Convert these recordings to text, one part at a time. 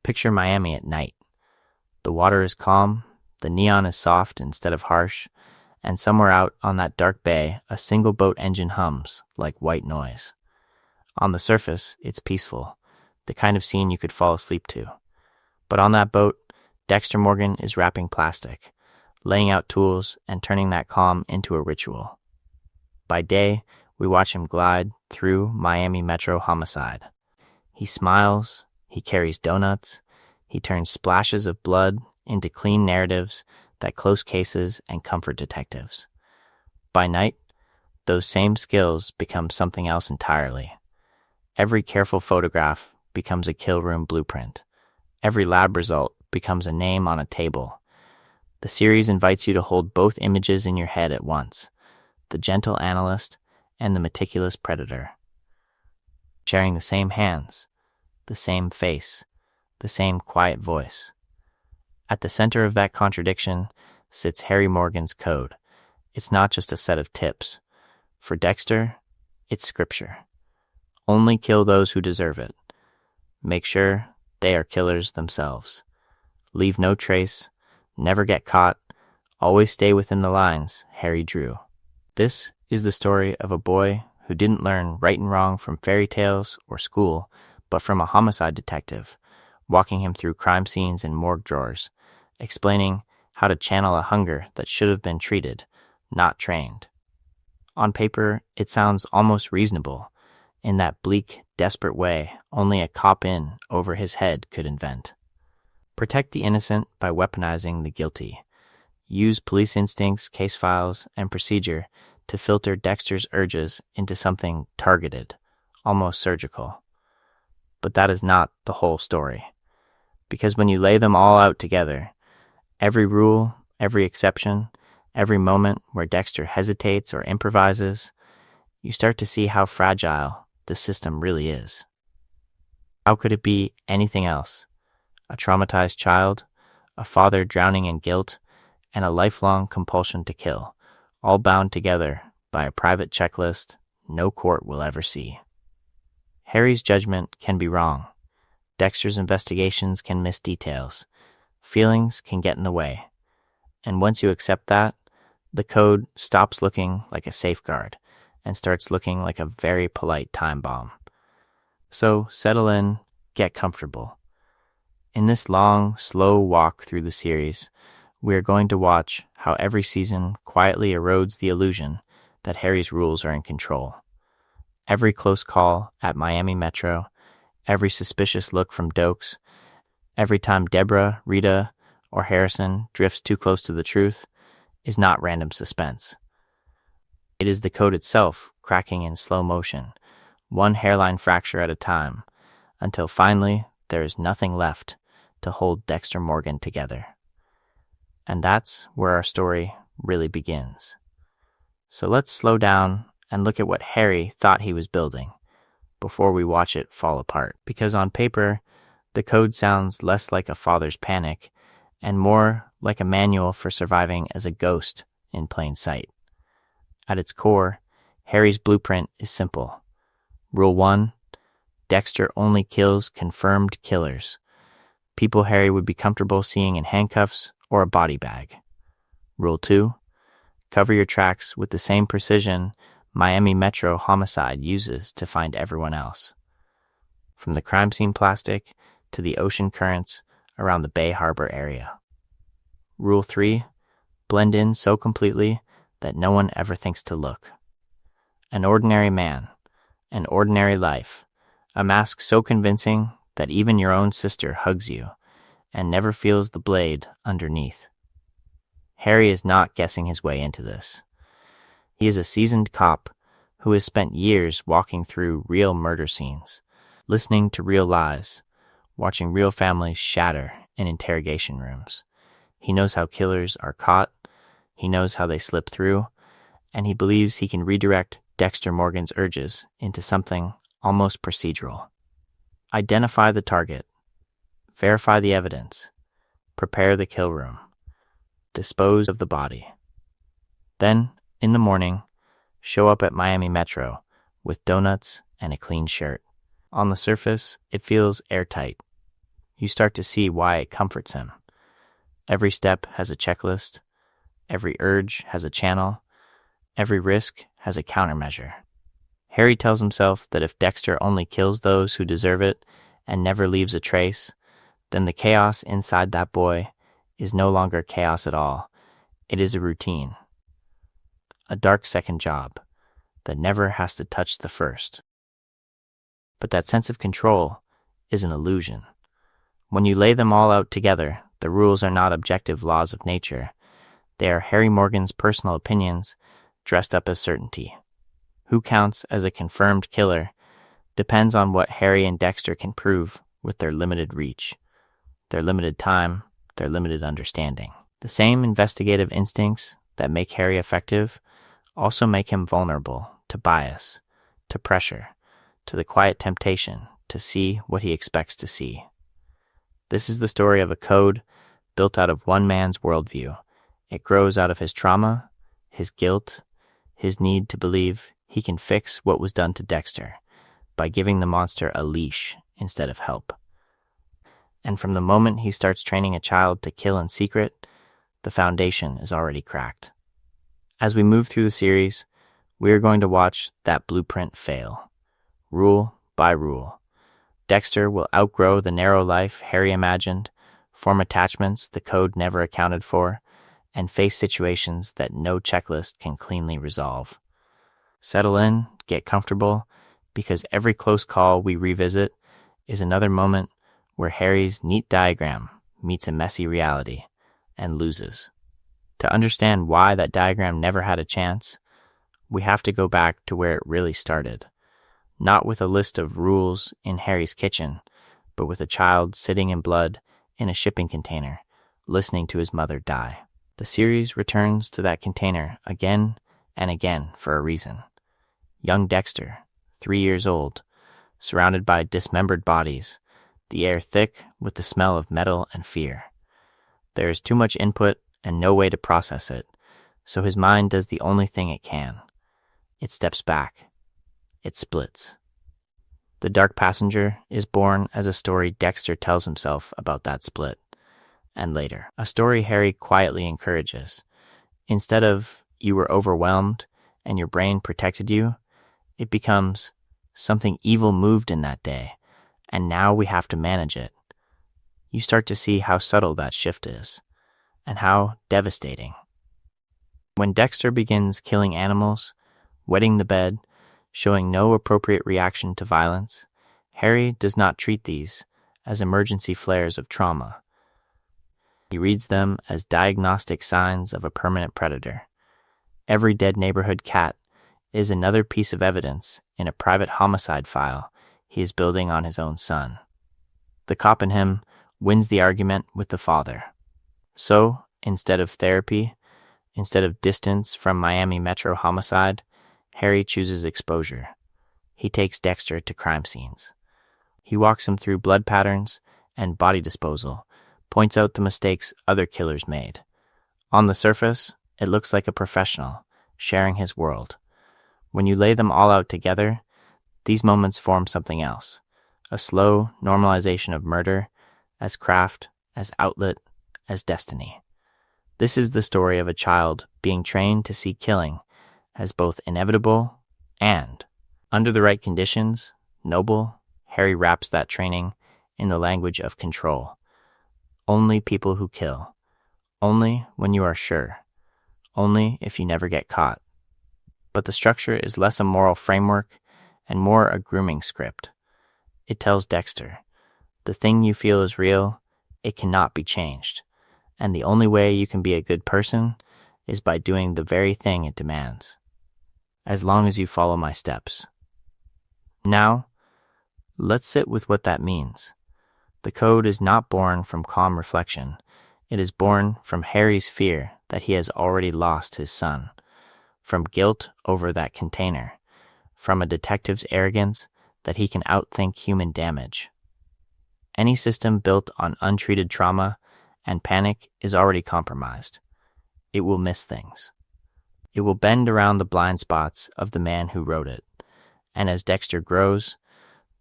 Picture Miami at night. The water is calm, the neon is soft instead of harsh, and somewhere out on that dark bay, a single boat engine hums like white noise. On the surface, it's peaceful, the kind of scene you could fall asleep to. But on that boat, Dexter Morgan is wrapping plastic, laying out tools, and turning that calm into a ritual. By day, we watch him glide through Miami Metro homicide. He smiles, he carries donuts, he turns splashes of blood into clean narratives that close cases and comfort detectives. By night, those same skills become something else entirely. Every careful photograph becomes a kill room blueprint. Every lab result becomes a name on a table. The series invites you to hold both images in your head at once, the gentle analyst and the meticulous predator. Sharing the same hands, the same face, the same quiet voice. At the center of that contradiction sits Harry Morgan's code. It's not just a set of tips. For Dexter, it's scripture. Only kill those who deserve it. Make sure they are killers themselves. Leave no trace, never get caught, always stay within the lines Harry drew. This is the story of a boy who didn't learn right and wrong from fairy tales or school, but from a homicide detective, walking him through crime scenes and morgue drawers, explaining how to channel a hunger that should have been treated, not trained. On paper, it sounds almost reasonable, in that bleak, desperate way only a cop in over his head could invent. Protect the innocent by weaponizing the guilty. Use police instincts, case files, and procedure to filter Dexter's urges into something targeted, almost surgical. But that is not the whole story. Because when you lay them all out together, every rule, every exception, every moment where Dexter hesitates or improvises, you start to see how fragile the system really is. How could it be anything else? A traumatized child, a father drowning in guilt, and a lifelong compulsion to kill, all bound together by a private checklist no court will ever see. Harry's judgment can be wrong. Dexter's investigations can miss details. Feelings can get in the way. And once you accept that, the code stops looking like a safeguard and starts looking like a very polite time bomb. So settle in, get comfortable. In this long, slow walk through the series, we are going to watch how every season quietly erodes the illusion that Harry's rules are in control. Every close call at Miami Metro, every suspicious look from Dokes, every time Deborah, Rita, or Harrison drifts too close to the truth, is not random suspense. It is the code itself cracking in slow motion, one hairline fracture at a time, until finally there is nothing left to hold Dexter Morgan together. And that's where our story really begins. So let's slow down and look at what Harry thought he was building before we watch it fall apart. Because on paper, the code sounds less like a father's panic and more like a manual for surviving as a ghost in plain sight. At its core, Harry's blueprint is simple. Rule 1, Dexter only kills confirmed killers, people Harry would be comfortable seeing in handcuffs or a body bag. Rule 2, cover your tracks with the same precision Miami Metro homicide uses to find everyone else. From the crime scene plastic to the ocean currents around the Bay Harbor area. Rule 3, blend in so completely that no one ever thinks to look. An ordinary man, an ordinary life, a mask so convincing that even your own sister hugs you and never feels the blade underneath. Harry is not guessing his way into this. He is a seasoned cop who has spent years walking through real murder scenes, listening to real lies, watching real families shatter in interrogation rooms. He knows how killers are caught, he knows how they slip through, and he believes he can redirect Dexter Morgan's urges into something almost procedural. Identify the target, verify the evidence, prepare the kill room, dispose of the body. Then, in the morning, show up at Miami Metro with donuts and a clean shirt. On the surface, it feels airtight. you start to see why it comforts him. Every step has a checklist, every urge has a channel, every risk has a countermeasure. Harry tells himself that if Dexter only kills those who deserve it and never leaves a trace, then the chaos inside that boy is no longer chaos at all. It is a routine, a dark second job that never has to touch the first. But that sense of control is an illusion. When you lay them all out together, the rules are not objective laws of nature. They are Harry Morgan's personal opinions dressed up as certainty. Who counts as a confirmed killer depends on what Harry and Dexter can prove with their limited reach, their limited time, their limited understanding. The same investigative instincts that make Harry effective also make him vulnerable to bias, to pressure, to the quiet temptation to see what he expects to see. This is the story of a code built out of one man's worldview. It grows out of his trauma, his guilt, his need to believe he can fix what was done to Dexter by giving the monster a leash instead of help. And from the moment he starts training a child to kill in secret, the foundation is already cracked. As we move through the series, we are going to watch that blueprint fail, rule by rule. Dexter will outgrow the narrow life Harry imagined, form attachments the code never accounted for, and face situations that no checklist can cleanly resolve. Settle in, get comfortable, because every close call we revisit is another moment where Harry's neat diagram meets a messy reality and loses. To understand why that diagram never had a chance, we have to go back to where it really started. Not with a list of rules in Harry's kitchen, but with a child sitting in blood in a shipping container, listening to his mother die. The series returns to that container again and again for a reason. Young Dexter, 3 years old, surrounded by dismembered bodies, the air thick with the smell of metal and fear. There is too much input and no way to process it, so his mind does the only thing it can. It steps back. It splits. The Dark Passenger is born as a story Dexter tells himself about that split. And later, a story Harry quietly encourages. Instead of, you were overwhelmed and your brain protected you, it becomes, something evil moved in that day, and now we have to manage it. You start to see how subtle that shift is, and how devastating. When Dexter begins killing animals, wetting the bed, showing no appropriate reaction to violence, Harry does not treat these as emergency flares of trauma. He reads them as diagnostic signs of a permanent predator. Every dead neighborhood cat is another piece of evidence in a private homicide file he is building on his own son. The cop in him wins the argument with the father. So, instead of therapy, instead of distance from Miami Metro homicide, Harry chooses exposure. He takes Dexter to crime scenes. He walks him through blood patterns and body disposal, points out the mistakes other killers made. On the surface, it looks like a professional, sharing his world. When you lay them all out together, these moments form something else, a slow normalization of murder as craft, as outlet, as destiny. This is the story of a child being trained to see killing as both inevitable and, under the right conditions, noble. Harry wraps that training in the language of control. Only people who kill. Only when you are sure. Only if you never get caught. But the structure is less a moral framework and more a grooming script. It tells Dexter, the thing you feel is real, it cannot be changed, and the only way you can be a good person is by doing the very thing it demands, as long as you follow my steps. Now, let's sit with what that means. The code is not born from calm reflection. It is born from Harry's fear that he has already lost his son, from guilt over that container, from a detective's arrogance that he can outthink human damage. Any system built on untreated trauma and panic is already compromised. It will miss things. It will bend around the blind spots of the man who wrote it. And as Dexter grows,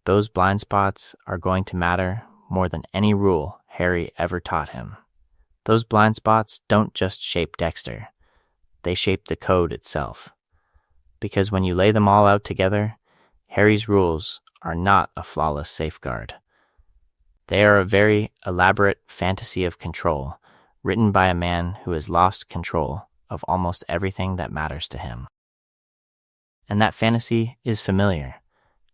those blind spots are going to matter more than any rule Harry ever taught him. Those blind spots don't just shape Dexter, they shape the code itself. Because when you lay them all out together, Harry's rules are not a flawless safeguard. They are a very elaborate fantasy of control, written by a man who has lost control of almost everything that matters to him. And that fantasy is familiar.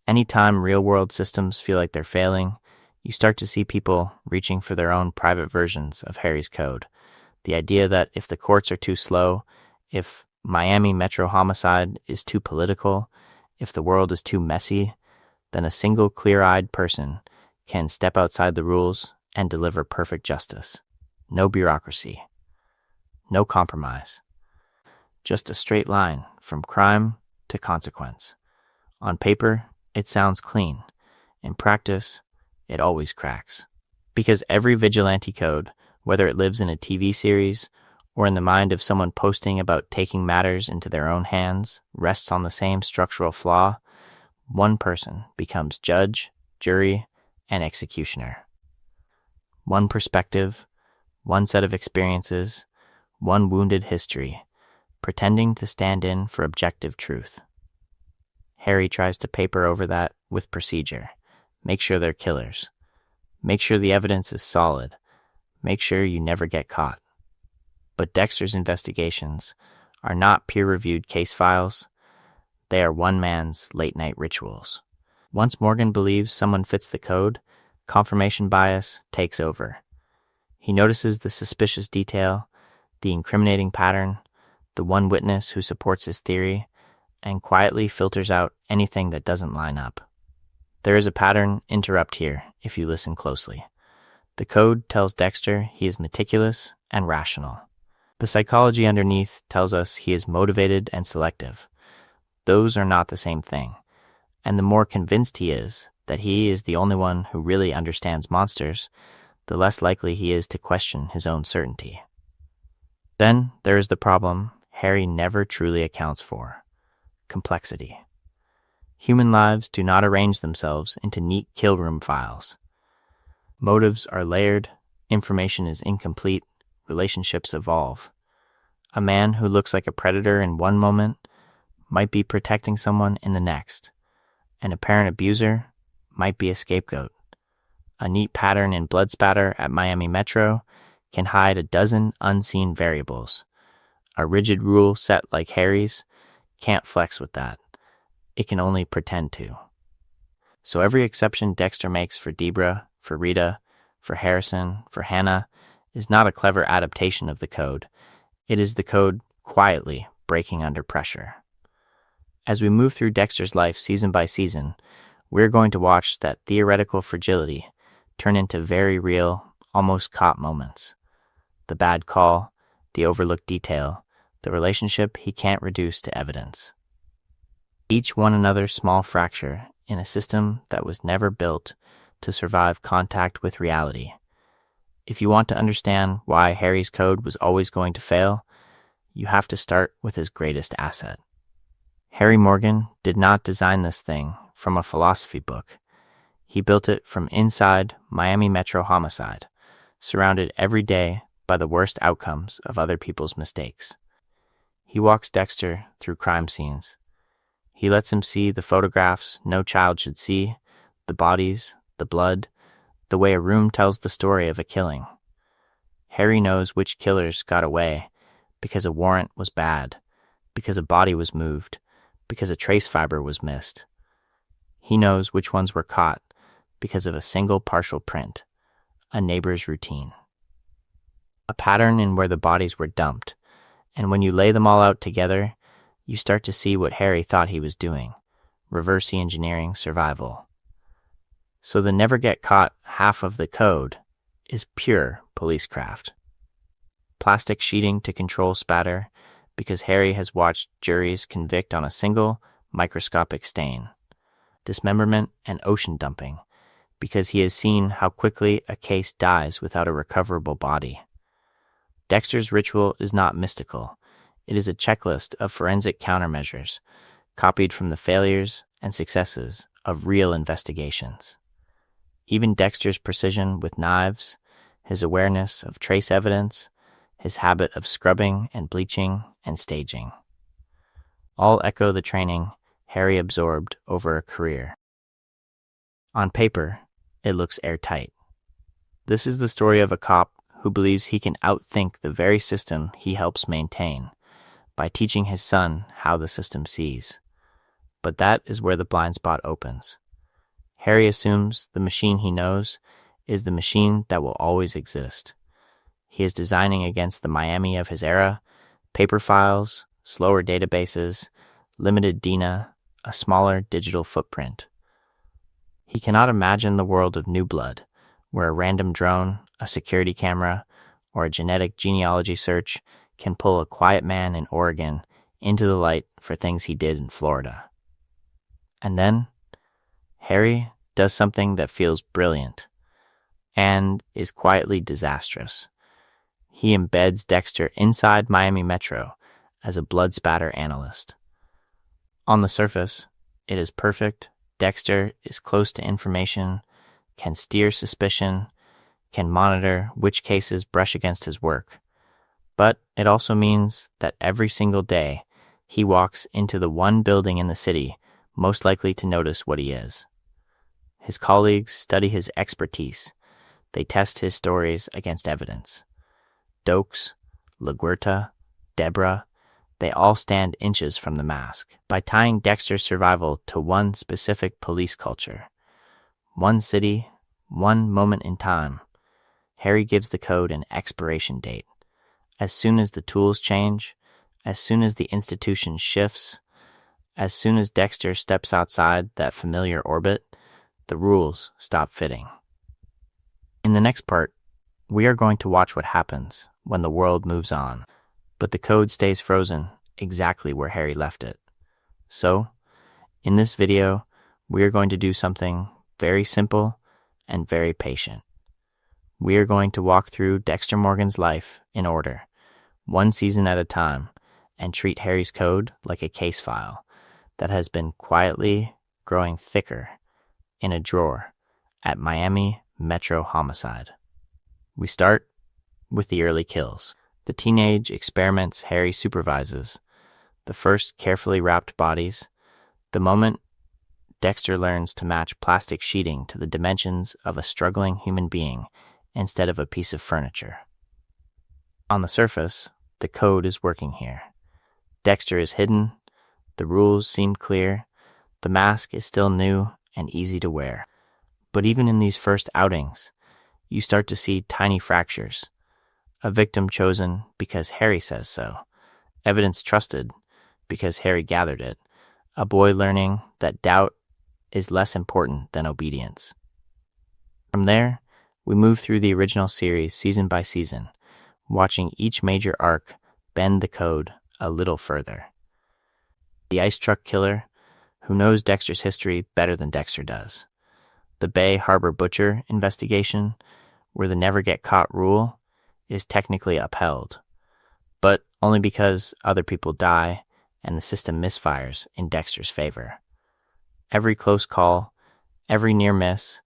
Anytime real-world systems feel like they're failing, you start to see people reaching for their own private versions of Harry's code. The idea that if the courts are too slow, if Miami Metro homicide is too political, if the world is too messy, then a single clear-eyed person can step outside the rules and deliver perfect justice. No bureaucracy. No compromise. Just a straight line from crime to consequence. On paper, it sounds clean. In practice, it always cracks. Because every vigilante code, whether it lives in a TV series or in the mind of someone posting about taking matters into their own hands, rests on the same structural flaw. One person becomes judge, jury, and executioner. One perspective, one set of experiences, one wounded history, pretending to stand in for objective truth. Harry tries to paper over that with procedure. Make sure they're killers. Make sure the evidence is solid. Make sure you never get caught. But Dexter's investigations are not peer-reviewed case files. They are one man's late-night rituals. Once Morgan believes someone fits the code, confirmation bias takes over. He notices the suspicious detail, the incriminating pattern, the one witness who supports his theory, and quietly filters out anything that doesn't line up. There is a pattern interrupt here if you listen closely. The code tells Dexter he is meticulous and rational. The psychology underneath tells us he is motivated and selective. Those are not the same thing. And the more convinced he is that he is the only one who really understands monsters, the less likely he is to question his own certainty. Then there is the problem Harry never truly accounts for: complexity. Human lives do not arrange themselves into neat kill room files. Motives are layered, information is incomplete, relationships evolve. A man who looks like a predator in one moment might be protecting someone in the next. An apparent abuser might be a scapegoat. A neat pattern in blood spatter at Miami Metro can hide a dozen unseen variables. A rigid rule set like Harry's can't flex with that. It can only pretend to. So every exception Dexter makes for Debra, for Rita, for Harrison, for Hannah is not a clever adaptation of the code. It is the code quietly breaking under pressure. As we move through Dexter's life season by season, we're going to watch that theoretical fragility turn into very real, almost caught moments. The bad call, the overlooked detail, the relationship he can't reduce to evidence. Each one another small fracture in a system that was never built to survive contact with reality. If you want to understand why Harry's code was always going to fail, you have to start with his greatest asset. Harry Morgan did not design this thing from a philosophy book. He built it from inside Miami Metro homicide, surrounded every day by the worst outcomes of other people's mistakes. He walks Dexter through crime scenes. He lets him see the photographs no child should see, the bodies, the blood, the way a room tells the story of a killing. Harry knows which killers got away because a warrant was bad, because a body was moved, because a trace fiber was missed. He knows which ones were caught because of a single partial print, a neighbor's routine. A pattern in where the bodies were dumped, and when you lay them all out together, you start to see what Harry thought he was doing: reverse engineering survival. So the never get caught half of the code is pure policecraft. Plastic sheeting to control spatter because Harry has watched juries convict on a single microscopic stain. Dismemberment and ocean dumping because he has seen how quickly a case dies without a recoverable body. Dexter's ritual is not mystical. It is a checklist of forensic countermeasures, copied from the failures and successes of real investigations. Even Dexter's precision with knives, his awareness of trace evidence, his habit of scrubbing and bleaching and staging, all echo the training Harry absorbed over a career. On paper, it looks airtight. This is the story of a cop who believes he can outthink the very system he helps maintain by teaching his son how the system sees. But that is where the blind spot opens. Harry assumes the machine he knows is the machine that will always exist. He is designing against the Miami of his era, paper files, slower databases, limited DINA, a smaller digital footprint. He cannot imagine the world of New Blood, where a random drone, a security camera, or a genetic genealogy search can pull a quiet man in Oregon into the light for things he did in Florida. And then, Harry does something that feels brilliant and is quietly disastrous. He embeds Dexter inside Miami Metro as a blood spatter analyst. On the surface, it is perfect. Dexter is close to information, can steer suspicion, can monitor which cases brush against his work. But it also means that every single day, he walks into the one building in the city most likely to notice what he is. His colleagues study his expertise. They test his stories against evidence. Dokes, LaGuerta, Deborah, they all stand inches from the mask. By tying Dexter's survival to one specific police culture, one city, one moment in time, Harry gives the code an expiration date. As soon as the tools change, as soon as the institution shifts, as soon as Dexter steps outside that familiar orbit, the rules stop fitting. In the next part, we are going to watch what happens when the world moves on, but the code stays frozen exactly where Harry left it. So, in this video, we are going to do something very simple and very patient. We are going to walk through Dexter Morgan's life in order, one season at a time, and treat Harry's code like a case file that has been quietly growing thicker in a drawer at Miami Metro Homicide. We start with the early kills. The teenage experiments Harry supervises, the first carefully wrapped bodies, the moment Dexter learns to match plastic sheeting to the dimensions of a struggling human being instead of a piece of furniture. On the surface, the code is working here. Dexter is hidden, the rules seem clear, the mask is still new and easy to wear. But even in these first outings, you start to see tiny fractures. A victim chosen because Harry says so. Evidence trusted because Harry gathered it. A boy learning that doubt is less important than obedience. From there, we move through the original series season by season, watching each major arc bend the code a little further. The ice truck killer, who knows Dexter's history better than Dexter does. The Bay Harbor Butcher investigation, where the never get caught rule is technically upheld, but only because other people die and the system misfires in Dexter's favor. Every close call, every near miss,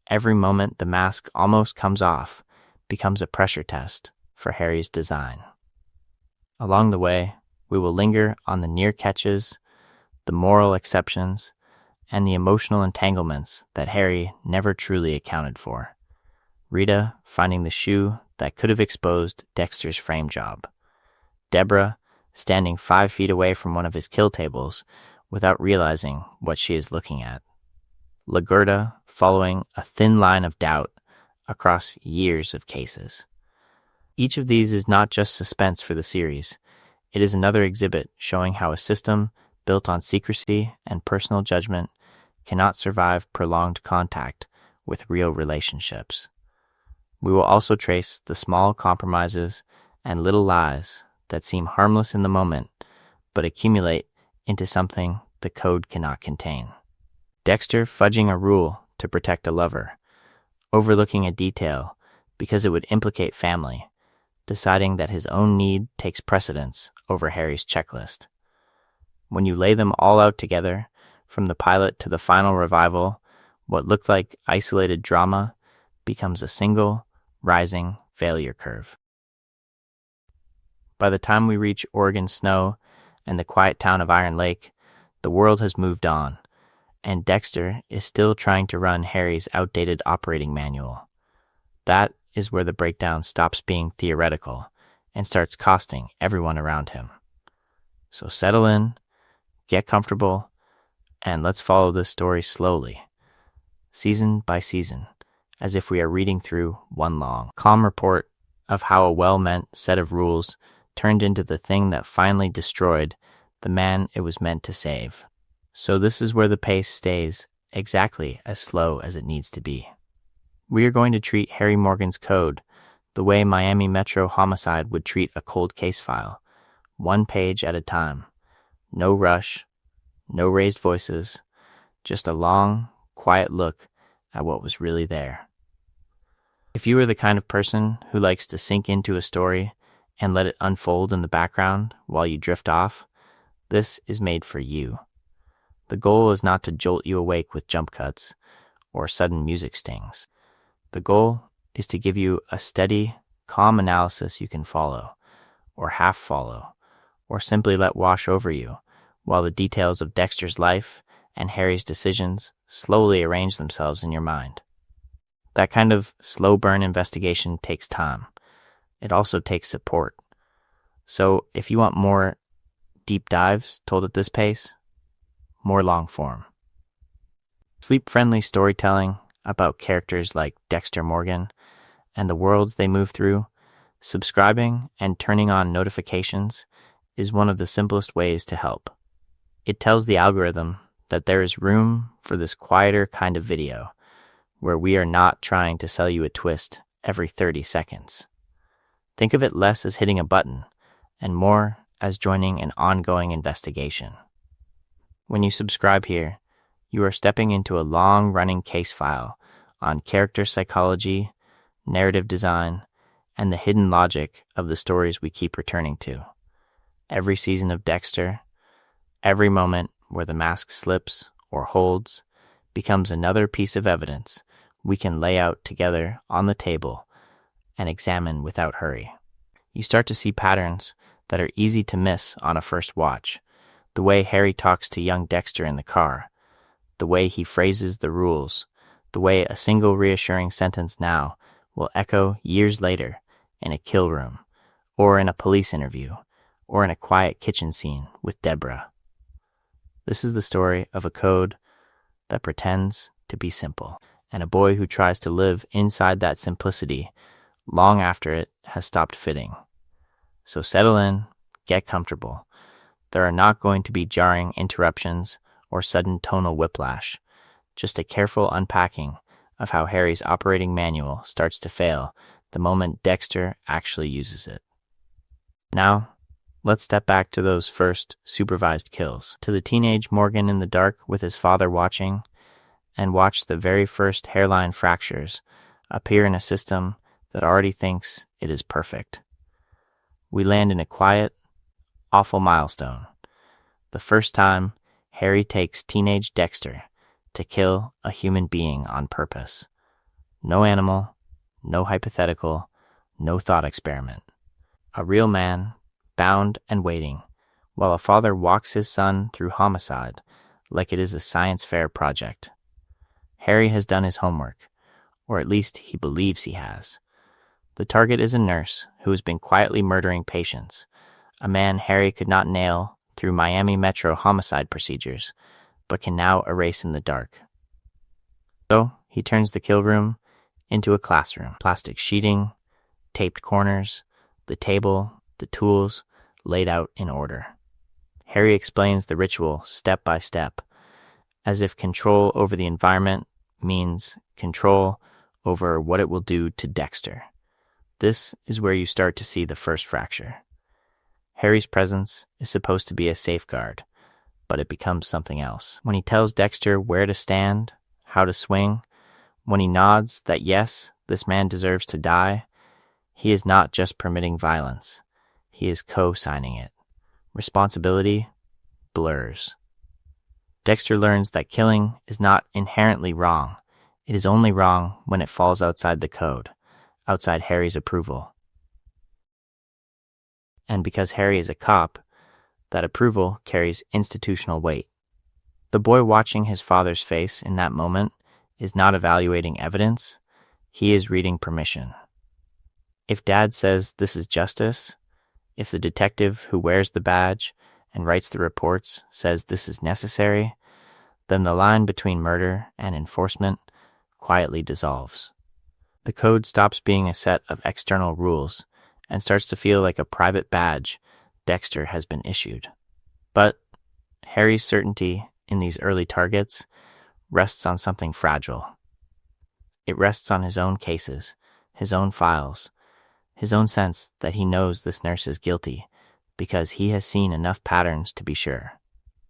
every moment the mask almost comes off becomes a pressure test for Harry's design. Along the way, we will linger on the near catches, the moral exceptions, and the emotional entanglements that Harry never truly accounted for. Rita finding the shoe that could have exposed Dexter's frame job. Deborah standing 5 feet away from one of his kill tables without realizing what she is looking at. LaGuerta following a thin line of doubt across years of cases. Each of these is not just suspense for the series. It is another exhibit showing how a system built on secrecy and personal judgment cannot survive prolonged contact with real relationships. We will also trace the small compromises and little lies that seem harmless in the moment, but accumulate into something the code cannot contain. Dexter fudging a rule to protect a lover, overlooking a detail because it would implicate family, deciding that his own need takes precedence over Harry's checklist. When you lay them all out together, from the pilot to the final revival, What looked like isolated drama becomes a single, rising failure curve. By the time we reach Oregon snow and the quiet town of Iron Lake, the world has moved on, and Dexter is still trying to run Harry's outdated operating manual. That is where the breakdown stops being theoretical and starts costing everyone around him. So settle in, get comfortable, and let's follow this story slowly, season by season, as if we are reading through one long, calm report of how a well-meant set of rules turned into the thing that finally destroyed the man it was meant to save. So this is where the pace stays exactly as slow as it needs to be. We are going to treat Harry Morgan's code the way Miami Metro Homicide would treat a cold case file, one page at a time. No rush, no raised voices, just a long, quiet look at what was really there. If you are the kind of person who likes to sink into a story and let it unfold in the background while you drift off, this is made for you. The goal is not to jolt you awake with jump cuts or sudden music stings. The goal is to give you a steady, calm analysis you can follow, or half follow, or simply let wash over you, while the details of Dexter's life and Harry's decisions slowly arrange themselves in your mind. That kind of slow burn investigation takes time. It also takes support. So if you want more deep dives told at this pace, more long form, sleep-friendly storytelling about characters like Dexter Morgan and the worlds they move through, subscribing and turning on notifications is one of the simplest ways to help. It tells the algorithm that there is room for this quieter kind of video, where we are not trying to sell you a twist every 30 seconds. Think of it less as hitting a button and more as joining an ongoing investigation. When you subscribe here, you are stepping into a long-running case file on character psychology, narrative design, and the hidden logic of the stories we keep returning to. Every season of Dexter, every moment where the mask slips or holds, becomes another piece of evidence we can lay out together on the table and examine without hurry. You start to see patterns that are easy to miss on a first watch. The way Harry talks to young Dexter in the car, the way he phrases the rules, the way a single reassuring sentence now will echo years later in a kill room, or in a police interview, or in a quiet kitchen scene with Deborah. This is the story of a code that pretends to be simple, and a boy who tries to live inside that simplicity long after it has stopped fitting. So settle in, get comfortable. There are not going to be jarring interruptions or sudden tonal whiplash, just a careful unpacking of how Harry's operating manual starts to fail the moment Dexter actually uses it. Now, let's step back to those first supervised kills, to the teenage Morgan in the dark with his father watching, and watch the very first hairline fractures appear in a system that already thinks it is perfect. We land in a quiet, awful milestone. The first time Harry takes teenage Dexter to kill a human being on purpose. No animal, no hypothetical, no thought experiment. A real man, bound and waiting, while a father walks his son through homicide like it is a science fair project. Harry has done his homework, or at least he believes he has. The target is a nurse who has been quietly murdering patients, a man Harry could not nail through Miami Metro homicide procedures, but can now erase in the dark. So he turns the kill room into a classroom. Plastic sheeting, taped corners, the table, the tools laid out in order. Harry explains the ritual step by step, as if control over the environment means control over what it will do to Dexter. This is where you start to see the first fracture. Harry's presence is supposed to be a safeguard, but it becomes something else. When he tells Dexter where to stand, how to swing, when he nods that yes, this man deserves to die, he is not just permitting violence, he is co-signing it. Responsibility blurs. Dexter learns that killing is not inherently wrong. It is only wrong when it falls outside the code, outside Harry's approval. And because Harry is a cop, that approval carries institutional weight. The boy watching his father's face in that moment is not evaluating evidence, he is reading permission. If Dad says this is justice, if the detective who wears the badge and writes the reports says this is necessary, then the line between murder and enforcement quietly dissolves. The code stops being a set of external rules and starts to feel like a private badge Dexter has been issued. But Harry's certainty in these early targets rests on something fragile. It rests on his own cases, his own files, his own sense that he knows this nurse is guilty because he has seen enough patterns to be sure.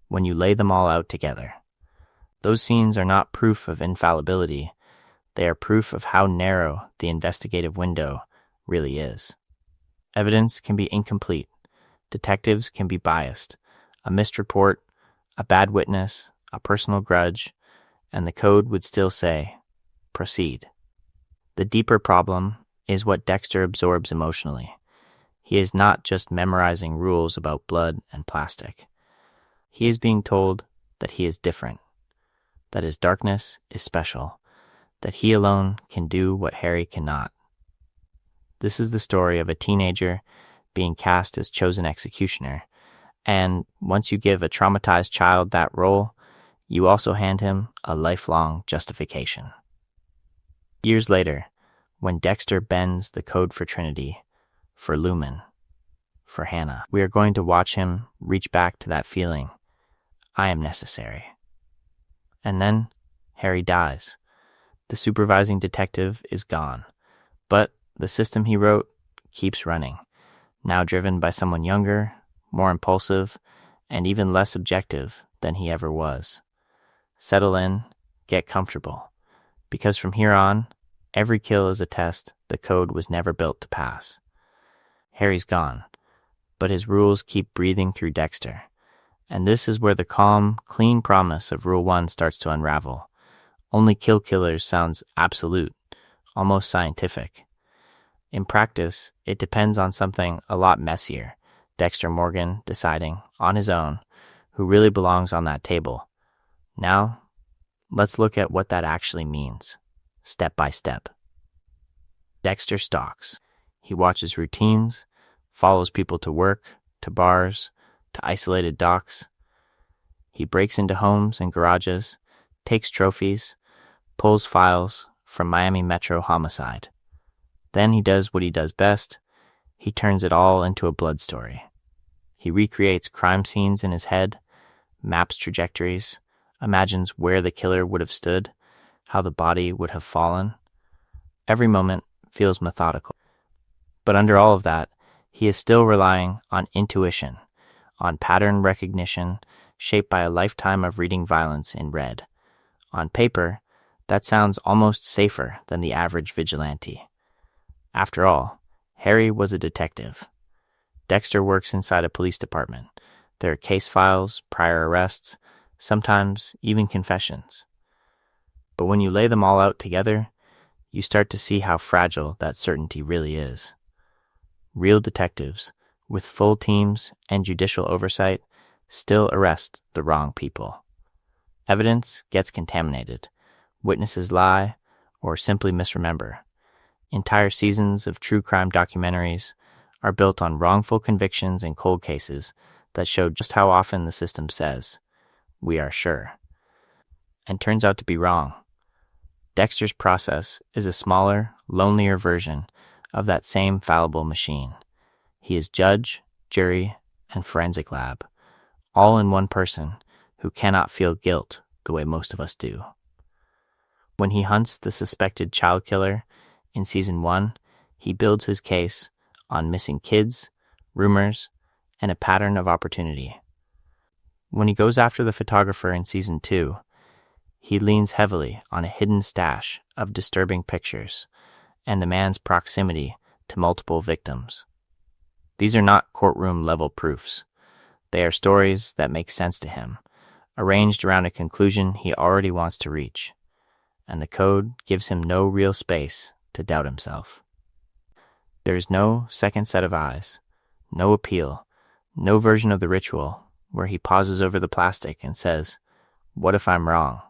When you lay them all out together, those scenes are not proof of infallibility, they are proof of how narrow the investigative window really is. Evidence can be incomplete, detectives can be biased, a missed report, a bad witness, a personal grudge, and the code would still say, proceed. The deeper problem is what Dexter absorbs emotionally. He is not just memorizing rules about blood and plastic. He is being told that he is different, that his darkness is special, that he alone can do what Harry cannot. This is the story of a teenager being cast as chosen executioner, and once you give a traumatized child that role, you also hand him a lifelong justification. Years later, when Dexter bends the code for Trinity, for Lumen, for Hannah, we are going to watch him reach back to that feeling, I am necessary. And then Harry dies. The supervising detective is gone, but the system he wrote keeps running, now driven by someone younger, more impulsive, and even less objective than he ever was. Settle in, get comfortable, because from here on, every kill is a test the code was never built to pass. Harry's gone, but his rules keep breathing through Dexter, and this is where the calm, clean promise of Rule 1 starts to unravel. Only kill killers sounds absolute, almost scientific. In practice, it depends on something a lot messier, Dexter Morgan deciding, on his own, who really belongs on that table. Now, let's look at what that actually means, step by step. Dexter stalks. He watches routines, follows people to work, to bars, to isolated docks. He breaks into homes and garages, takes trophies, pulls files from Miami Metro homicide. Then he does what he does best. He turns it all into a blood story. He recreates crime scenes in his head, maps trajectories, imagines where the killer would have stood, how the body would have fallen. Every moment feels methodical. But under all of that, he is still relying on intuition, on pattern recognition shaped by a lifetime of reading violence in red. On paper, that sounds almost safer than the average vigilante. After all, Harry was a detective. Dexter works inside a police department. There are case files, prior arrests, sometimes even confessions. But when you lay them all out together, you start to see how fragile that certainty really is. Real detectives, with full teams and judicial oversight, still arrest the wrong people. Evidence gets contaminated, witnesses lie, or simply misremember. Entire seasons of true crime documentaries are built on wrongful convictions and cold cases that show just how often the system says, "We are sure," and turns out to be wrong. Dexter's process is a smaller, lonelier version of that same fallible machine. He is judge, jury, and forensic lab, all in one person who cannot feel guilt the way most of us do. When he hunts the suspected child killer in Season 1, he builds his case on missing kids, rumors, and a pattern of opportunity. When he goes after the photographer in Season 2, he leans heavily on a hidden stash of disturbing pictures and the man's proximity to multiple victims. These are not courtroom-level proofs. They are stories that make sense to him, arranged around a conclusion he already wants to reach, and the code gives him no real space to doubt himself. There is no second set of eyes, no appeal, no version of the ritual where he pauses over the plastic and says, "What if I'm wrong?"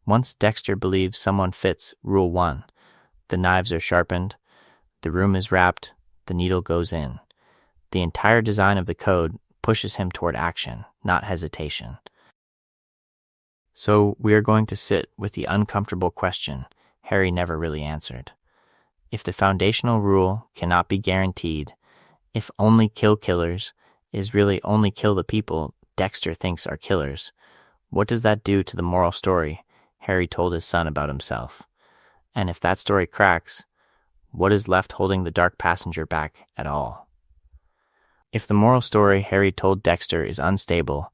Once Dexter believes someone fits Rule 1, the knives are sharpened, the room is wrapped, the needle goes in. The entire design of the code pushes him toward action, not hesitation. So we are going to sit with the uncomfortable question Harry never really answered. If the foundational rule cannot be guaranteed, if only kill killers is really only kill the people Dexter thinks are killers, what does that do to the moral story Harry told his son about himself? And if that story cracks, what is left holding the dark passenger back at all? If the moral story Harry told Dexter is unstable,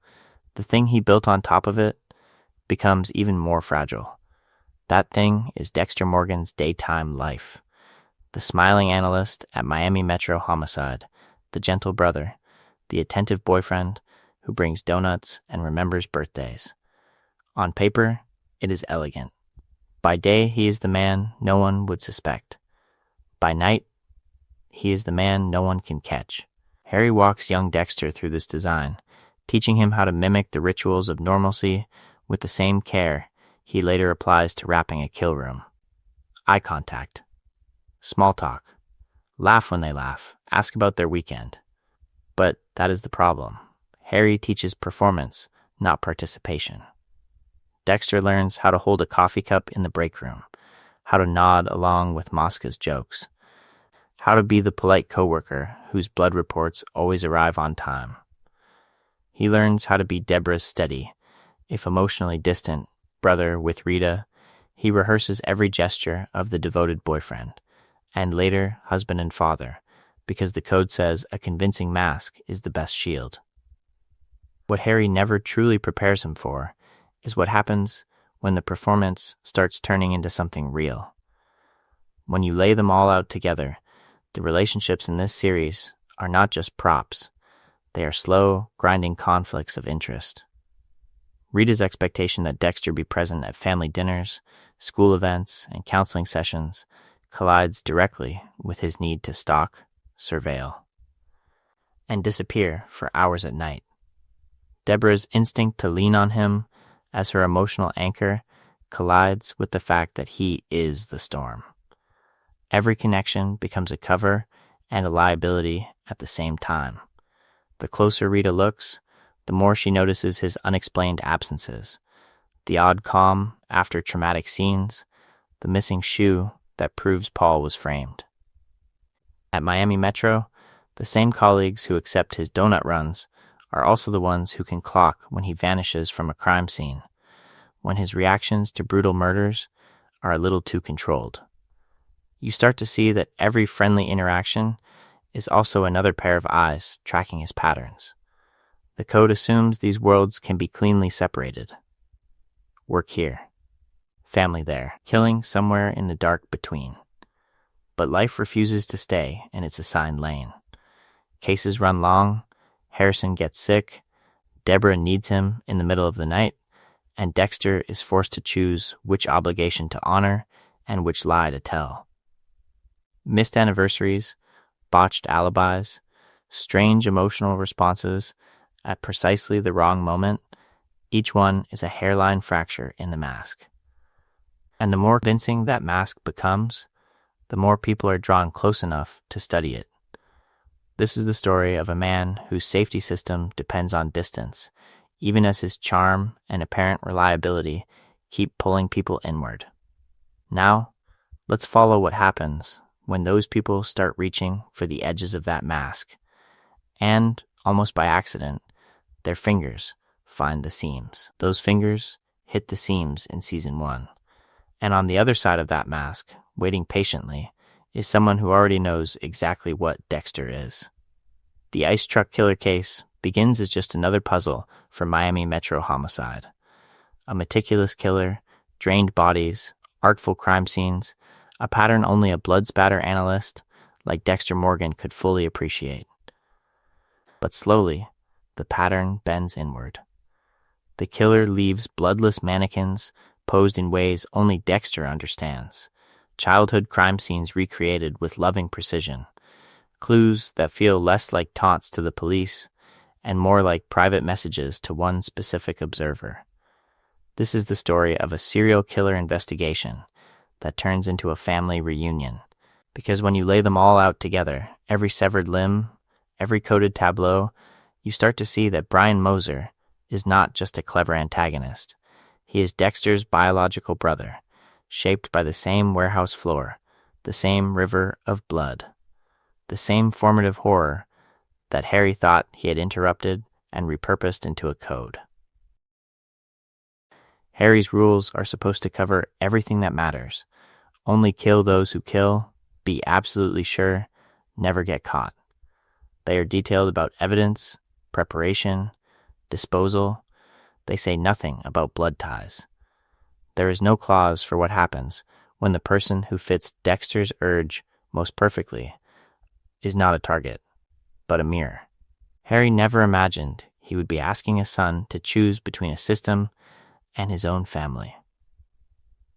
the thing he built on top of it becomes even more fragile. That thing is Dexter Morgan's daytime life. The smiling analyst at Miami Metro Homicide, the gentle brother, the attentive boyfriend who brings donuts and remembers birthdays. On paper, it is elegant. By day, he is the man no one would suspect. By night, he is the man no one can catch. Harry walks young Dexter through this design, teaching him how to mimic the rituals of normalcy with the same care he later applies to wrapping a kill room. Eye contact, small talk, laugh when they laugh, ask about their weekend. But that is the problem. Harry teaches performance, not participation. Dexter learns how to hold a coffee cup in the break room, how to nod along with Mosca's jokes, how to be the polite coworker whose blood reports always arrive on time. He learns how to be Deborah's steady, if emotionally distant, brother with Rita. He rehearses every gesture of the devoted boyfriend, and later husband and father, because the code says a convincing mask is the best shield. What Harry never truly prepares him for is what happens when the performance starts turning into something real. When you lay them all out together, the relationships in this series are not just props. They are slow, grinding conflicts of interest. Rita's expectation that Dexter be present at family dinners, school events, and counseling sessions collides directly with his need to stalk, surveil, and disappear for hours at night. Deborah's instinct to lean on him as her emotional anchor collides with the fact that he is the storm. Every connection becomes a cover and a liability at the same time. The closer Rita looks, the more she notices his unexplained absences, the odd calm after traumatic scenes, the missing shoe that proves Paul was framed. At Miami Metro, the same colleagues who accept his donut runs are also the ones who can clock when he vanishes from a crime scene, when his reactions to brutal murders are a little too controlled. You start to see that every friendly interaction is also another pair of eyes tracking his patterns. The code assumes these worlds can be cleanly separated. Work here, family there, killing somewhere in the dark between. But life refuses to stay in its assigned lane. Cases run long, Harrison gets sick, Deborah needs him in the middle of the night, and Dexter is forced to choose which obligation to honor and which lie to tell. Missed anniversaries, botched alibis, strange emotional responses at precisely the wrong moment, each one is a hairline fracture in the mask. And the more convincing that mask becomes, the more people are drawn close enough to study it. This is the story of a man whose safety system depends on distance, even as his charm and apparent reliability keep pulling people inward. Now, let's follow what happens when those people start reaching for the edges of that mask, and, almost by accident, their fingers find the seams. Those fingers hit the seams in Season 1. And on the other side of that mask, waiting patiently, is someone who already knows exactly what Dexter is. The ice truck killer case begins as just another puzzle for Miami Metro Homicide. A meticulous killer, drained bodies, artful crime scenes, a pattern only a blood spatter analyst like Dexter Morgan could fully appreciate. But slowly, the pattern bends inward. The killer leaves bloodless mannequins posed in ways only Dexter understands. Childhood crime scenes recreated with loving precision. Clues that feel less like taunts to the police and more like private messages to one specific observer. This is the story of a serial killer investigation that turns into a family reunion. Because when you lay them all out together, every severed limb, every coded tableau, you start to see that Brian Moser is not just a clever antagonist. He is Dexter's biological brother, shaped by the same warehouse floor, the same river of blood, the same formative horror that Harry thought he had interrupted and repurposed into a code. Harry's rules are supposed to cover everything that matters. Only kill those who kill, be absolutely sure, never get caught. They are detailed about evidence, preparation, disposal. They say nothing about blood ties. There is no clause for what happens when the person who fits Dexter's urge most perfectly is not a target, but a mirror. Harry never imagined he would be asking his son to choose between a system and his own family.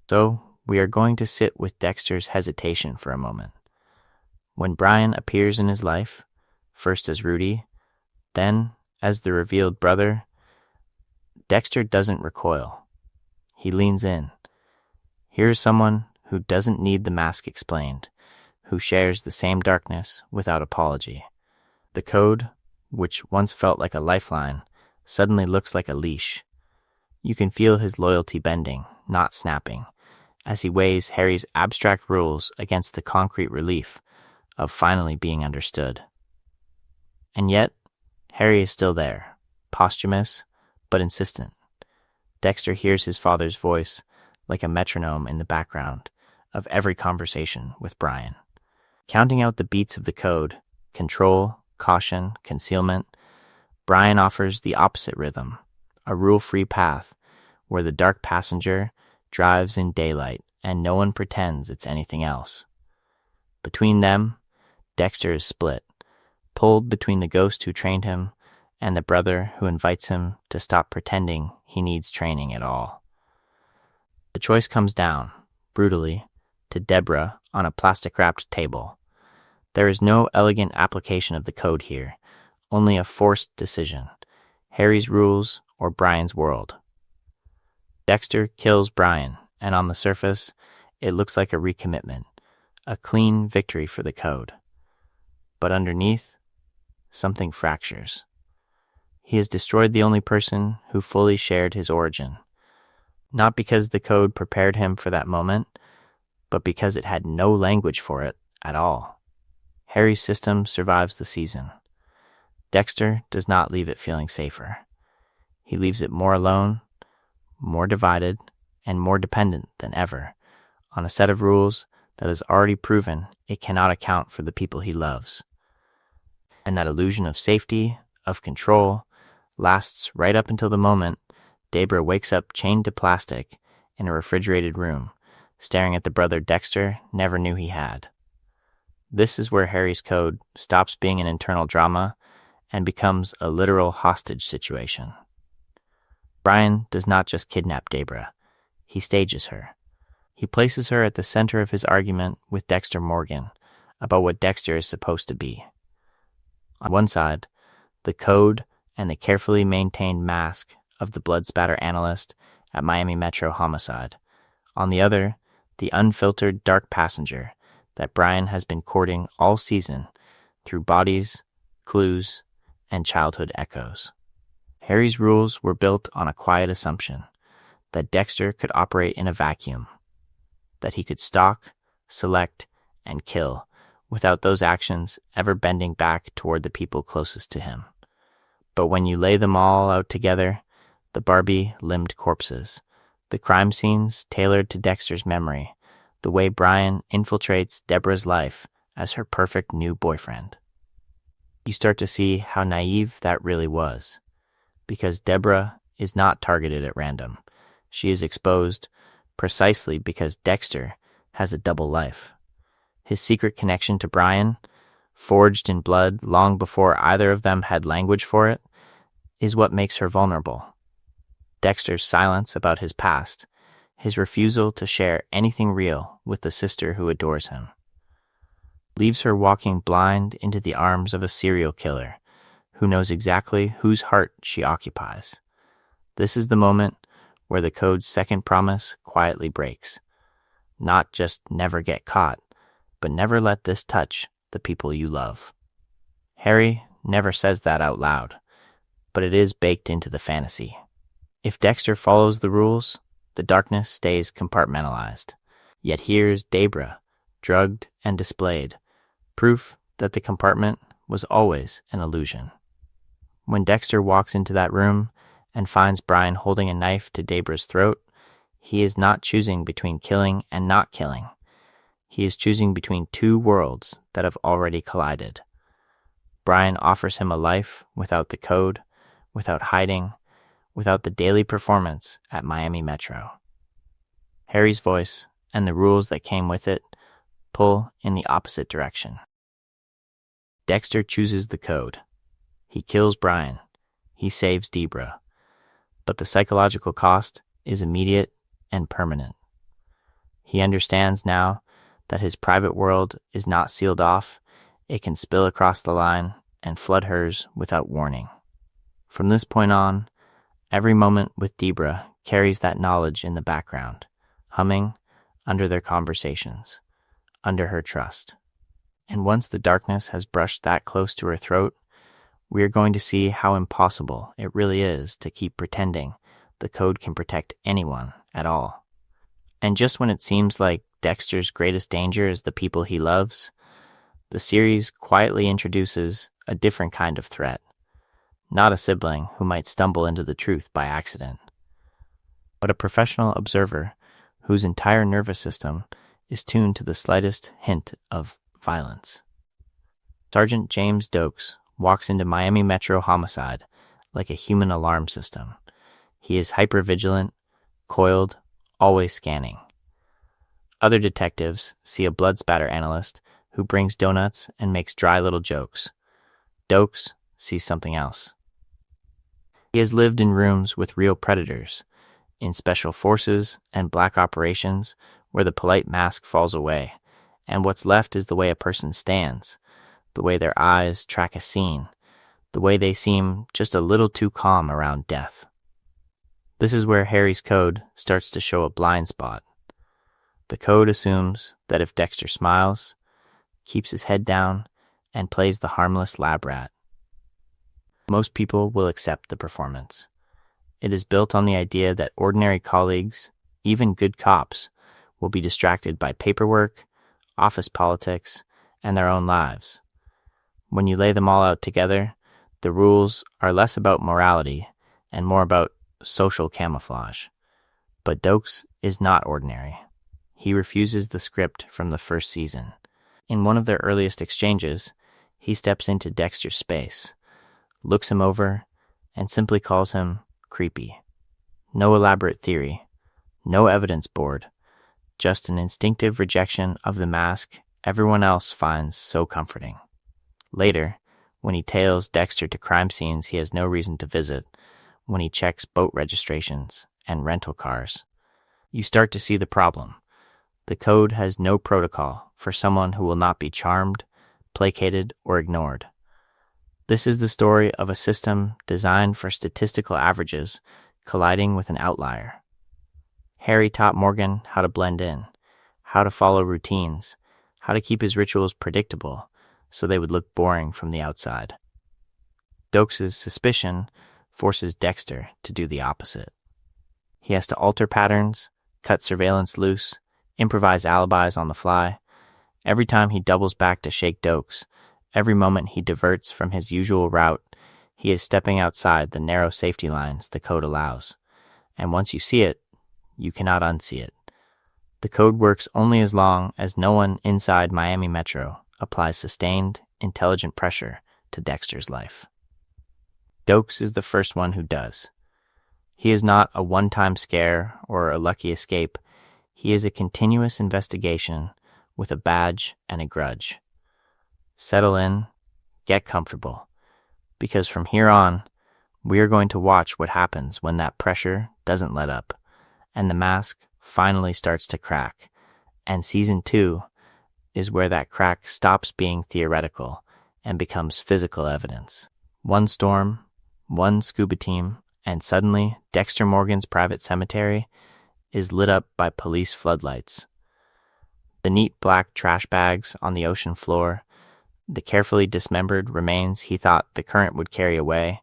So, we are going to sit with Dexter's hesitation for a moment. When Brian appears in his life, first as Rudy, then as the revealed brother, Dexter doesn't recoil. He leans in. Here's someone who doesn't need the mask explained, who shares the same darkness without apology. The code, which once felt like a lifeline, suddenly looks like a leash. You can feel his loyalty bending, not snapping, as he weighs Harry's abstract rules against the concrete relief of finally being understood. And yet, Harry is still there, posthumous, but insistent. Dexter hears his father's voice like a metronome in the background of every conversation with Brian. Counting out the beats of the code, control, caution, concealment, Brian offers the opposite rhythm, a rule-free path where the dark passenger drives in daylight and no one pretends it's anything else. Between them, Dexter is split, pulled between the ghost who trained him and the brother who invites him to stop pretending he needs training at all. The choice comes down, brutally, to Deborah on a plastic-wrapped table. There is no elegant application of the code here, only a forced decision, Harry's rules or Brian's world. Dexter kills Brian, and on the surface, it looks like a recommitment, a clean victory for the code. But underneath, something fractures. He has destroyed the only person who fully shared his origin, not because the code prepared him for that moment, but because it had no language for it at all. Harry's system survives the season. Dexter does not leave it feeling safer. He leaves it more alone, more divided, and more dependent than ever on a set of rules that has already proven it cannot account for the people he loves. And that illusion of safety, of control, lasts right up until the moment Deborah wakes up chained to plastic in a refrigerated room, staring at the brother Dexter never knew he had. This is where Harry's code stops being an internal drama and becomes a literal hostage situation. Brian does not just kidnap Deborah, he stages her. He places her at the center of his argument with Dexter Morgan about what Dexter is supposed to be. On one side, the code and the carefully maintained mask of the blood spatter analyst at Miami Metro Homicide. On the other, the unfiltered dark passenger that Brian has been courting all season through bodies, clues, and childhood echoes. Harry's rules were built on a quiet assumption that Dexter could operate in a vacuum, that he could stalk, select, and kill without those actions ever bending back toward the people closest to him. But when you lay them all out together, the Barbie-limbed corpses, the crime scenes tailored to Dexter's memory, the way Brian infiltrates Deborah's life as her perfect new boyfriend, you start to see how naive that really was. Because Deborah is not targeted at random. She is exposed precisely because Dexter has a double life. His secret connection to Brian, forged in blood long before either of them had language for it, is what makes her vulnerable. Dexter's silence about his past, his refusal to share anything real with the sister who adores him, leaves her walking blind into the arms of a serial killer who knows exactly whose heart she occupies. This is the moment where the code's second promise quietly breaks. Not just never get caught, but never let this touch the people you love. Harry never says that out loud, but it is baked into the fantasy. If Dexter follows the rules, the darkness stays compartmentalized. Yet here's Debra, drugged and displayed, proof that the compartment was always an illusion. When Dexter walks into that room and finds Brian holding a knife to Debra's throat, he is not choosing between killing and not killing. He is choosing between two worlds that have already collided. Brian offers him a life without the code, without hiding, without the daily performance at Miami Metro. Harry's voice and the rules that came with it pull in the opposite direction. Dexter chooses the code. He kills Brian. He saves Debra. But the psychological cost is immediate and permanent. He understands now that his private world is not sealed off. It can spill across the line and flood hers without warning. From this point on, every moment with Debra carries that knowledge in the background, humming under their conversations, under her trust. And once the darkness has brushed that close to her throat, we are going to see how impossible it really is to keep pretending the code can protect anyone at all. And just when it seems like Dexter's greatest danger is the people he loves, the series quietly introduces a different kind of threat. Not a sibling who might stumble into the truth by accident, but a professional observer whose entire nervous system is tuned to the slightest hint of violence. Sergeant James Dokes walks into Miami Metro homicide like a human alarm system. He is hypervigilant, coiled, always scanning. Other detectives see a blood spatter analyst who brings donuts and makes dry little jokes. Dokes sees something else. He has lived in rooms with real predators, in special forces and black operations where the polite mask falls away, and what's left is the way a person stands, the way their eyes track a scene, the way they seem just a little too calm around death. This is where Harry's code starts to show a blind spot. The code assumes that if Dexter smiles, keeps his head down, and plays the harmless lab rat, most people will accept the performance. It is built on the idea that ordinary colleagues, even good cops, will be distracted by paperwork, office politics, and their own lives. When you lay them all out together, the rules are less about morality and more about social camouflage. But Dokes is not ordinary. He refuses the script from the first season. In one of their earliest exchanges, he steps into Dexter's space, looks him over, and simply calls him creepy. No elaborate theory, no evidence board, just an instinctive rejection of the mask everyone else finds so comforting. Later, when he tails Dexter to crime scenes he has no reason to visit, when he checks boat registrations and rental cars, you start to see the problem. The code has no protocol for someone who will not be charmed, placated, or ignored. This is the story of a system designed for statistical averages colliding with an outlier. Harry taught Morgan how to blend in, how to follow routines, how to keep his rituals predictable so they would look boring from the outside. Dokes' suspicion forces Dexter to do the opposite. He has to alter patterns, cut surveillance loose, improvise alibis on the fly. Every time he doubles back to shake Dokes, every moment he diverts from his usual route, he is stepping outside the narrow safety lines the code allows. And once you see it, you cannot unsee it. The code works only as long as no one inside Miami Metro applies sustained, intelligent pressure to Dexter's life. Dokes is the first one who does. He is not a one-time scare or a lucky escape. He is a continuous investigation with a badge and a grudge. Settle in, get comfortable, because from here on, We are going to watch what happens when that pressure doesn't let up, and the mask finally starts to crack. And season 2 is where that crack stops being theoretical and becomes physical evidence. One storm, one scuba team, and suddenly Dexter Morgan's private cemetery is lit up by police floodlights. The neat black trash bags on the ocean floor, the carefully dismembered remains he thought the current would carry away,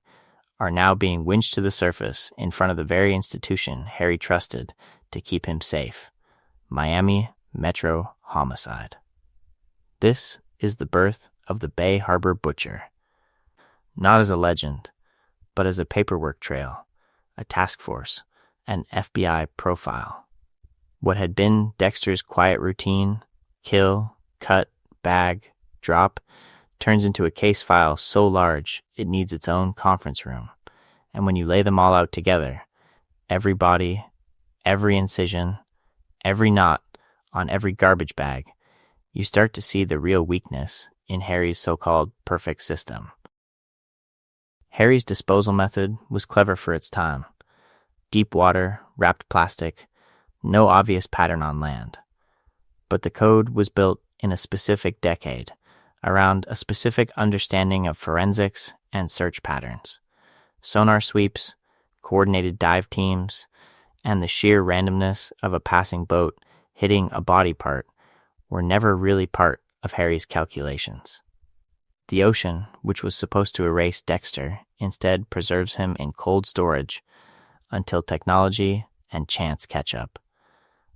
are now being winched to the surface in front of the very institution Harry trusted to keep him safe: Miami Metro Homicide. This is the birth of the Bay Harbor Butcher. Not as a legend, but as a paperwork trail, a task force, an FBI profile. What had been Dexter's quiet routine, kill, cut, bag, drop, turns into a case file so large it needs its own conference room. And when you lay them all out together, every body, every incision, every knot on every garbage bag, you start to see the real weakness in Harry's so-called perfect system. Harry's disposal method was clever for its time. Deep water, wrapped plastic, no obvious pattern on land. But the code was built in a specific decade, around a specific understanding of forensics and search patterns. Sonar sweeps, coordinated dive teams, and the sheer randomness of a passing boat hitting a body part were never really part of Harry's calculations. The ocean, which was supposed to erase Dexter, instead preserves him in cold storage until technology and chance catch up.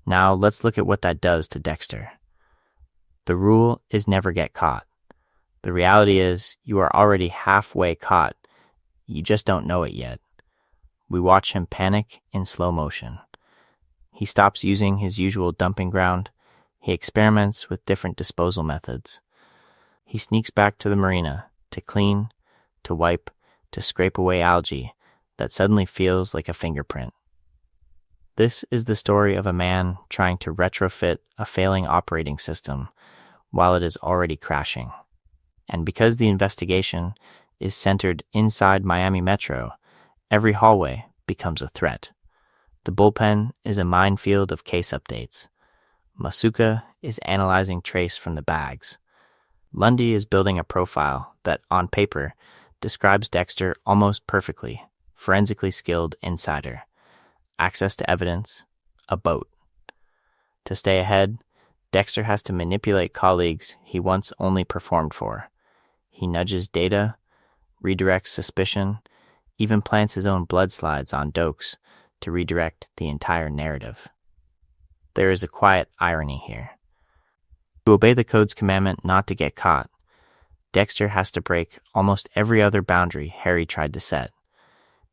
Now let's look at what that does to Dexter. The rule is never get caught. The reality is you are already halfway caught. You just don't know it yet. We watch him panic in slow motion. He stops using his usual dumping ground. He experiments with different disposal methods. He sneaks back to the marina to clean, to wipe, to scrape away algae that suddenly feels like a fingerprint. This is the story of a man trying to retrofit a failing operating system while it is already crashing. And because the investigation is centered inside Miami Metro, every hallway becomes a threat. The bullpen is a minefield of case updates. Masuka is analyzing trace from the bags. Lundy is building a profile that, on paper, describes Dexter almost perfectly: forensically skilled insider, access to evidence, a boat. To stay ahead, Dexter has to manipulate colleagues he once only performed for. He nudges data, redirects suspicion, even plants his own blood slides on Dokes to redirect the entire narrative. There is a quiet irony here. To obey the code's commandment not to get caught, Dexter has to break almost every other boundary Harry tried to set.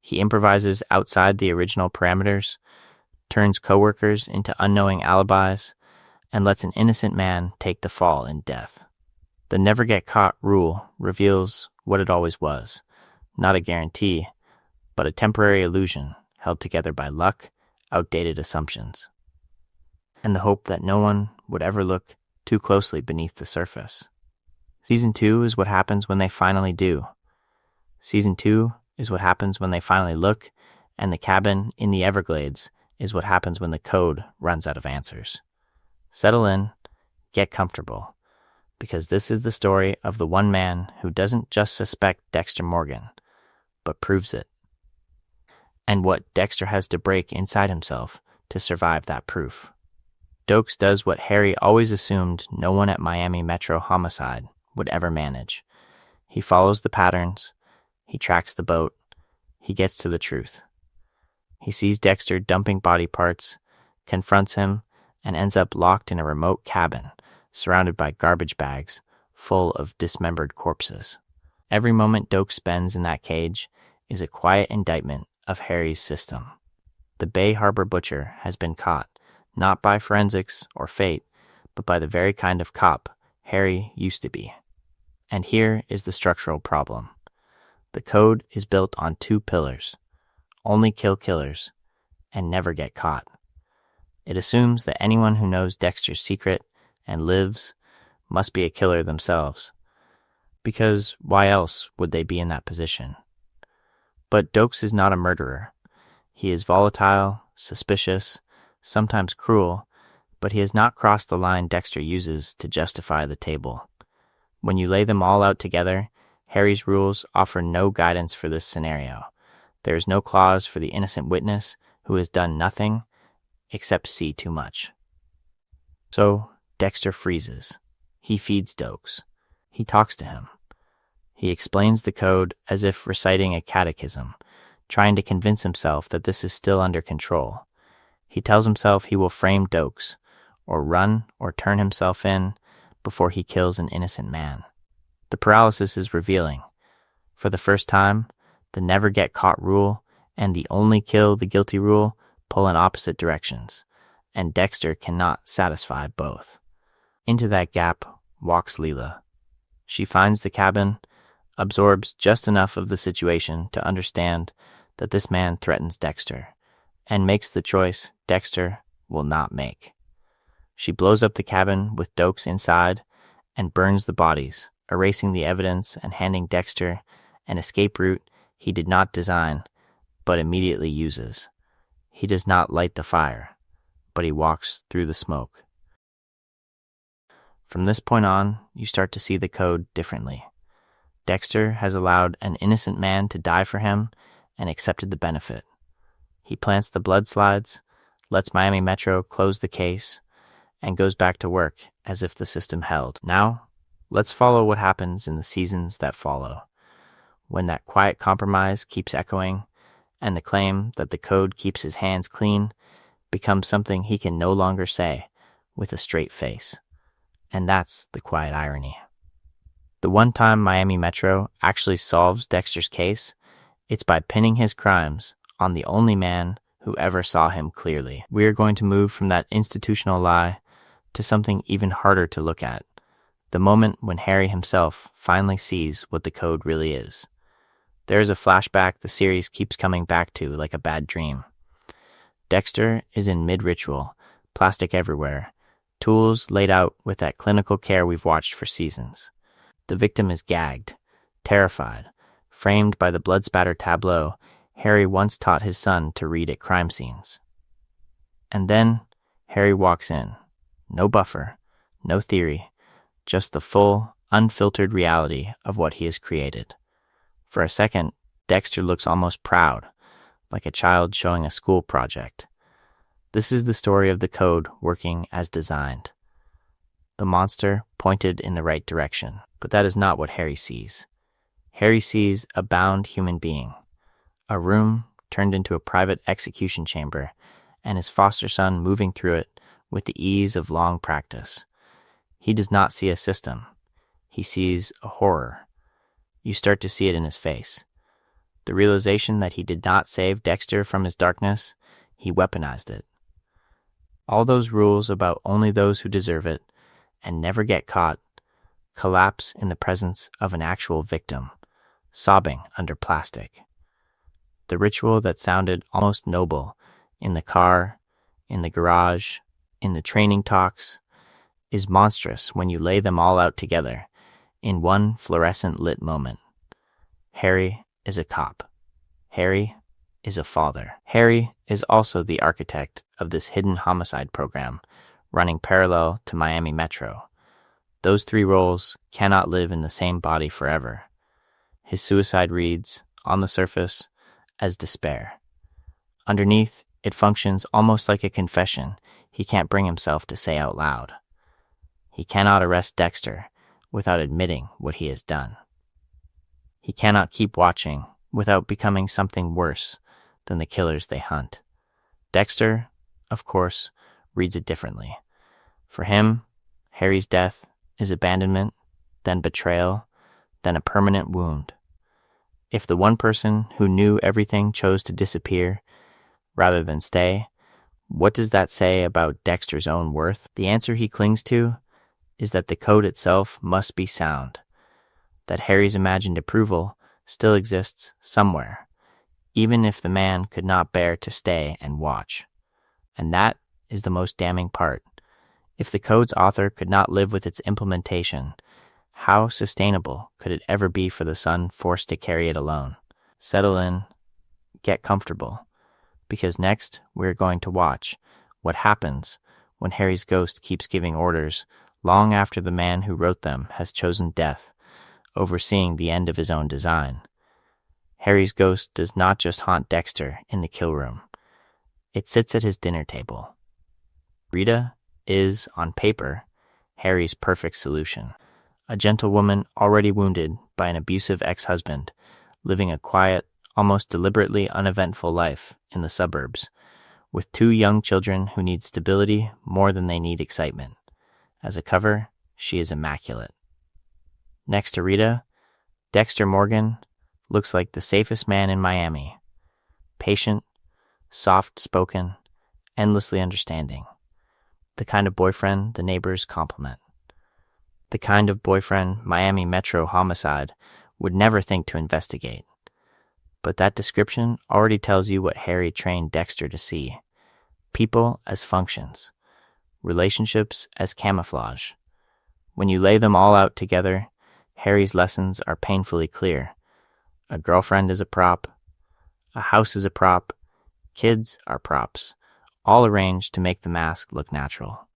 He improvises outside the original parameters, turns coworkers into unknowing alibis, and lets an innocent man take the fall in death. The never get caught rule reveals what it always was: not a guarantee, but a temporary illusion held together by luck, outdated assumptions, and the hope that no one would ever look too closely beneath the surface. Season 2 is what happens when they finally do. Season 2 is what happens when they finally look, and the cabin in the Everglades is what happens when the code runs out of answers. Settle in, get comfortable, because this is the story of the one man who doesn't just suspect Dexter Morgan, but proves it. And what Dexter has to break inside himself to survive that proof. Dokes does what Harry always assumed no one at Miami Metro Homicide would ever manage. He follows the patterns, he tracks the boat, he gets to the truth. He sees Dexter dumping body parts, confronts him, and ends up locked in a remote cabin, surrounded by garbage bags full of dismembered corpses. Every moment Dokes spends in that cage is a quiet indictment of Harry's system. The Bay Harbor Butcher has been caught, not by forensics or fate, but by the very kind of cop Harry used to be. And here is the structural problem. The code is built on two pillars: only kill killers and never get caught. It assumes that anyone who knows Dexter's secret and lives must be a killer themselves, because why else would they be in that position? But Dokes is not a murderer. He is volatile, suspicious, sometimes cruel, but he has not crossed the line Dexter uses to justify the table. When you lay them all out together, Harry's rules offer no guidance for this scenario. There is no clause for the innocent witness who has done nothing except see too much. So, Dexter freezes. He feeds Dokes. He talks to him. He explains the code as if reciting a catechism, trying to convince himself that this is still under control. He tells himself he will frame Dokes, or run or turn himself in before he kills an innocent man. The paralysis is revealing. For the first time, the never get caught rule and the only kill the guilty rule pull in opposite directions, and Dexter cannot satisfy both. Into that gap walks Leela. She finds the cabin, absorbs just enough of the situation to understand that this man threatens Dexter, and makes the choice Dexter will not make. She blows up the cabin with Dokes inside and burns the bodies, erasing the evidence and handing Dexter an escape route he did not design, but immediately uses. He does not light the fire, but he walks through the smoke. From this point on, you start to see the code differently. Dexter has allowed an innocent man to die for him and accepted the benefit. He plants the blood slides, lets Miami Metro close the case, and goes back to work as if the system held. Now, let's follow what happens in the seasons that follow, when that quiet compromise keeps echoing, and the claim that the code keeps his hands clean becomes something he can no longer say with a straight face. And that's the quiet irony. The one time Miami Metro actually solves Dexter's case, it's by pinning his crimes on the only man who ever saw him clearly. We are going to move from that institutional lie to something even harder to look at, the moment when Harry himself finally sees what the code really is. There is a flashback the series keeps coming back to like a bad dream. Dexter is in mid-ritual, plastic everywhere, tools laid out with that clinical care we've watched for seasons. The victim is gagged, terrified, framed by the blood-spattered tableau Harry once taught his son to read at crime scenes. And then Harry walks in. No buffer, no theory, just the full, unfiltered reality of what he has created. For a second, Dexter looks almost proud, like a child showing a school project. This is the story of the code working as designed. The monster pointed in the right direction, but that is not what Harry sees. Harry sees a bound human being, a room turned into a private execution chamber, and his foster son moving through it with the ease of long practice. He does not see a system. He sees a horror. You start to see it in his face. The realization that he did not save Dexter from his darkness, he weaponized it. All those rules about only those who deserve it and never get caught collapse in the presence of an actual victim, sobbing under plastic. The ritual that sounded almost noble in the car, in the garage, in the training talks, is monstrous when you lay them all out together in one fluorescent lit moment. Harry is a cop. Harry is a father. Harry is also the architect of this hidden homicide program running parallel to Miami Metro. Those three roles cannot live in the same body forever. His suicide reads, on the surface, as despair. Underneath, it functions almost like a confession he can't bring himself to say out loud. He cannot arrest Dexter without admitting what he has done. He cannot keep watching without becoming something worse than the killers they hunt. Dexter, of course, reads it differently. For him, Harry's death is abandonment, then betrayal, then a permanent wound. If the one person who knew everything chose to disappear rather than stay, what does that say about Dexter's own worth? The answer he clings to is that the code itself must be sound, that Harry's imagined approval still exists somewhere, even if the man could not bear to stay and watch. And that is the most damning part. If the code's author could not live with its implementation, how sustainable could it ever be for the son forced to carry it alone? Settle in, get comfortable, because next we're going to watch what happens when Harry's ghost keeps giving orders long after the man who wrote them has chosen death, overseeing the end of his own design. Harry's ghost does not just haunt Dexter in the kill room. It sits at his dinner table. Rita is, on paper, Harry's perfect solution. A gentlewoman already wounded by an abusive ex-husband, living a quiet, almost deliberately uneventful life in the suburbs, with 2 young children who need stability more than they need excitement. As a cover, she is immaculate. Next to Rita, Dexter Morgan looks like the safest man in Miami. Patient, soft-spoken, endlessly understanding. The kind of boyfriend the neighbors compliment. The kind of boyfriend Miami Metro homicide would never think to investigate. But that description already tells you what Harry trained Dexter to see. People as functions. Relationships as camouflage. When you lay them all out together, Harry's lessons are painfully clear. A girlfriend is a prop. A house is a prop. Kids are props, all arranged to make the mask look natural.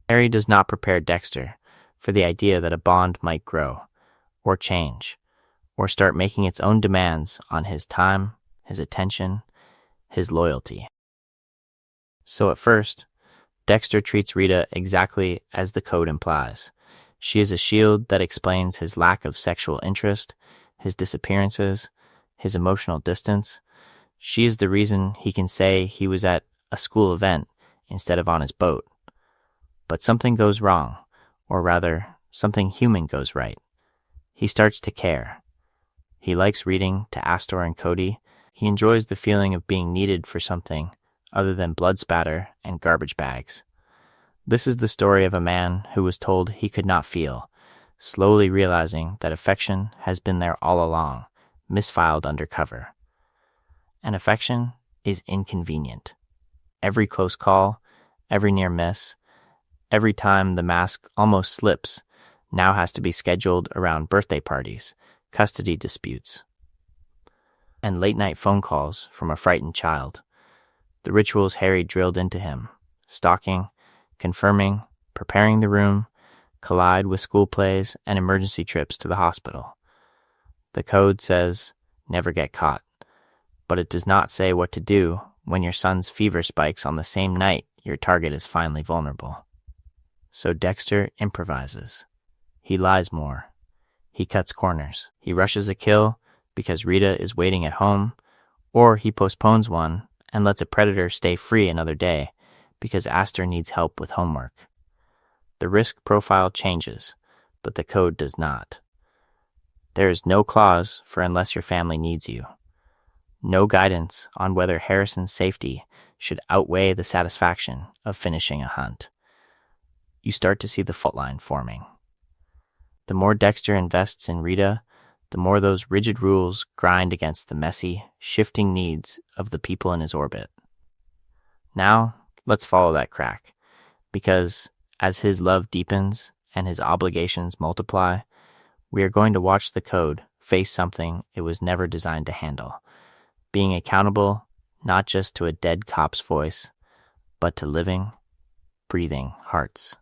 Harry does not prepare Dexter for the idea that a bond might grow, or change, or start making its own demands on his time, his attention, his loyalty. So at first, Dexter treats Rita exactly as the code implies. She is a shield that explains his lack of sexual interest, his disappearances, his emotional distance. She is the reason he can say he was at a school event instead of on his boat. But something goes wrong, or rather, something human goes right. He starts to care. He likes reading to Astor and Cody. He enjoys the feeling of being needed for something other than blood spatter and garbage bags. This is the story of a man who was told he could not feel, slowly realizing that affection has been there all along, misfiled under cover. And affection is inconvenient. Every close call, every near miss, every time the mask almost slips, now has to be scheduled around birthday parties, custody disputes, and late-night phone calls from a frightened child. The rituals Harry drilled into him, stalking, confirming, preparing the room, collide with school plays and emergency trips to the hospital. The code says, never get caught, but it does not say what to do when your son's fever spikes on the same night your target is finally vulnerable. So Dexter improvises. He lies more. He cuts corners. He rushes a kill because Rita is waiting at home, or he postpones one and lets a predator stay free another day because Astor needs help with homework. The risk profile changes, but the code does not. There is no clause for unless your family needs you. No guidance on whether Harrison's safety should outweigh the satisfaction of finishing a hunt. You start to see the fault line forming. The more Dexter invests in Rita, the more those rigid rules grind against the messy, shifting needs of the people in his orbit. Now, let's follow that crack, because as his love deepens and his obligations multiply, we are going to watch the code face something it was never designed to handle, being accountable not just to a dead cop's voice, but to living, breathing hearts.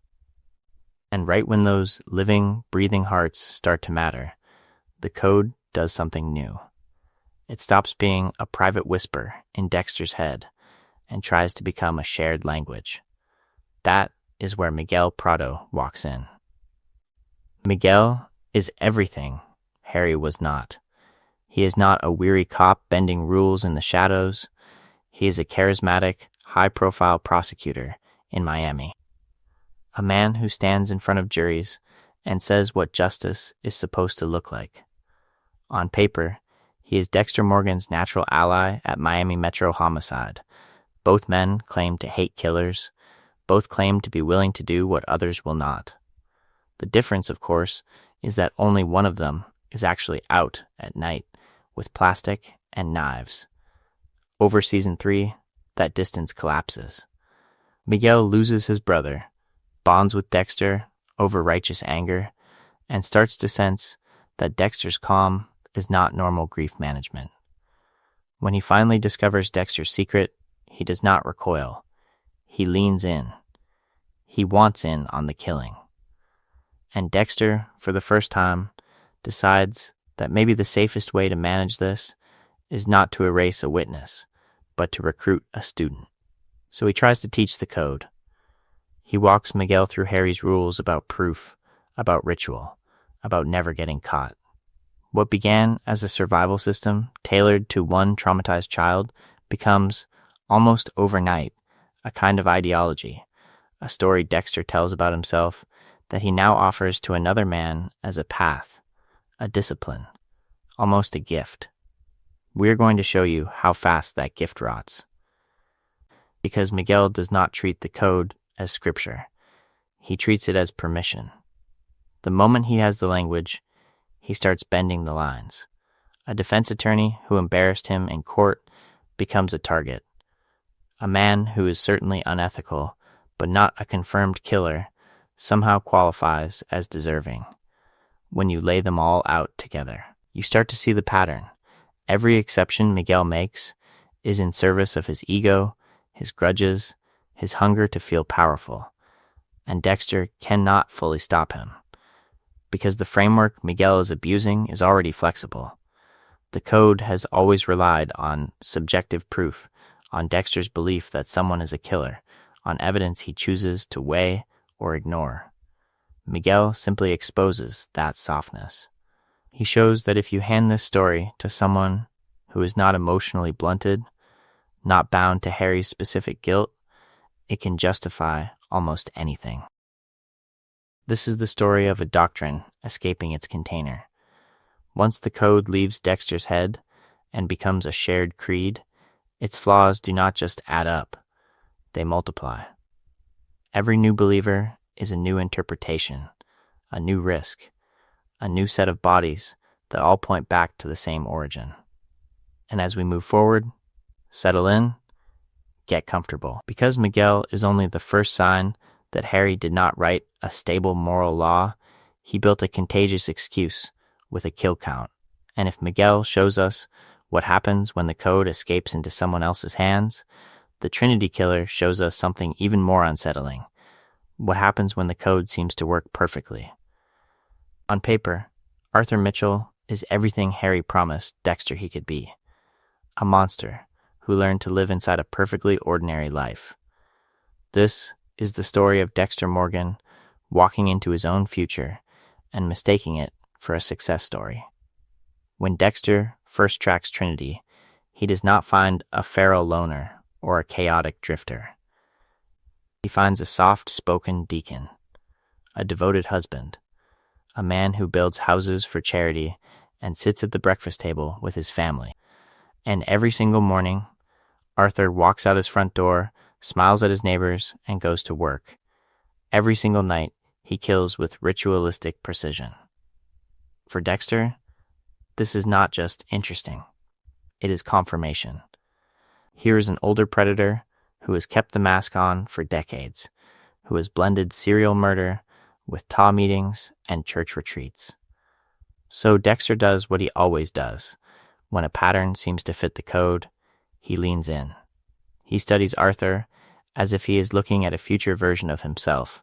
And right when those living, breathing hearts start to matter, the code does something new. It stops being a private whisper in Dexter's head and tries to become a shared language. That is where Miguel Prado walks in. Miguel is everything Harry was not. He is not a weary cop bending rules in the shadows. He is a charismatic, high-profile prosecutor in Miami. A man who stands in front of juries and says what justice is supposed to look like. On paper, he is Dexter Morgan's natural ally at Miami Metro homicide. Both men claim to hate killers. Both claim to be willing to do what others will not. The difference, of course, is that only one of them is actually out at night with plastic and knives. Over season 3, that distance collapses. Miguel loses his brother, bonds with Dexter over righteous anger, and starts to sense that Dexter's calm is not normal grief management. When he finally discovers Dexter's secret, he does not recoil. He leans in. He wants in on the killing. And Dexter, for the first time, decides that maybe the safest way to manage this is not to erase a witness, but to recruit a student. So he tries to teach the code. He walks Miguel through Harry's rules about proof, about ritual, about never getting caught. What began as a survival system tailored to one traumatized child becomes, almost overnight, a kind of ideology, a story Dexter tells about himself that he now offers to another man as a path, a discipline, almost a gift. We're going to show you how fast that gift rots. Because Miguel does not treat the code as scripture. He treats it as permission. The moment he has the language, he starts bending the lines. A defense attorney who embarrassed him in court becomes a target. A man who is certainly unethical, but not a confirmed killer, somehow qualifies as deserving. When you lay them all out together, you start to see the pattern. Every exception Miguel makes is in service of his ego, his grudges, his hunger to feel powerful. And Dexter cannot fully stop him, because the framework Miguel is abusing is already flexible. The code has always relied on subjective proof, on Dexter's belief that someone is a killer, on evidence he chooses to weigh or ignore. Miguel simply exposes that softness. He shows that if you hand this story to someone who is not emotionally blunted, not bound to Harry's specific guilt, it can justify almost anything. This is the story of a doctrine escaping its container. Once the code leaves Dexter's head and becomes a shared creed, its flaws do not just add up, they multiply. Every new believer is a new interpretation, a new risk, a new set of bodies that all point back to the same origin. And as we move forward, settle in, get comfortable. Because Miguel is only the first sign that Harry did not write a stable moral law, he built a contagious excuse with a kill count. And if Miguel shows us what happens when the code escapes into someone else's hands, the Trinity Killer shows us something even more unsettling. What happens when the code seems to work perfectly? On paper, Arthur Mitchell is everything Harry promised Dexter he could be. A monster who learned to live inside a perfectly ordinary life. This is the story of Dexter Morgan walking into his own future and mistaking it for a success story. When Dexter first tracks Trinity, he does not find a feral loner or a chaotic drifter. He finds a soft-spoken deacon, a devoted husband, a man who builds houses for charity and sits at the breakfast table with his family. And every single morning, Arthur walks out his front door, smiles at his neighbors, and goes to work. Every single night, he kills with ritualistic precision. For Dexter, this is not just interesting. It is confirmation. Here is an older predator who has kept the mask on for decades, who has blended serial murder with TA meetings and church retreats. So Dexter does what he always does. When a pattern seems to fit the code, he leans in. He studies Arthur as if he is looking at a future version of himself,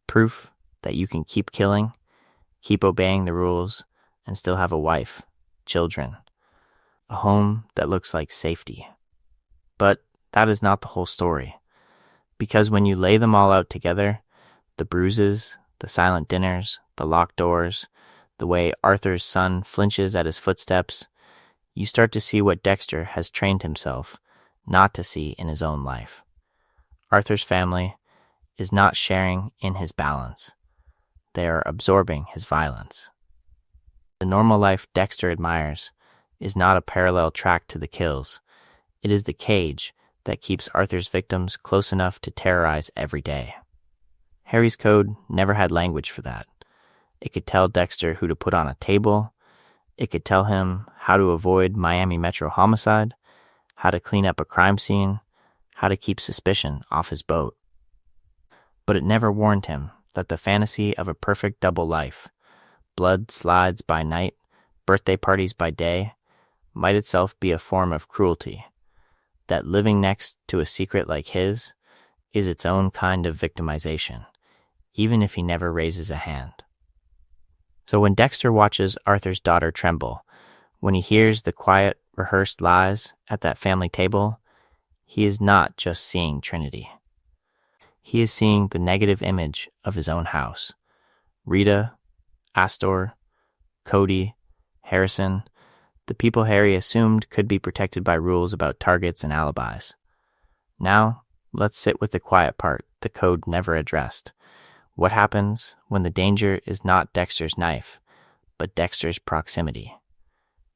proof that you can keep killing, keep obeying the rules, and still have a wife, children, a home that looks like safety. But that is not the whole story, because when you lay them all out together, the bruises, the silent dinners, the locked doors, the way Arthur's son flinches at his footsteps, you start to see what Dexter has trained himself not to see in his own life. Arthur's family is not sharing in his balance. They are absorbing his violence. The normal life Dexter admires is not a parallel track to the kills. It is the cage that keeps Arthur's victims close enough to terrorize every day. Harry's code never had language for that. It could tell Dexter who to put on a table. It could tell him how to avoid Miami Metro homicide, how to clean up a crime scene, how to keep suspicion off his boat. But it never warned him that the fantasy of a perfect double life, blood slides by night, birthday parties by day, might itself be a form of cruelty, that living next to a secret like his is its own kind of victimization, even if he never raises a hand. So when Dexter watches Arthur's daughter tremble, when he hears the quiet, rehearsed lies at that family table, he is not just seeing Trinity. He is seeing the negative image of his own house. Rita, Astor, Cody, Harrison, the people Harry assumed could be protected by rules about targets and alibis. Now, let's sit with the quiet part the code never addressed. What happens when the danger is not Dexter's knife, but Dexter's proximity?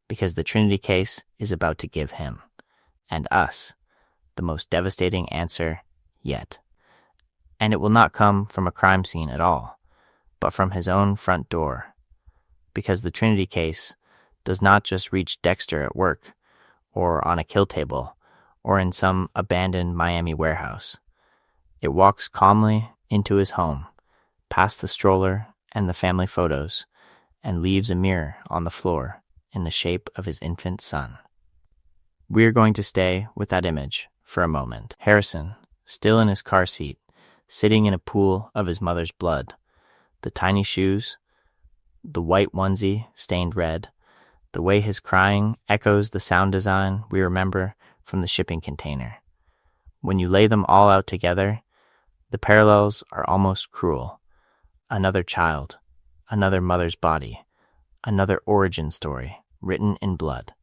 Because the Trinity case is about to give him, and us, the most devastating answer yet. And it will not come from a crime scene at all, but from his own front door. Because the Trinity case does not just reach Dexter at work, or on a kill table, or in some abandoned Miami warehouse. It walks calmly into his home, past the stroller and the family photos, and leaves a mirror on the floor in the shape of his infant son. We're going to stay with that image for a moment. Harrison, still in his car seat, sitting in a pool of his mother's blood, the tiny shoes, the white onesie stained red, the way his crying echoes the sound design we remember from the shipping container. When you lay them all out together, the parallels are almost cruel. Another child, another mother's body, another origin story written in blood.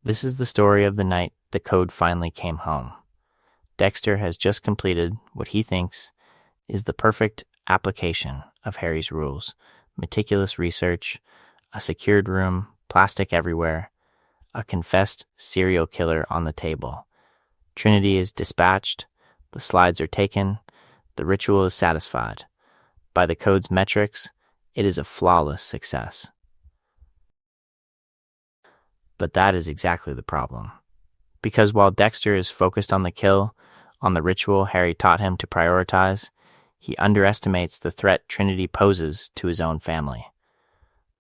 This is the story of the night the code finally came home. Dexter has just completed what he thinks is the perfect application of Harry's rules: meticulous research, a secured room, plastic everywhere, a confessed serial killer on the table. Trinity is dispatched, the slides are taken, the ritual is satisfied. By the code's metrics, it is a flawless success. But that is exactly the problem. Because while Dexter is focused on the kill, on the ritual Harry taught him to prioritize, he underestimates the threat Trinity poses to his own family.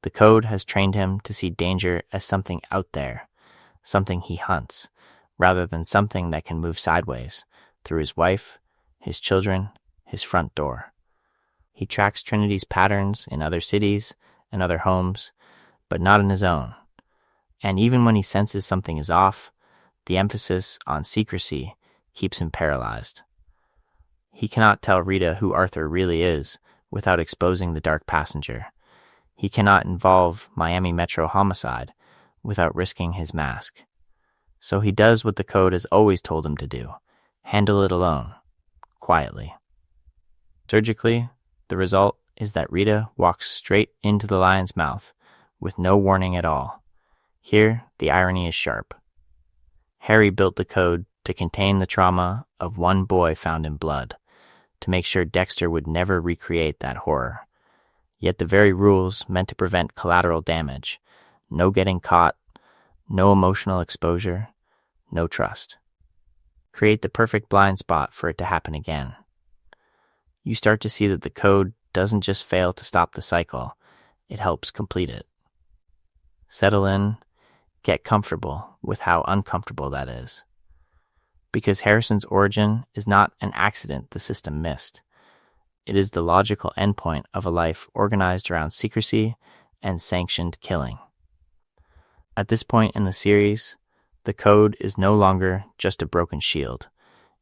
The code has trained him to see danger as something out there, something he hunts, rather than something that can move sideways through his wife, his children, his front door. He tracks Trinity's patterns in other cities and other homes, but not in his own. And even when he senses something is off, the emphasis on secrecy keeps him paralyzed. He cannot tell Rita who Arthur really is without exposing the dark passenger. He cannot involve Miami Metro homicide without risking his mask. So he does what the code has always told him to do: handle it alone, quietly. Surgically, the result is that Rita walks straight into the lion's mouth with no warning at all. Here, the irony is sharp. Harry built the code to contain the trauma of one boy found in blood, to make sure Dexter would never recreate that horror. Yet the very rules meant to prevent collateral damage: no getting caught, no emotional exposure, no trust. Create the perfect blind spot for it to happen again. You start to see that the code doesn't just fail to stop the cycle, it helps complete it. Settle in, get comfortable with how uncomfortable that is. Because Harrison's origin is not an accident the system missed. It is the logical endpoint of a life organized around secrecy and sanctioned killing. At this point in the series, the code is no longer just a broken shield.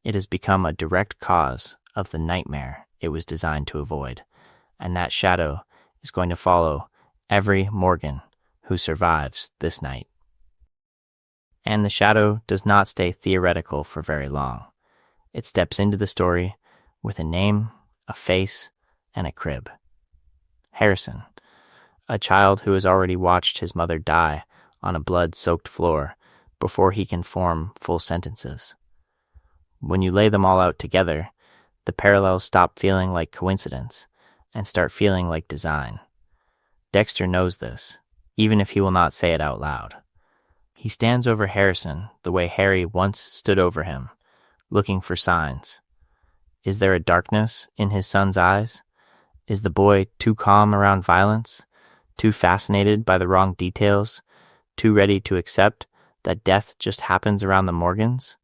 It has become a direct cause of the nightmare it was designed to avoid, and that shadow is going to follow every Morgan who survives this night. And the shadow does not stay theoretical for very long. It steps into the story with a name, a face, and a crib. Harrison, a child who has already watched his mother die on a blood-soaked floor before he can form full sentences. When you lay them all out together, the parallels stop feeling like coincidence and start feeling like design. Dexter knows this, even if he will not say it out loud. He stands over Harrison the way Harry once stood over him, looking for signs. Is there a darkness in his son's eyes? Is the boy too calm around violence, too fascinated by the wrong details, too ready to accept that death just happens around the Morgans?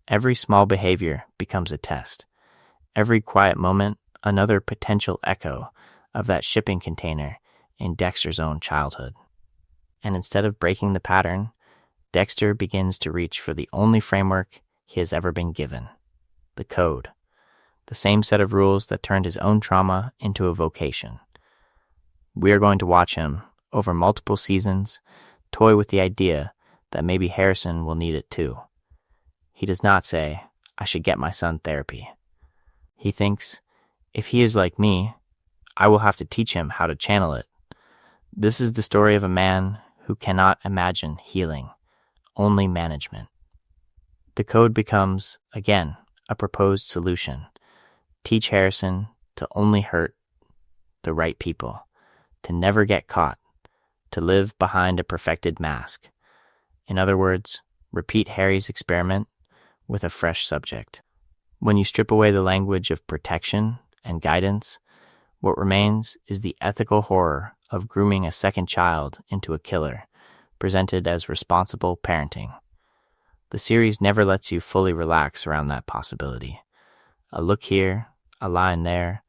Every small behavior becomes a test. Every quiet moment, another potential echo of that shipping container in Dexter's own childhood. And instead of breaking the pattern, Dexter begins to reach for the only framework he has ever been given: the code, the same set of rules that turned his own trauma into a vocation. We are going to watch him, over multiple seasons, toy with the idea that maybe Harrison will need it too. He does not say, "I should get my son therapy." He thinks, if he is like me, I will have to teach him how to channel it. This is the story of a man who cannot imagine healing, only management. The code becomes, again, a proposed solution. Teach Harrison to only hurt the right people, to never get caught, to live behind a perfected mask. In other words, repeat Harry's experiment with a fresh subject. When you strip away the language of protection and guidance, what remains is the ethical horror of grooming a second child into a killer, presented as responsible parenting. The series never lets you fully relax around that possibility. A look here, a line there,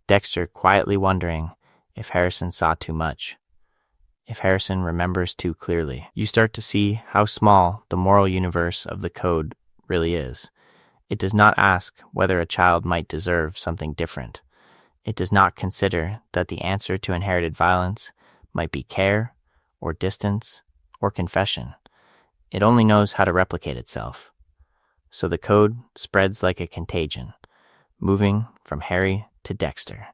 Dexter quietly wondering if Harrison saw too much, if Harrison remembers too clearly. You start to see how small the moral universe of the code really is. It does not ask whether a child might deserve something different. It does not consider that the answer to inherited violence might be care, or distance, or confession. It only knows how to replicate itself. So the code spreads like a contagion, moving from Harry to Dexter,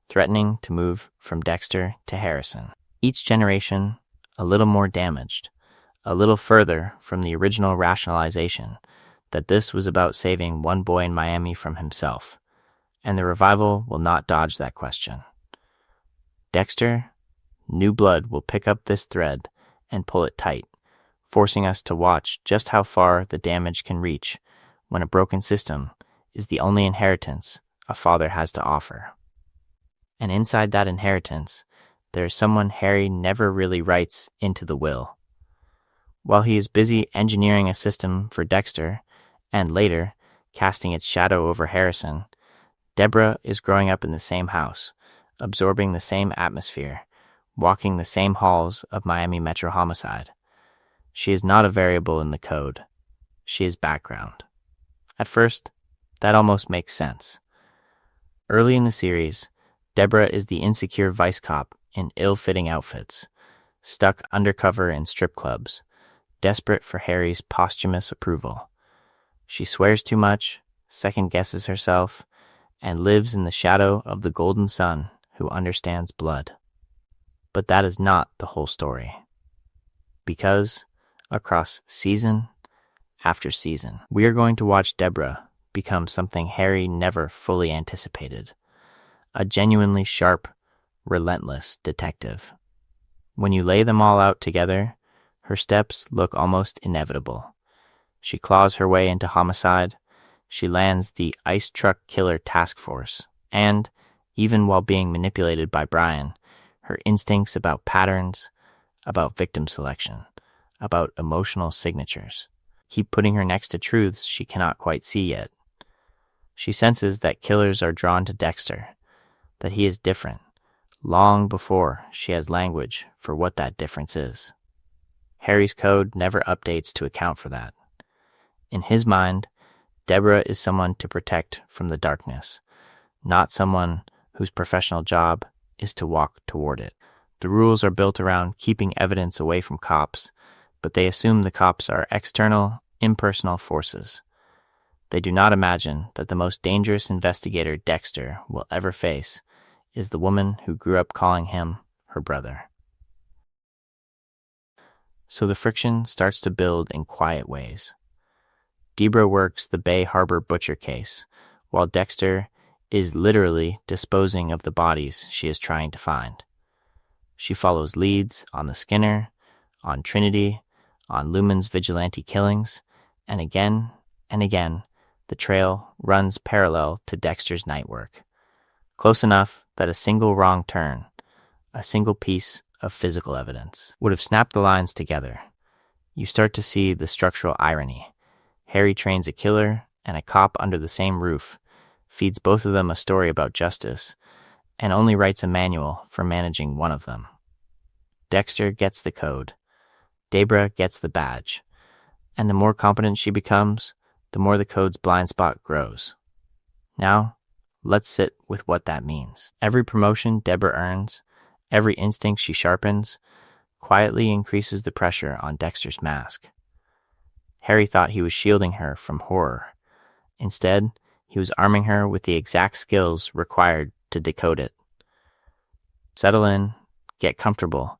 threatening to move from Dexter to Harrison. Each generation a little more damaged, a little further from the original rationalization that this was about saving one boy in Miami from himself, and the revival will not dodge that question. Dexter, new blood will pick up this thread and pull it tight, forcing us to watch just how far the damage can reach when a broken system is the only inheritance a father has to offer. And inside that inheritance, there is someone Harry never really writes into the will. While he is busy engineering a system for Dexter, and later casting its shadow over Harrison, Deborah is growing up in the same house, absorbing the same atmosphere, walking the same halls of Miami Metro Homicide. She is not a variable in the code. She is background. At first, that almost makes sense. Early in the series, Deborah is the insecure vice cop in ill-fitting outfits, stuck undercover in strip clubs, desperate for Harry's posthumous approval. She swears too much, second-guesses herself, and lives in the shadow of the golden son who understands blood. But that is not the whole story. Because, across season after season, we are going to watch Deborah become something Harry never fully anticipated: a genuinely sharp, relentless detective. When you lay them all out together, her steps look almost inevitable. She claws her way into homicide, she lands the ice truck killer task force, and, even while being manipulated by Brian, her instincts about patterns, about victim selection, about emotional signatures, keep putting her next to truths she cannot quite see yet. She senses that killers are drawn to Dexter, that he is different, long before she has language for what that difference is. Harry's code never updates to account for that. In his mind, Deborah is someone to protect from the darkness, not someone whose professional job is to walk toward it. The rules are built around keeping evidence away from cops, but they assume the cops are external, impersonal forces. They do not imagine that the most dangerous investigator Dexter will ever face is the woman who grew up calling him her brother. So the friction starts to build in quiet ways. Deborah works the Bay Harbor butcher case, while Dexter is literally disposing of the bodies she is trying to find. She follows leads on the Skinner, on Trinity, on Lumen's vigilante killings, and again, the trail runs parallel to Dexter's night work, close enough that a single wrong turn, a single piece of physical evidence, would have snapped the lines together. You start to see the structural irony. Harry trains a killer and a cop under the same roof, feeds both of them a story about justice, and only writes a manual for managing one of them. Dexter gets the code. Debra gets the badge. And the more competent she becomes, the more the code's blind spot grows. Now, let's sit with what that means. Every promotion Debra earns, every instinct she sharpens, quietly increases the pressure on Dexter's mask. Harry thought he was shielding her from horror. Instead, he was arming her with the exact skills required to decode it. Settle in, get comfortable,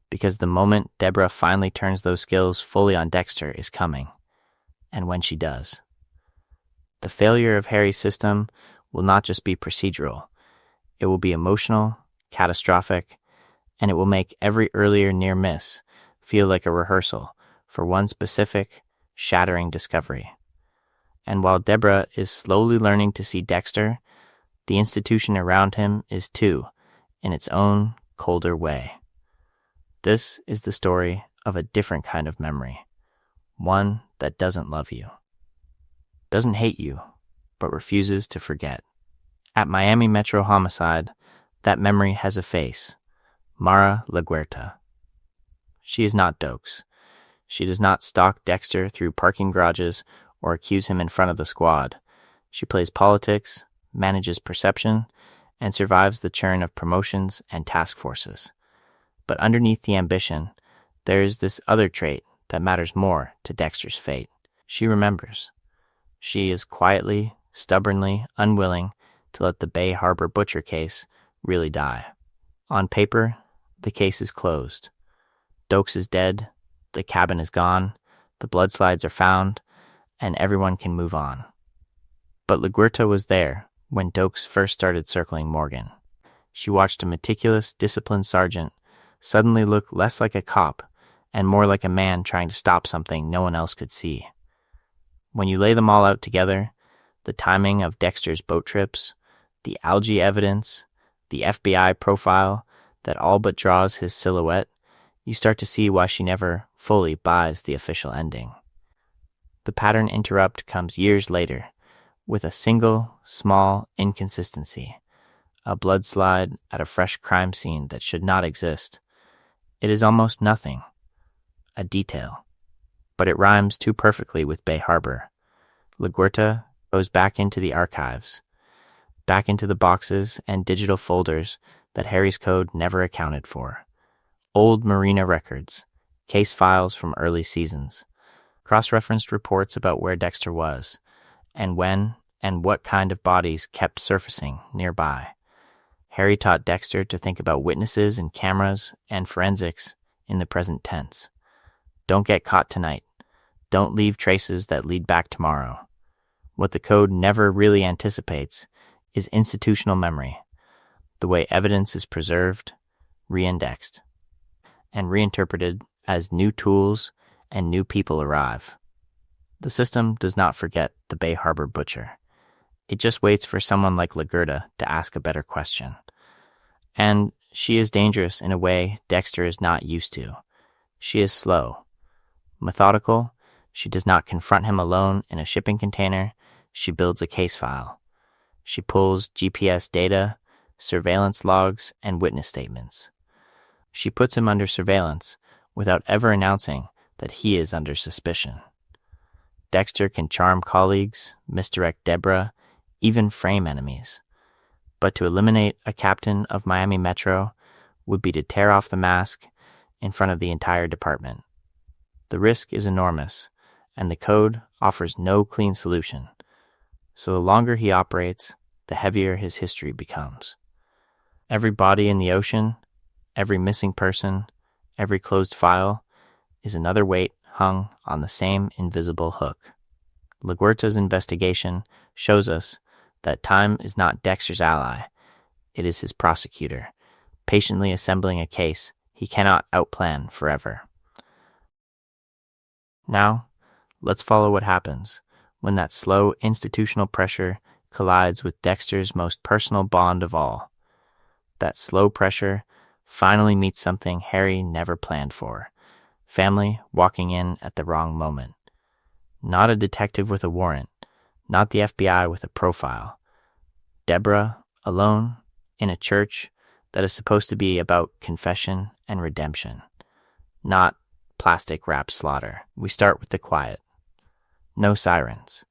because the moment Debra finally turns those skills fully on Dexter is coming. And when she does. The failure of Harry's system will not just be procedural. It will be emotional, catastrophic, and it will make every earlier near miss feel like a rehearsal for one specific, shattering discovery. And while Debra is slowly learning to see Dexter, the institution around him is too, in its own colder way. This is the story of a different kind of memory, one that doesn't love you, doesn't hate you, but refuses to forget. At Miami Metro Homicide, that memory has a face, Mara LaGuerta. She is not Dokes. She does not stalk Dexter through parking garages or accuse him in front of the squad. She plays politics, manages perception, and survives the churn of promotions and task forces. But underneath the ambition, there is this other trait that matters more to Dexter's fate. She remembers. She is quietly, stubbornly unwilling to let the Bay Harbor butcher case really die. On paper, the case is closed. Dokes is dead, the cabin is gone, the blood-slides are found, and everyone can move on. But LaGuerta was there when Dokes first started circling Morgan. She watched a meticulous, disciplined sergeant suddenly look less like a cop and more like a man trying to stop something no one else could see. When you lay them all out together, the timing of Dexter's boat trips, the algae evidence, the FBI profile that all but draws his silhouette, you start to see why she never fully buys the official ending. The pattern interrupt comes years later, with a single, small inconsistency, a blood slide at a fresh crime scene that should not exist. It is almost nothing, a detail, but it rhymes too perfectly with Bay Harbor. LaGuerta goes back into the archives, back into the boxes and digital folders that Harry's code never accounted for. Old marina records, case files from early seasons, cross-referenced reports about where Dexter was, and when and what kind of bodies kept surfacing nearby. Harry taught Dexter to think about witnesses and cameras and forensics in the present tense. Don't get caught tonight. Don't leave traces that lead back tomorrow. What the code never really anticipates is institutional memory, the way evidence is preserved, reindexed, and reinterpreted as new tools and new people arrive. The system does not forget the Bay Harbor butcher. It just waits for someone like LaGuerta to ask a better question. And she is dangerous in a way Dexter is not used to. She is slow. Methodical, she does not confront him alone in a shipping container. She builds a case file. She pulls GPS data, surveillance logs, and witness statements. She puts him under surveillance without ever announcing that he is under suspicion. Dexter can charm colleagues, misdirect Debra, even frame enemies. But to eliminate a captain of Miami Metro would be to tear off the mask in front of the entire department. The risk is enormous, and the code offers no clean solution. So the longer he operates, the heavier his history becomes. Every body in the ocean, every missing person, every closed file is another weight hung on the same invisible hook. LaGuerta's investigation shows us that time is not Dexter's ally. It is his prosecutor, patiently assembling a case he cannot outplan forever. Now, let's follow what happens when that slow institutional pressure collides with Dexter's most personal bond of all. That slow pressure finally meets something Harry never planned for, family walking in at the wrong moment. Not a detective with a warrant, not the FBI with a profile. Deborah, alone, in a church that is supposed to be about confession and redemption, not plastic wrapped slaughter. We start with the quiet. No sirens.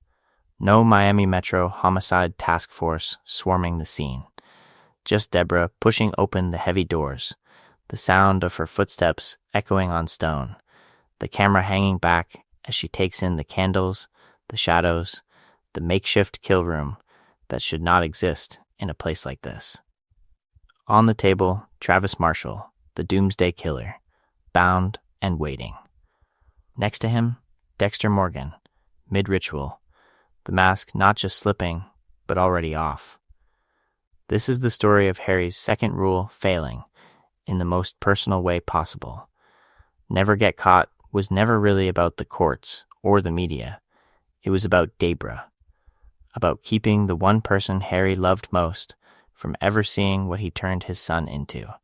No Miami Metro Homicide Task Force swarming the scene. Just Deborah pushing open the heavy doors, the sound of her footsteps echoing on stone, the camera hanging back as she takes in the candles, the shadows, the makeshift kill room that should not exist in a place like this. On the table, Travis Marshall, the doomsday killer, bound and waiting. Next to him, Dexter Morgan, mid-ritual, the mask not just slipping, but already off. This is the story of Harry's second rule failing in the most personal way possible. Never get caught was never really about the courts or the media. It was about Deborah, about keeping the one person Harry loved most from ever seeing what he turned his son into.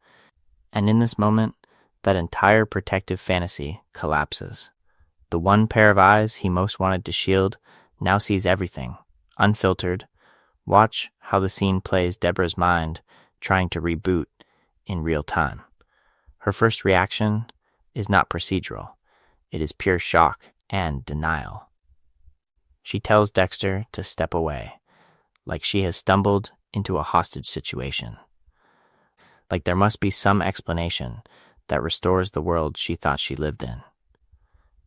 And in this moment, that entire protective fantasy collapses. The one pair of eyes he most wanted to shield now sees everything, unfiltered. Watch how the scene plays Deborah's mind trying to reboot in real time. Her first reaction is not procedural. It is pure shock and denial. She tells Dexter to step away, like she has stumbled into a hostage situation. Like there must be some explanation that restores the world she thought she lived in.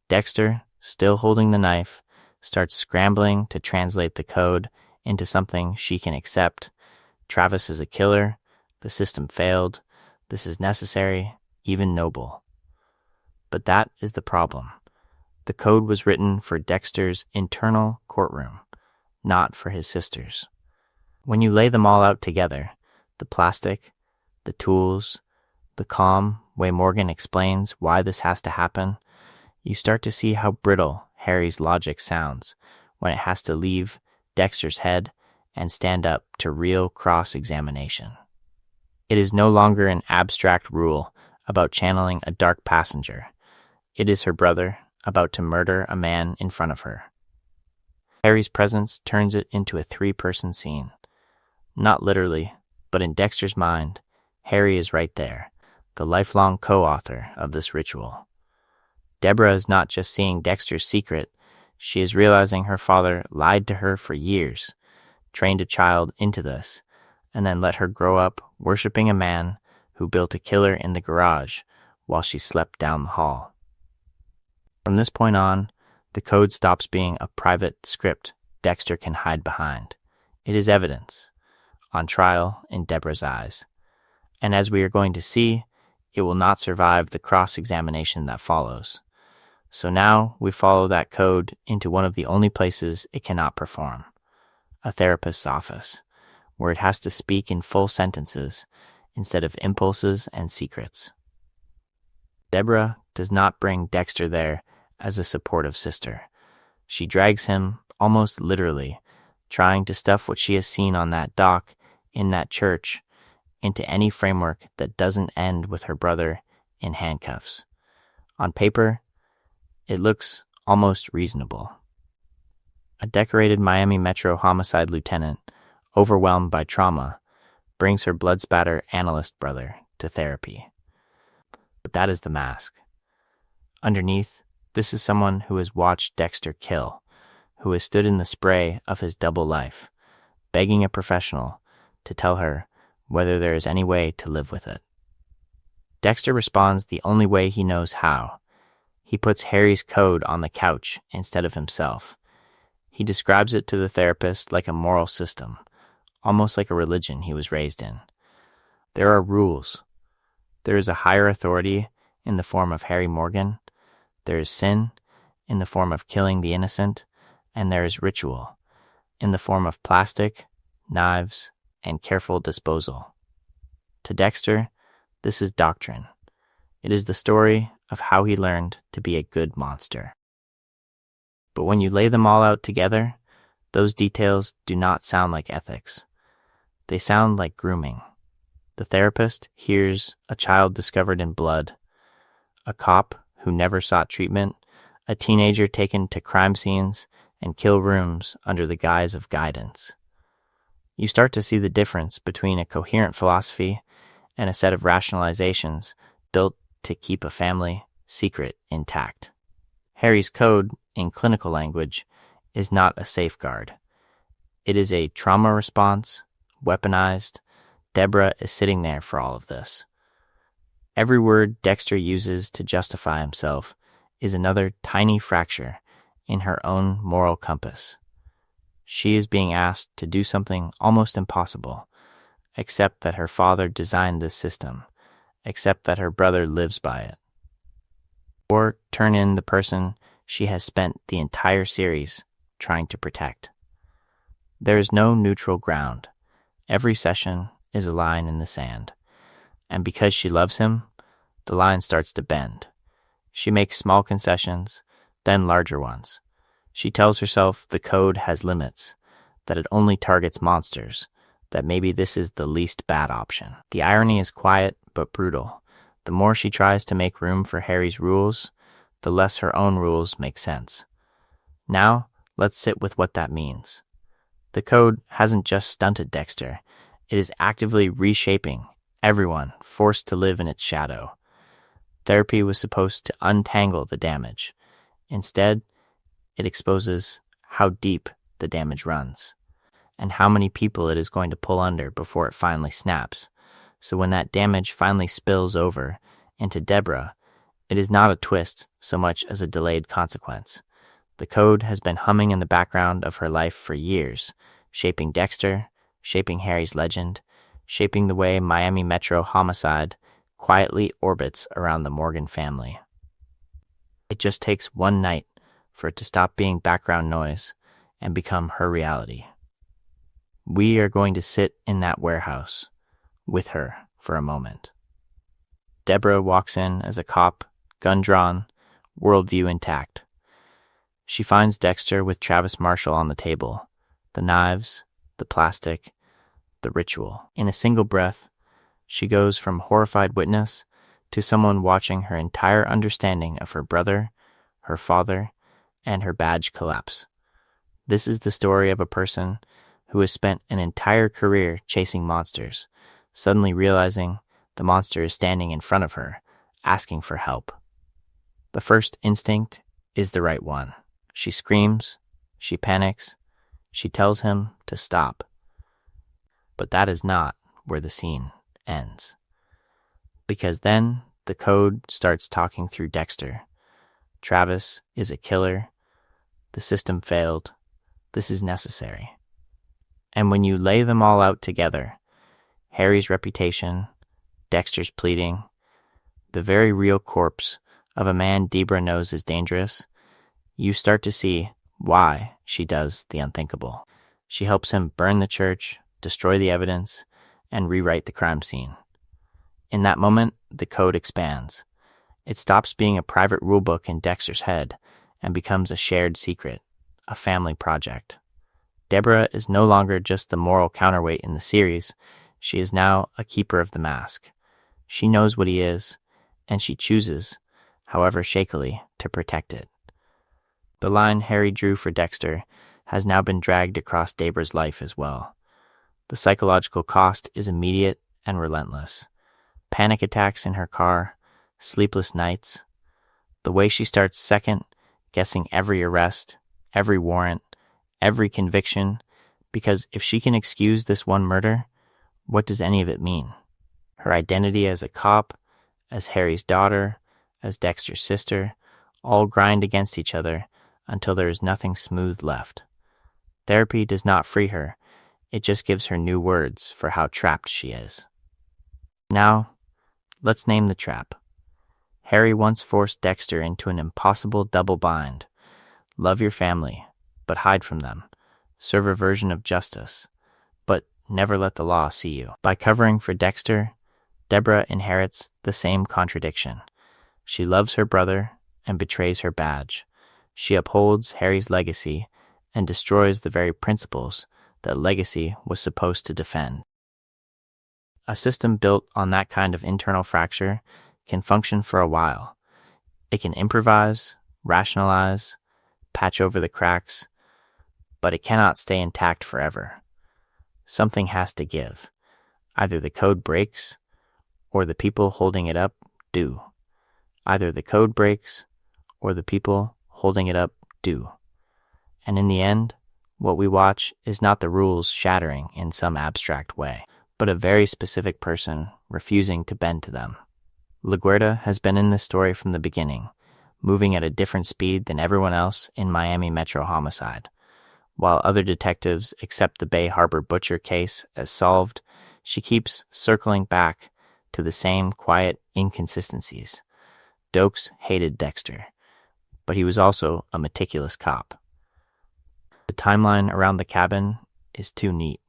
Dexter, still holding the knife, starts scrambling to translate the code into something she can accept. Travis is a killer. The system failed. This is necessary, even noble. But that is the problem. The code was written for Dexter's internal courtroom, not for his sister's. When you lay them all out together, the plastic, the tools, the calm way Morgan explains why this has to happen, you start to see how brittle Harry's logic sounds when it has to leave Dexter's head and stand up to real cross-examination. It is no longer an abstract rule about channeling a dark passenger. It is her brother about to murder a man in front of her. Harry's presence turns it into a three-person scene. Not literally, but in Dexter's mind, Harry is right there, the lifelong co-author of this ritual. Deborah is not just seeing Dexter's secret, she is realizing her father lied to her for years, trained a child into this, and then let her grow up worshiping a man who built a killer in the garage while she slept down the hall. From this point on, the code stops being a private script Dexter can hide behind. It is evidence, on trial in Deborah's eyes. And as we are going to see, it will not survive the cross-examination that follows. So now we follow that code into one of the only places it cannot perform, a therapist's office, where it has to speak in full sentences instead of impulses and secrets. Deborah does not bring Dexter there as a supportive sister. She drags him, almost literally, trying to stuff what she has seen on that dock, in that church, into any framework that doesn't end with her brother in handcuffs. On paper, it looks almost reasonable. A decorated Miami Metro homicide lieutenant, overwhelmed by trauma, brings her blood spatter analyst brother to therapy. But that is the mask. Underneath, this is someone who has watched Dexter kill, who has stood in the spray of his double life, begging a professional to tell her whether there is any way to live with it. Dexter responds the only way he knows how. He puts Harry's code on the couch instead of himself. He describes it to the therapist like a moral system, almost like a religion he was raised in. There are rules. There is a higher authority in the form of Harry Morgan. There is sin in the form of killing the innocent, and there is ritual in the form of plastic, knives, and careful disposal. To Dexter, this is doctrine. It is the story of how he learned to be a good monster. But when you lay them all out together, those details do not sound like ethics. They sound like grooming. The therapist hears a child discovered in blood, a cop who never sought treatment, a teenager taken to crime scenes and kill rooms under the guise of guidance. You start to see the difference between a coherent philosophy and a set of rationalizations built to keep a family secret intact. Harry's code, in clinical language, is not a safeguard. It is a trauma response, weaponized. Deborah is sitting there for all of this. Every word Dexter uses to justify himself is another tiny fracture in her own moral compass. She is being asked to do something almost impossible, accept that her father designed this system, accept that her brother lives by it, or turn in the person she has spent the entire series trying to protect. There is no neutral ground. Every session is a line in the sand. And because she loves him, the line starts to bend. She makes small concessions, then larger ones. She tells herself the code has limits, that it only targets monsters, that maybe this is the least bad option. The irony is quiet but brutal. The more she tries to make room for Harry's rules, the less her own rules make sense. Now, let's sit with what that means. The code hasn't just stunted Dexter, it is actively reshaping everyone forced to live in its shadow. Therapy was supposed to untangle the damage. Instead, it exposes how deep the damage runs, and how many people it is going to pull under before it finally snaps. So when that damage finally spills over into Deborah, it is not a twist so much as a delayed consequence. The code has been humming in the background of her life for years, shaping Dexter, shaping Harry's legend, shaping the way Miami Metro homicide quietly orbits around the Morgan family. It just takes one night for it to stop being background noise and become her reality. We are going to sit in that warehouse with her for a moment. Deborah walks in as a cop, gun drawn, worldview intact. She finds Dexter with Travis Marshall on the table, the knives, the plastic, the ritual. In a single breath, she goes from horrified witness to someone watching her entire understanding of her brother, her father, and her badge collapse. This is the story of a person who has spent an entire career chasing monsters, suddenly realizing the monster is standing in front of her, asking for help. The first instinct is the right one. She screams, she panics, she tells him to stop. But that is not where the scene ends. Because then the code starts talking through Dexter. Travis is a killer. The system failed. This is necessary. And when you lay them all out together, Harry's reputation, Dexter's pleading, the very real corpse of a man Deborah knows is dangerous, you start to see why she does the unthinkable. She helps him burn the church, destroy the evidence, and rewrite the crime scene. In that moment, the code expands. It stops being a private rulebook in Dexter's head and becomes a shared secret, a family project. Deborah is no longer just the moral counterweight in the series. She is now a keeper of the mask. She knows what he is, and she chooses, however shakily, to protect it. The line Harry drew for Dexter has now been dragged across Deborah's life as well. The psychological cost is immediate and relentless. Panic attacks in her car, sleepless nights. The way she starts second, guessing every arrest, every warrant, every conviction, because if she can excuse this one murder, what does any of it mean? Her identity as a cop, as Harry's daughter, as Dexter's sister, all grind against each other until there is nothing smooth left. Therapy does not free her, it just gives her new words for how trapped she is. Now, let's name the trap. Harry once forced Dexter into an impossible double bind. Love your family, but hide from them. Serve a version of justice, but never let the law see you. By covering for Dexter, Deborah inherits the same contradiction. She loves her brother and betrays her badge. She upholds Harry's legacy and destroys the very principles that legacy was supposed to defend. A system built on that kind of internal fracture can function for a while. It can improvise, rationalize, patch over the cracks, but it cannot stay intact forever. Something has to give. Either the code breaks, or the people holding it up do. Either the code breaks, or the people holding it up do. And in the end, what we watch is not the rules shattering in some abstract way, but a very specific person refusing to bend to them. LaGuerta has been in this story from the beginning, moving at a different speed than everyone else in Miami Metro homicide. While other detectives accept the Bay Harbor butcher case as solved, she keeps circling back to the same quiet inconsistencies. Dokes hated Dexter, but he was also a meticulous cop. The timeline around the cabin is too neat.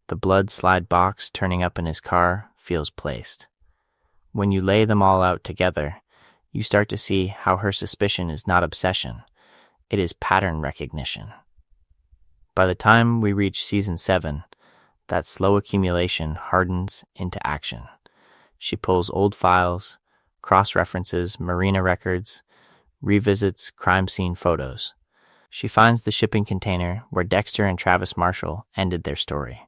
The blood slide box turning up in his car feels placed. When you lay them all out together, you start to see how her suspicion is not obsession, it is pattern recognition. By the time we reach season 7, that slow accumulation hardens into action. She pulls old files, cross-references marina records, revisits crime scene photos. She finds the shipping container where Dexter and Travis Marshall ended their story.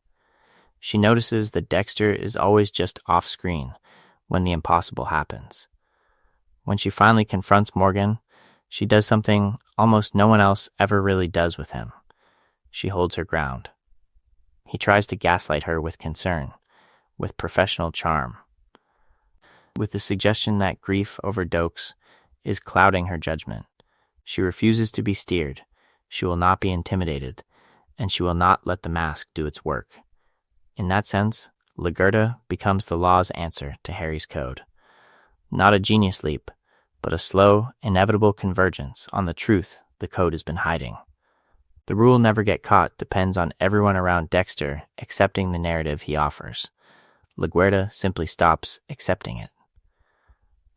She notices that Dexter is always just off-screen when the impossible happens. When she finally confronts Morgan, she does something almost no one else ever really does with him. She holds her ground. He tries to gaslight her with concern, with professional charm, with the suggestion that grief over Dokes is clouding her judgment. She refuses to be steered, she will not be intimidated, and she will not let the mask do its work. In that sense, LaGuerta becomes the law's answer to Harry's code. Not a genius leap, but a slow, inevitable convergence on the truth the code has been hiding. The rule never get caught depends on everyone around Dexter accepting the narrative he offers. LaGuerta simply stops accepting it.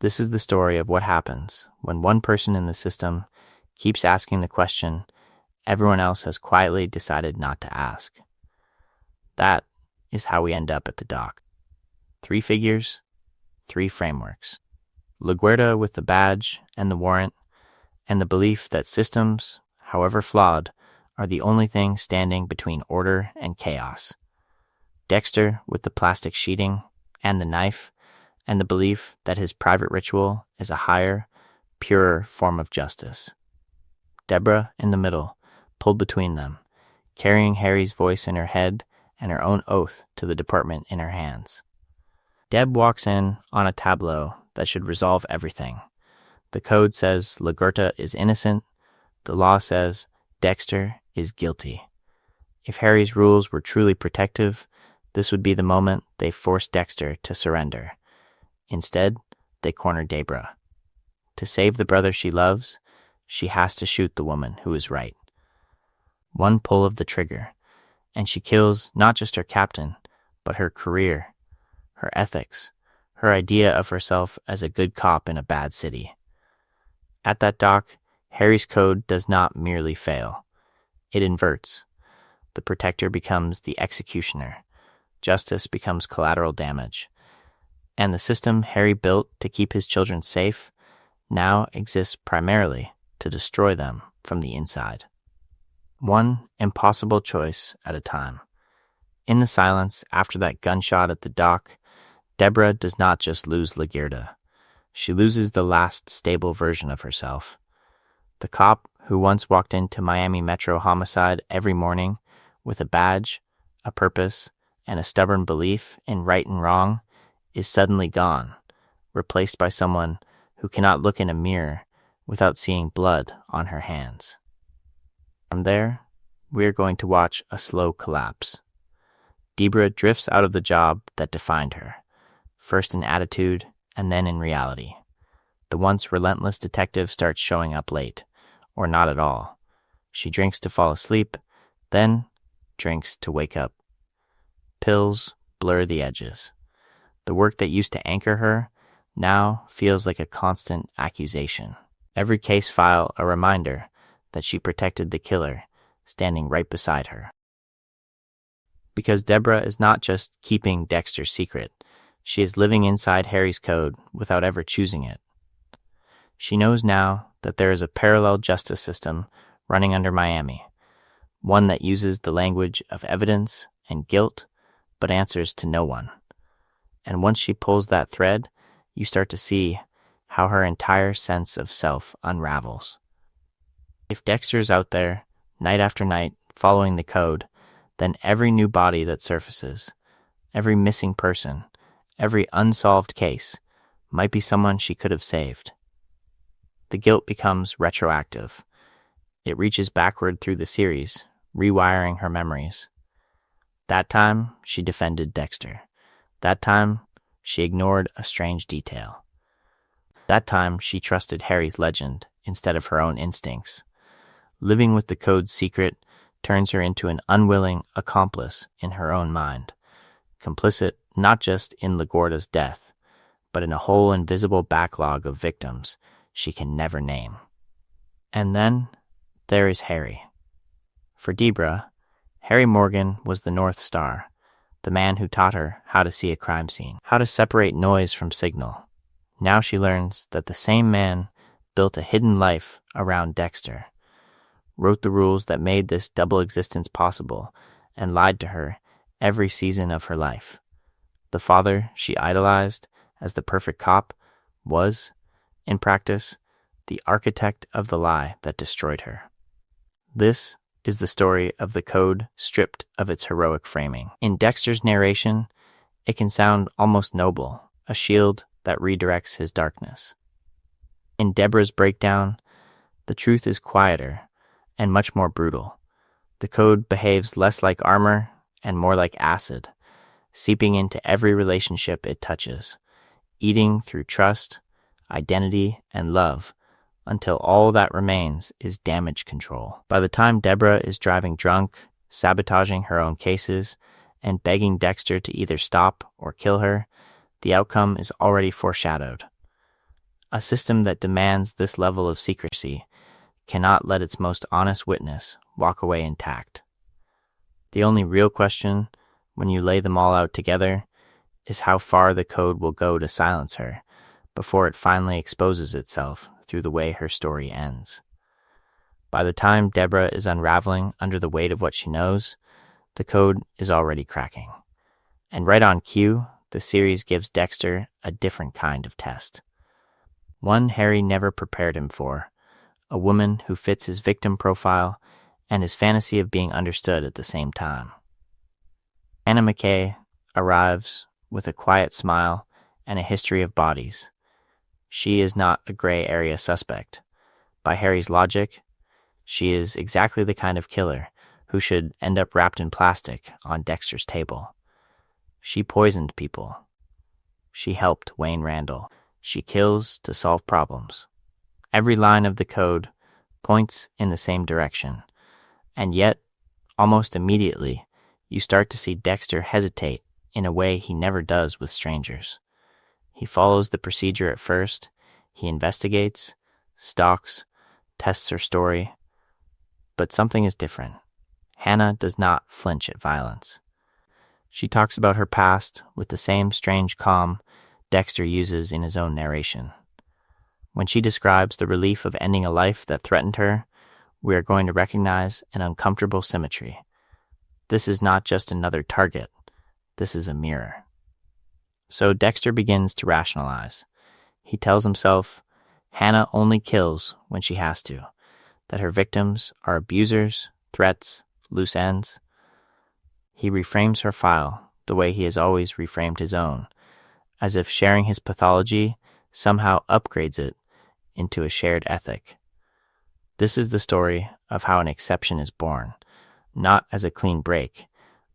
This is the story of what happens when one person in the system keeps asking the question everyone else has quietly decided not to ask. That is how we end up at the dock. 3 figures, 3 frameworks. LaGuerta with the badge and the warrant, and the belief that systems, however flawed, are the only thing standing between order and chaos. Dexter with the plastic sheeting and the knife, and the belief that his private ritual is a higher, purer form of justice. Deborah in the middle, pulled between them, carrying Harry's voice in her head and her own oath to the department in her hands. Deb walks in on a tableau that should resolve everything. The code says LaGuerta is innocent. The law says Dexter is guilty. If Harry's rules were truly protective, this would be the moment they forced Dexter to surrender. Instead, they corner Deborah. To save the brother she loves, she has to shoot the woman who is right. One pull of the trigger, and she kills not just her captain, but her career, her ethics, her idea of herself as a good cop in a bad city. At that dock, Harry's code does not merely fail. It inverts. The protector becomes the executioner. Justice becomes collateral damage. And the system Harry built to keep his children safe now exists primarily to destroy them from the inside. One impossible choice at a time. In the silence after that gunshot at the dock, Deborah does not just lose LaGuerta. She loses the last stable version of herself. The cop who once walked into Miami Metro homicide every morning with a badge, a purpose, and a stubborn belief in right and wrong is suddenly gone, replaced by someone who cannot look in a mirror without seeing blood on her hands. From there, we are going to watch a slow collapse. Deborah drifts out of the job that defined her, first in attitude and then in reality. The once relentless detective starts showing up late, or not at all. She drinks to fall asleep, then drinks to wake up. Pills blur the edges. The work that used to anchor her now feels like a constant accusation. Every case file a reminder that she protected the killer standing right beside her. Because Deborah is not just keeping Dexter's secret, she is living inside Harry's code without ever choosing it. She knows now that there is a parallel justice system running under Miami, one that uses the language of evidence and guilt, but answers to no one. And once she pulls that thread, you start to see how her entire sense of self unravels. If Dexter's out there, night after night, following the code, then every new body that surfaces, every missing person, every unsolved case, might be someone she could have saved. The guilt becomes retroactive. It reaches backward through the series, rewiring her memories. That time, she defended Dexter. That time, she ignored a strange detail. That time, she trusted Harry's legend instead of her own instincts. Living with the code's secret turns her into an unwilling accomplice in her own mind, complicit not just in LaGuardia's death, but in a whole invisible backlog of victims she can never name. And then there is Harry. For Debra, Harry Morgan was the North Star, the man who taught her how to see a crime scene, how to separate noise from signal. Now she learns that the same man built a hidden life around Dexter, wrote the rules that made this double existence possible, and lied to her every season of her life. The father she idolized as the perfect cop was, in practice, the architect of the lie that destroyed her. This is the story of the code stripped of its heroic framing. In Dexter's narration, it can sound almost noble, a shield that redirects his darkness. In Deborah's breakdown, the truth is quieter and much more brutal. The code behaves less like armor and more like acid, seeping into every relationship it touches, eating through trust, identity, and love, until all that remains is damage control. By the time Deborah is driving drunk, sabotaging her own cases, and begging Dexter to either stop or kill her, the outcome is already foreshadowed. A system that demands this level of secrecy cannot let its most honest witness walk away intact. The only real question, when you lay them all out together, is how far the code will go to silence her before it finally exposes itself through the way her story ends. By the time Deborah is unraveling under the weight of what she knows, the code is already cracking. And right on cue, the series gives Dexter a different kind of test. One Harry never prepared him for, a woman who fits his victim profile and his fantasy of being understood at the same time. Hannah McKay arrives with a quiet smile and a history of bodies. She is not a gray area suspect. By Harry's logic, she is exactly the kind of killer who should end up wrapped in plastic on Dexter's table. She poisoned people. She helped Wayne Randall. She kills to solve problems. Every line of the code points in the same direction, and yet, almost immediately, you start to see Dexter hesitate in a way he never does with strangers. He follows the procedure at first, he investigates, stalks, tests her story, but something is different. Hannah does not flinch at violence. She talks about her past with the same strange calm Dexter uses in his own narration. When she describes the relief of ending a life that threatened her, we are going to recognize an uncomfortable symmetry. This is not just another target. This is a mirror. So Dexter begins to rationalize. He tells himself Hannah only kills when she has to, that her victims are abusers, threats, loose ends. He reframes her file the way he has always reframed his own, as if sharing his pathology somehow upgrades it into a shared ethic. This is the story of how an exception is born, not as a clean break,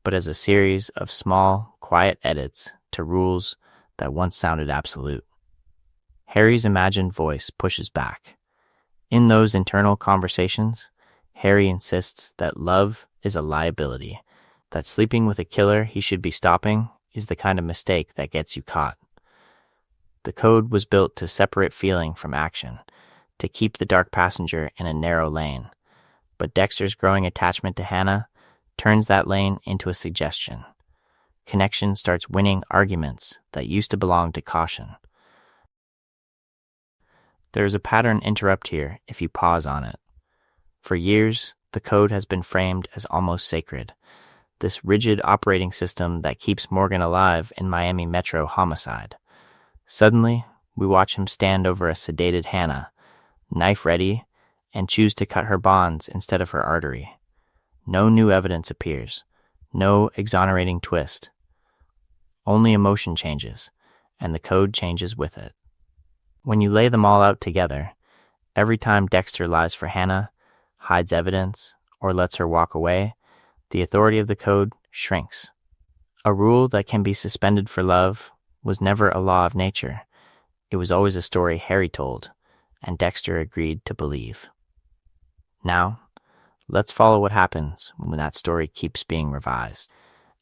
but as a series of small, quiet edits to rules that once sounded absolute. Harry's imagined voice pushes back. In those internal conversations, Harry insists that love is a liability, that sleeping with a killer he should be stopping is the kind of mistake that gets you caught. The code was built to separate feeling from action, to keep the dark passenger in a narrow lane. But Dexter's growing attachment to Hannah turns that lane into a suggestion. Connection starts winning arguments that used to belong to caution. There is a pattern interrupt here if you pause on it. For years, the code has been framed as almost sacred, this rigid operating system that keeps Morgan alive in Miami Metro homicide. Suddenly, we watch him stand over a sedated Hannah, knife ready, and choose to cut her bonds instead of her artery. No new evidence appears, no exonerating twist. Only emotion changes, and the code changes with it. When you lay them all out together, every time Dexter lies for Hannah, hides evidence, or lets her walk away, the authority of the code shrinks. A rule that can be suspended for love was never a law of nature. It was always a story Harry told, and Dexter agreed to believe. Now, let's follow what happens when that story keeps being revised,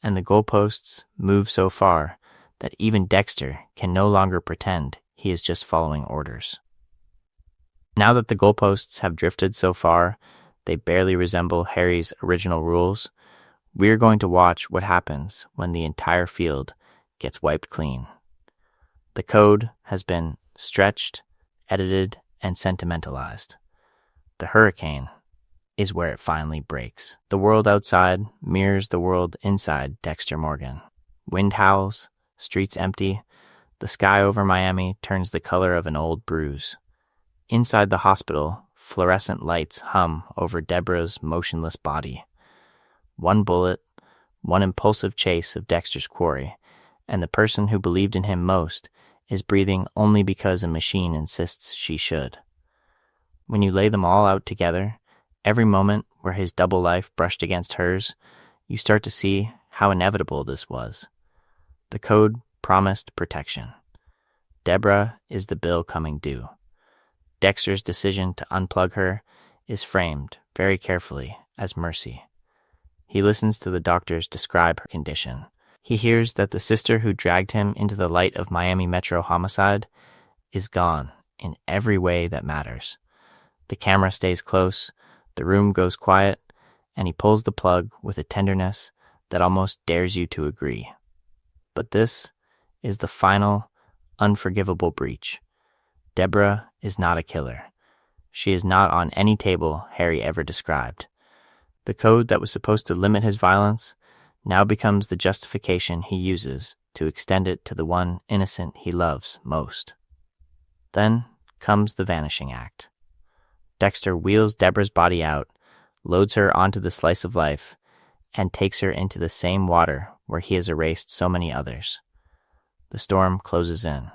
and the goalposts move so far that even Dexter can no longer pretend he is just following orders. Now that the goalposts have drifted so far they barely resemble Harry's original rules, we're going to watch what happens when the entire field gets wiped clean. The code has been stretched, edited, and sentimentalized. The hurricane is where it finally breaks. The world outside mirrors the world inside Dexter Morgan. Wind howls, streets empty, the sky over Miami turns the color of an old bruise. Inside the hospital, fluorescent lights hum over Deborah's motionless body. One bullet, one impulsive chase of Dexter's quarry, and the person who believed in him most is breathing only because a machine insists she should. When you lay them all out together, every moment where his double life brushed against hers, you start to see how inevitable this was. The code promised protection. Deborah is the bill coming due. Dexter's decision to unplug her is framed very carefully as mercy. He listens to the doctors describe her condition. He hears that the sister who dragged him into the light of Miami Metro homicide is gone in every way that matters. The camera stays close, the room goes quiet, and he pulls the plug with a tenderness that almost dares you to agree. But this is the final, unforgivable breach. Deborah is not a killer. She is not on any table Harry ever described. The code that was supposed to limit his violence now becomes the justification he uses to extend it to the one innocent he loves most. Then comes the vanishing act. Dexter wheels Deborah's body out, loads her onto the slice of life, and takes her into the same water where he has erased so many others. The storm closes in.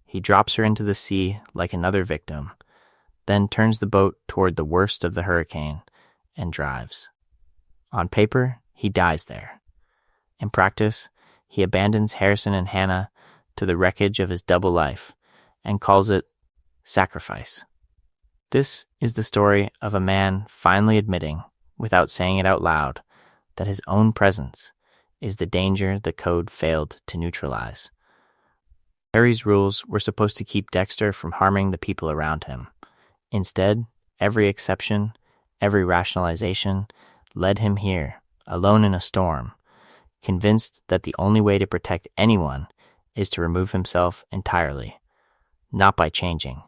He drops her into the sea like another victim, then turns the boat toward the worst of the hurricane and drives. On paper, he dies there. In practice, he abandons Harrison and Hannah to the wreckage of his double life and calls it sacrifice. This is the story of a man finally admitting, without saying it out loud, that his own presence is the danger the code failed to neutralize. Harry's rules were supposed to keep Dexter from harming the people around him. Instead, every exception, every rationalization led him here, alone in a storm, convinced that the only way to protect anyone is to remove himself entirely, not by changing,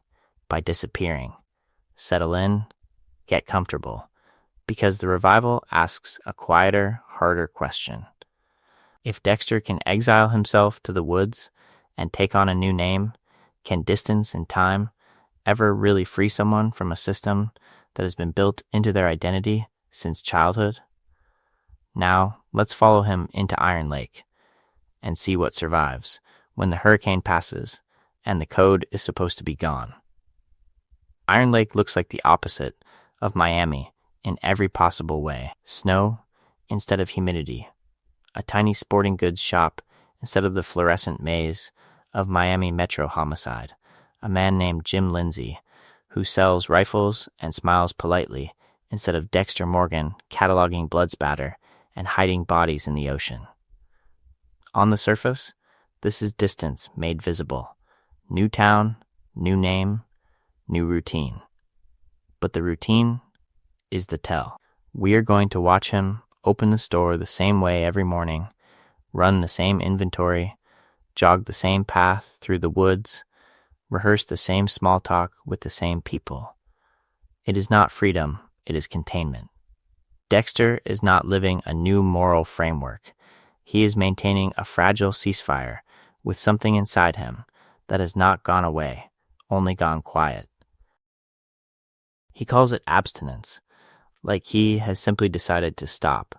by disappearing. Settle in, get comfortable, because the revival asks a quieter, harder question. If Dexter can exile himself to the woods and take on a new name, can distance and time ever really free someone from a system that has been built into their identity since childhood? Now, let's follow him into Iron Lake and see what survives when the hurricane passes and the code is supposed to be gone. Iron Lake looks like the opposite of Miami in every possible way. Snow instead of humidity. A tiny sporting goods shop instead of the fluorescent maze of Miami Metro homicide. A man named Jim Lindsay, who sells rifles and smiles politely instead of Dexter Morgan cataloging blood spatter and hiding bodies in the ocean. On the surface, this is distance made visible. New town, new name, new routine. But the routine is the tell. We are going to watch him open the store the same way every morning, run the same inventory, jog the same path through the woods, rehearse the same small talk with the same people. It is not freedom, it is containment. Dexter is not living a new moral framework. He is maintaining a fragile ceasefire with something inside him that has not gone away, only gone quiet. He calls it abstinence, like he has simply decided to stop.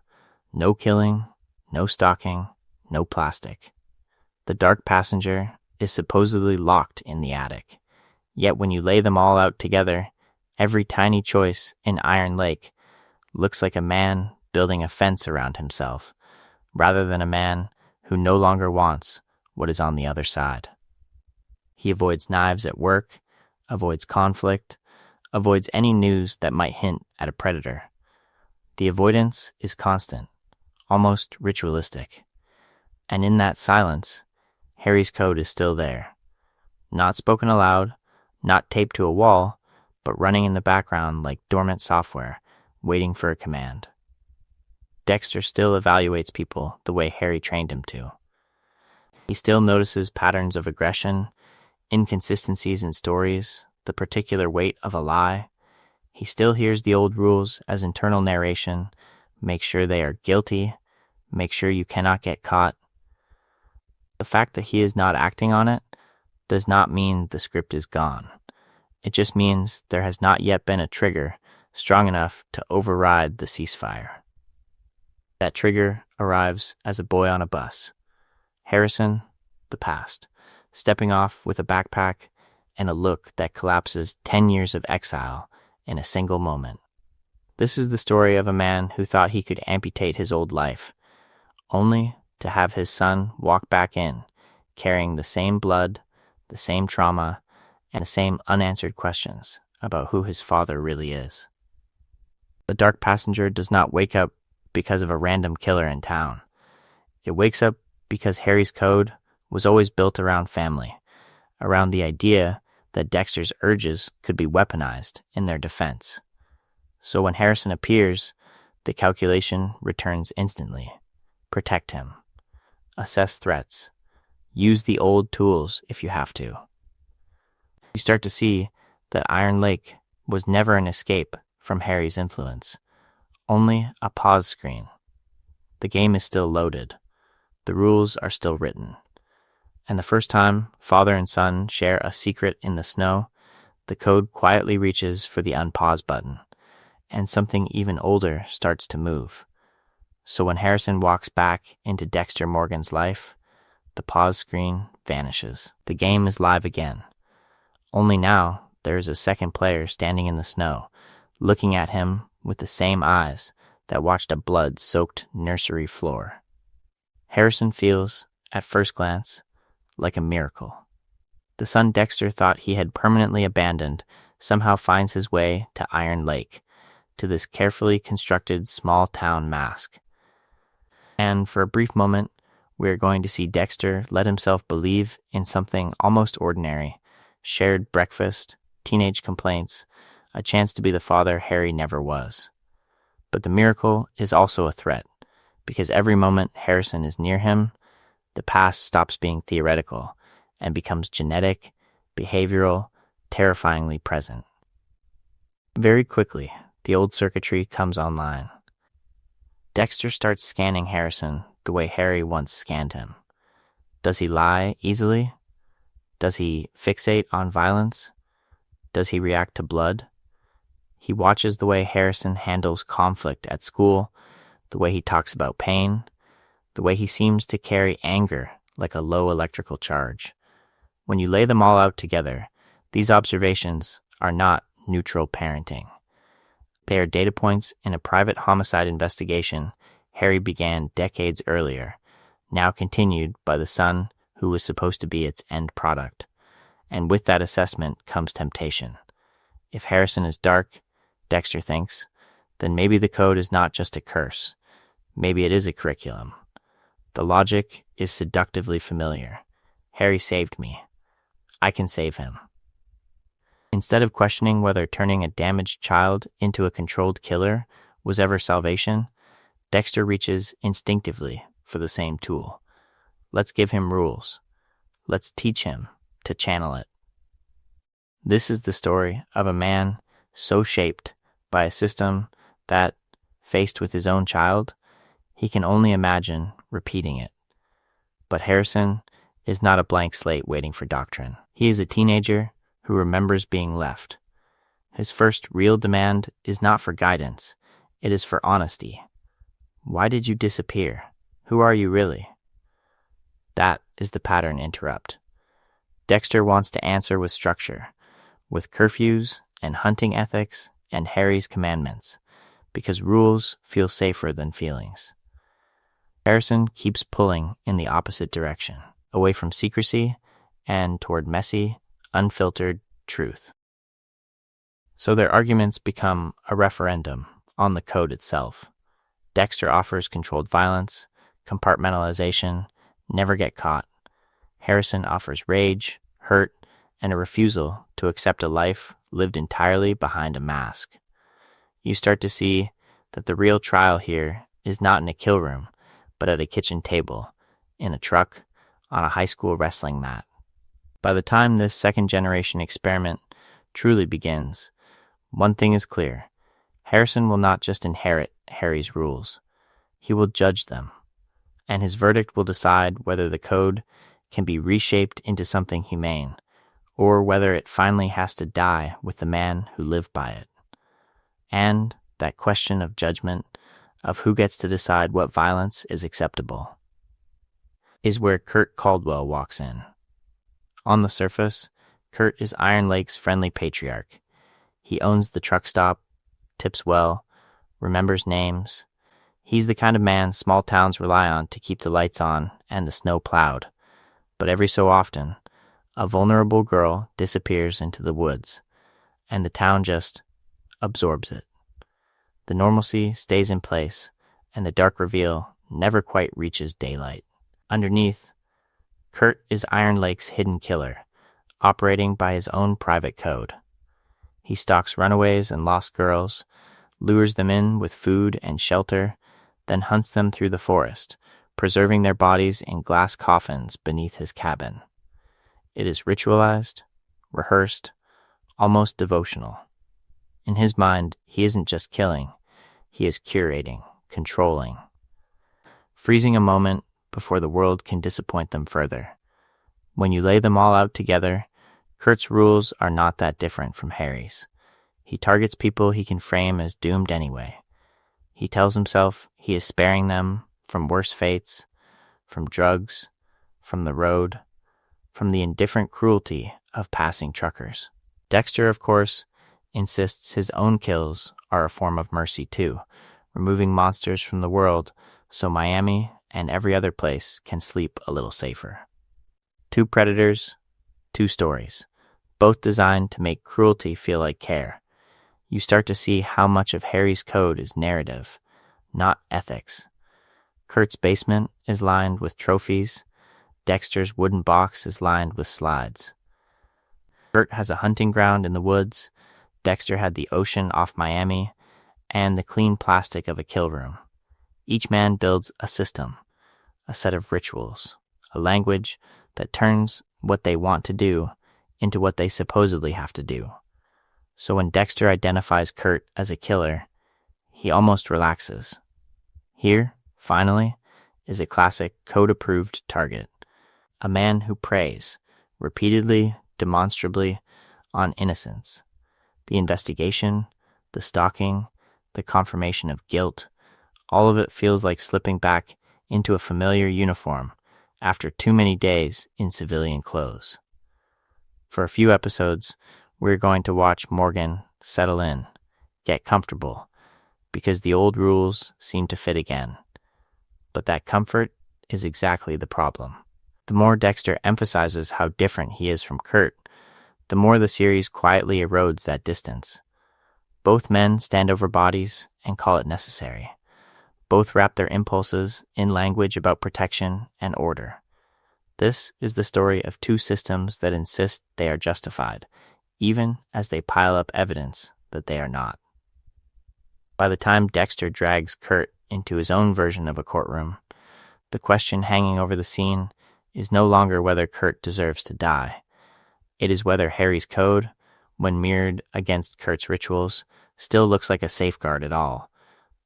No killing, no stalking, no plastic. The dark passenger is supposedly locked in the attic. Yet when you lay them all out together, every tiny choice in Iron Lake looks like a man building a fence around himself, rather than a man who no longer wants what is on the other side. He avoids knives at work, avoids conflict, avoids any news that might hint at a predator. The avoidance is constant, almost ritualistic. And in that silence, Harry's code is still there. Not spoken aloud, not taped to a wall, but running in the background like dormant software, waiting for a command. Dexter still evaluates people the way Harry trained him to. He still notices patterns of aggression, inconsistencies in stories, the particular weight of a lie. He still hears the old rules as internal narration: make sure they are guilty, make sure you cannot get caught. The fact that he is not acting on it does not mean the script is gone. It just means there has not yet been a trigger strong enough to override the ceasefire. That trigger arrives as a boy on a bus. Harrison, the past, stepping off with a backpack and a look that collapses 10 years of exile in a single moment. This is the story of a man who thought he could amputate his old life, only to have his son walk back in, carrying the same blood, the same trauma, and the same unanswered questions about who his father really is. The dark passenger does not wake up because of a random killer in town. It wakes up because Harry's code was always built around family, around the idea that Dexter's urges could be weaponized in their defense. So when Harrison appears, the calculation returns instantly. Protect him. Assess threats. Use the old tools if you have to. You start to see that Iron Lake was never an escape from Harry's influence, only a pause screen. The game is still loaded. The rules are still written. And the first time father and son share a secret in the snow, the code quietly reaches for the unpause button, and something even older starts to move. So when Harrison walks back into Dexter Morgan's life, the pause screen vanishes. The game is live again. Only now there is a second player standing in the snow, looking at him with the same eyes that watched a blood-soaked nursery floor. Harrison feels, at first glance, like a miracle. The son Dexter thought he had permanently abandoned somehow finds his way to Iron Lake, to this carefully constructed small-town mask. And for a brief moment, we are going to see Dexter let himself believe in something almost ordinary: shared breakfast, teenage complaints, a chance to be the father Harry never was. But the miracle is also a threat, because every moment Harrison is near him, the past stops being theoretical and becomes genetic, behavioral, terrifyingly present. Very quickly, the old circuitry comes online. Dexter starts scanning Harrison the way Harry once scanned him. Does he lie easily? Does he fixate on violence? Does he react to blood? He watches the way Harrison handles conflict at school, the way he talks about pain, the way he seems to carry anger like a low electrical charge. When you lay them all out together, these observations are not neutral parenting. They are data points in a private homicide investigation Harry began decades earlier, now continued by the son who was supposed to be its end product. And with that assessment comes temptation. If Harrison is dark, Dexter thinks, then maybe the code is not just a curse. Maybe it is a curriculum. The logic is seductively familiar. Harry saved me. I can save him. Instead of questioning whether turning a damaged child into a controlled killer was ever salvation, Dexter reaches instinctively for the same tool. Let's give him rules. Let's teach him to channel it. This is the story of a man so shaped by a system that, faced with his own child, he can only imagine repeating it. But Harrison is not a blank slate waiting for doctrine. He is a teenager who remembers being left. His first real demand is not for guidance, it is for honesty. Why did you disappear? Who are you really? That is the pattern interrupt. Dexter wants to answer with structure, with curfews and hunting ethics and Harry's commandments, because rules feel safer than feelings. Harrison keeps pulling in the opposite direction, away from secrecy and toward messy, unfiltered truth. So their arguments become a referendum on the code itself. Dexter offers controlled violence, compartmentalization, never get caught. Harrison offers rage, hurt, and a refusal to accept a life lived entirely behind a mask. You start to see that the real trial here is not in a kill room, but at a kitchen table, in a truck, on a high school wrestling mat. By the time this second-generation experiment truly begins, one thing is clear. Harrison will not just inherit Harry's rules. He will judge them, and his verdict will decide whether the code can be reshaped into something humane, or whether it finally has to die with the man who lived by it. And that question of judgment, of who gets to decide what violence is acceptable, is where Kurt Caldwell walks in. On the surface, Kurt is Iron Lake's friendly patriarch. He owns the truck stop, tips well, remembers names. He's the kind of man small towns rely on to keep the lights on and the snow plowed. But every so often, a vulnerable girl disappears into the woods, and the town just absorbs it. The normalcy stays in place, and the dark reveal never quite reaches daylight. Underneath, Kurt is Iron Lake's hidden killer, operating by his own private code. He stalks runaways and lost girls, lures them in with food and shelter, then hunts them through the forest, preserving their bodies in glass coffins beneath his cabin. It is ritualized, rehearsed, almost devotional. In his mind, he isn't just killing, he is curating, controlling, freezing a moment before the world can disappoint them further. When you lay them all out together, Kurt's rules are not that different from Harry's. He targets people he can frame as doomed anyway. He tells himself he is sparing them from worse fates, from drugs, from the road, from the indifferent cruelty of passing truckers. Dexter, of course, insists his own kills are a form of mercy too, removing monsters from the world so Miami and every other place can sleep a little safer. Two predators, two stories, both designed to make cruelty feel like care. You start to see how much of Harry's code is narrative, not ethics. Kurt's basement is lined with trophies. Dexter's wooden box is lined with slides. Kurt has a hunting ground in the woods. Dexter had the ocean off Miami and the clean plastic of a kill room. Each man builds a system, a set of rituals, a language that turns what they want to do into what they supposedly have to do. So when Dexter identifies Kurt as a killer, he almost relaxes. Here, finally, is a classic code-approved target. A man who preys, repeatedly, demonstrably, on innocence. The investigation, the stalking, the confirmation of guilt, all of it feels like slipping back into a familiar uniform after too many days in civilian clothes. For a few episodes, we're going to watch Morgan settle in, get comfortable, because the old rules seem to fit again. But that comfort is exactly the problem. The more Dexter emphasizes how different he is from Kurt, the more the series quietly erodes that distance. Both men stand over bodies and call it necessary. Both wrap their impulses in language about protection and order. This is the story of two systems that insist they are justified, even as they pile up evidence that they are not. By the time Dexter drags Kurt into his own version of a courtroom, the question hanging over the scene is no longer whether Kurt deserves to die. It is whether Harry's code, when mirrored against Kurt's rituals, still looks like a safeguard at all,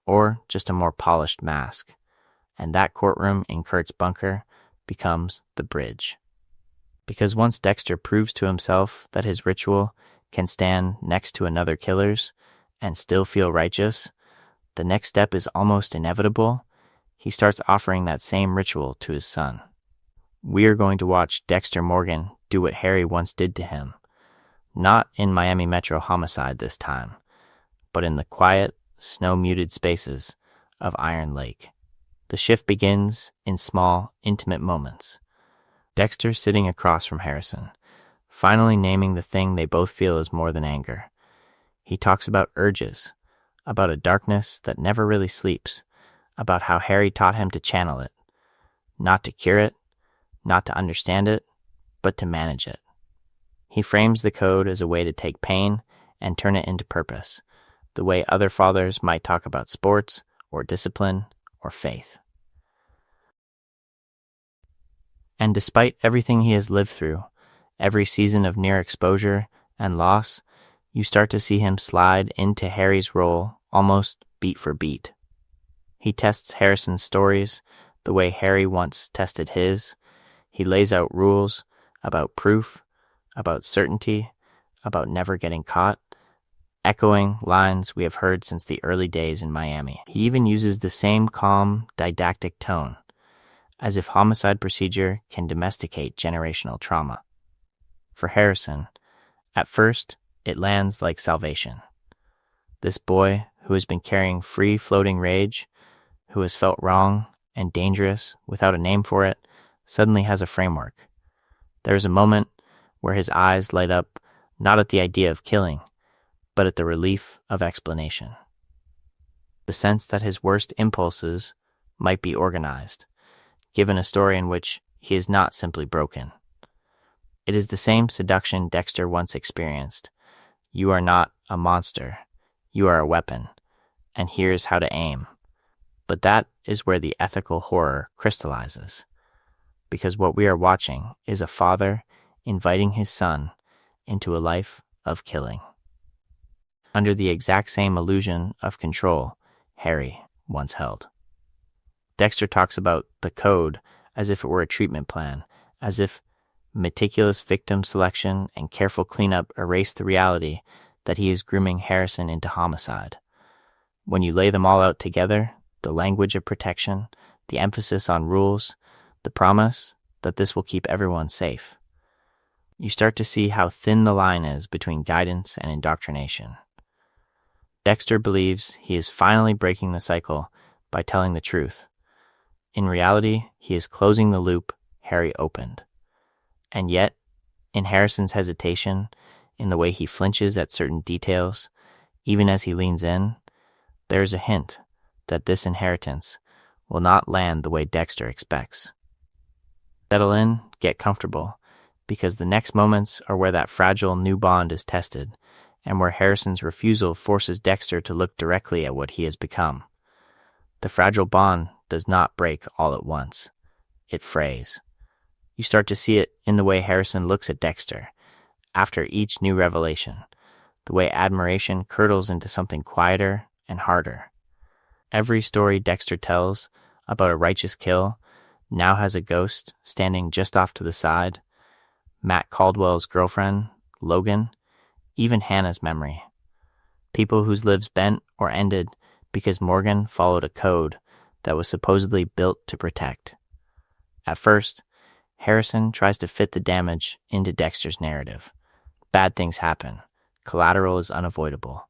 or just a more polished mask. And that courtroom in Kurt's bunker becomes the bridge. Because once Dexter proves to himself that his ritual can stand next to another killer's and still feel righteous, the next step is almost inevitable. He starts offering that same ritual to his son. We are going to watch Dexter Morgan do what Harry once did to him. Not in Miami Metro homicide this time, but in the quiet, snow-muted spaces of Iron Lake. The shift begins in small, intimate moments. Dexter sitting across from Harrison, finally naming the thing they both feel is more than anger. He talks about urges, about a darkness that never really sleeps, about how Harry taught him to channel it, not to cure it, not to understand it, but to manage it. He frames the code as a way to take pain and turn it into purpose, the way other fathers might talk about sports or discipline or faith. And despite everything he has lived through, every season of near exposure and loss, you start to see him slide into Harry's role almost beat for beat. He tests Harrison's stories the way Harry once tested his. He lays out rules about proof, about certainty, about never getting caught, echoing lines we have heard since the early days in Miami. He even uses the same calm, didactic tone, as if homicide procedure can domesticate generational trauma. For Harrison, at first, it lands like salvation. This boy who has been carrying free-floating rage, who has felt wrong and dangerous without a name for it, suddenly has a framework. There is a moment where his eyes light up not at the idea of killing, but at the relief of explanation. The sense that his worst impulses might be organized, given a story in which he is not simply broken. It is the same seduction Dexter once experienced. You are not a monster. You are a weapon, and here's how to aim. But that is where the ethical horror crystallizes, because what we are watching is a father inviting his son into a life of killing, under the exact same illusion of control Harry once held. Dexter talks about the code as if it were a treatment plan, as if meticulous victim selection and careful cleanup erase the reality that he is grooming Harrison into homicide. When you lay them all out together, the language of protection, the emphasis on rules, the promise that this will keep everyone safe, you start to see how thin the line is between guidance and indoctrination. Dexter believes he is finally breaking the cycle by telling the truth. In reality, he is closing the loop Harry opened. And yet, in Harrison's hesitation, in the way he flinches at certain details, even as he leans in, there is a hint that this inheritance will not land the way Dexter expects. Settle in, get comfortable, because the next moments are where that fragile new bond is tested, and where Harrison's refusal forces Dexter to look directly at what he has become. The fragile bond does not break all at once. It frays. You start to see it in the way Harrison looks at Dexter after each new revelation, the way admiration curdles into something quieter and harder. Every story Dexter tells about a righteous kill now has a ghost standing just off to the side, Matt Caldwell's girlfriend, Logan, even Hannah's memory. People whose lives bent or ended because Morgan followed a code that was supposedly built to protect. At first, Harrison tries to fit the damage into Dexter's narrative. Bad things happen. Collateral is unavoidable.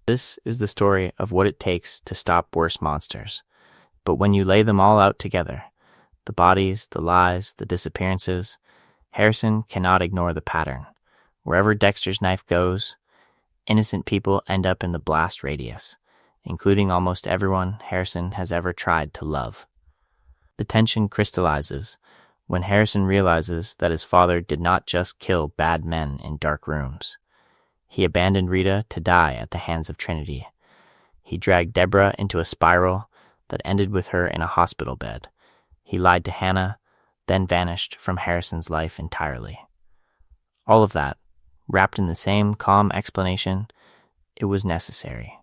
This is the story of what it takes to stop worse monsters. But when you lay them all out together, the bodies, the lies, the disappearances, Harrison cannot ignore the pattern. Wherever Dexter's knife goes, innocent people end up in the blast radius, including almost everyone Harrison has ever tried to love. The tension crystallizes when Harrison realizes that his father did not just kill bad men in dark rooms. He abandoned Rita to die at the hands of Trinity. He dragged Deborah into a spiral that ended with her in a hospital bed. He lied to Hannah, then vanished from Harrison's life entirely. All of that wrapped in the same calm explanation: it was necessary.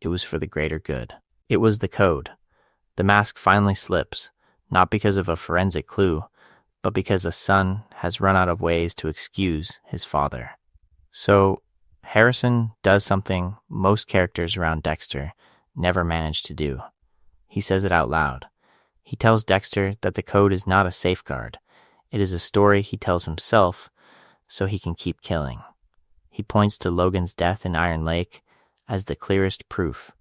It was for the greater good. It was the code. The mask finally slips, not because of a forensic clue, but because a son has run out of ways to excuse his father. So, Harrison does something most characters around Dexter never manage to do. He says it out loud. He tells Dexter that the code is not a safeguard. It is a story he tells himself so he can keep killing. He points to Logan's death in Iron Lake as the clearest proof.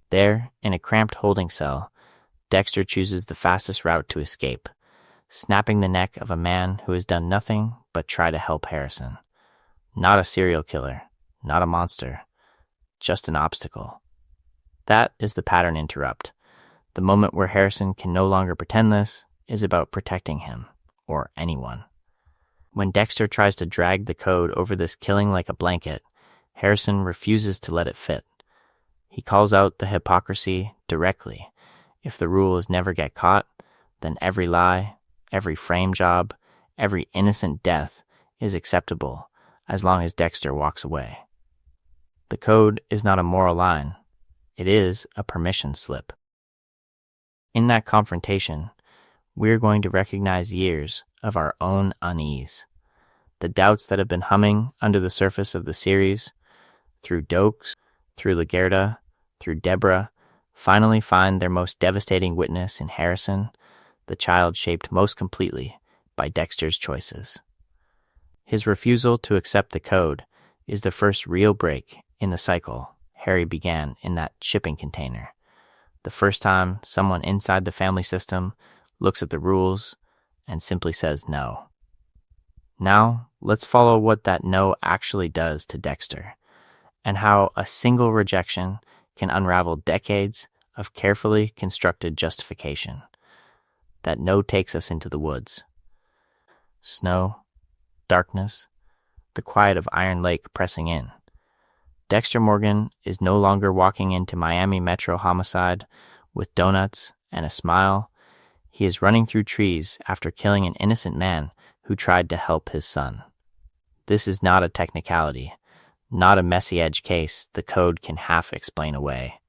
There, in a cramped holding cell, Dexter chooses the fastest route to escape, snapping the neck of a man who has done nothing but try to help Harrison. Not a serial killer, not a monster, just an obstacle. That is the pattern interrupt. The moment where Harrison can no longer pretend this is about protecting him, or anyone. When Dexter tries to drag the code over this killing like a blanket, Harrison refuses to let it fit. He calls out the hypocrisy directly. If the rule is never get caught, then every lie, every frame job, every innocent death is acceptable as long as Dexter walks away. The code is not a moral line. It is a permission slip. In that confrontation, we're going to recognize years of our own unease. The doubts that have been humming under the surface of the series, through Dokes, through Lagerda, through Deborah, finally find their most devastating witness in Harrison, the child shaped most completely by Dexter's choices. His refusal to accept the code is the first real break in the cycle Harry began in that shipping container. The first time someone inside the family system looks at the rules and simply says no. Now, let's follow what that no actually does to Dexter, and how a single rejection can unravel decades of carefully constructed justification. That no takes us into the woods. Snow, darkness, the quiet of Iron Lake pressing in. Dexter Morgan is no longer walking into Miami Metro homicide with donuts and a smile. He is running through trees after killing an innocent man who tried to help his son. This is not a technicality, not a messy edge case the code can half explain away.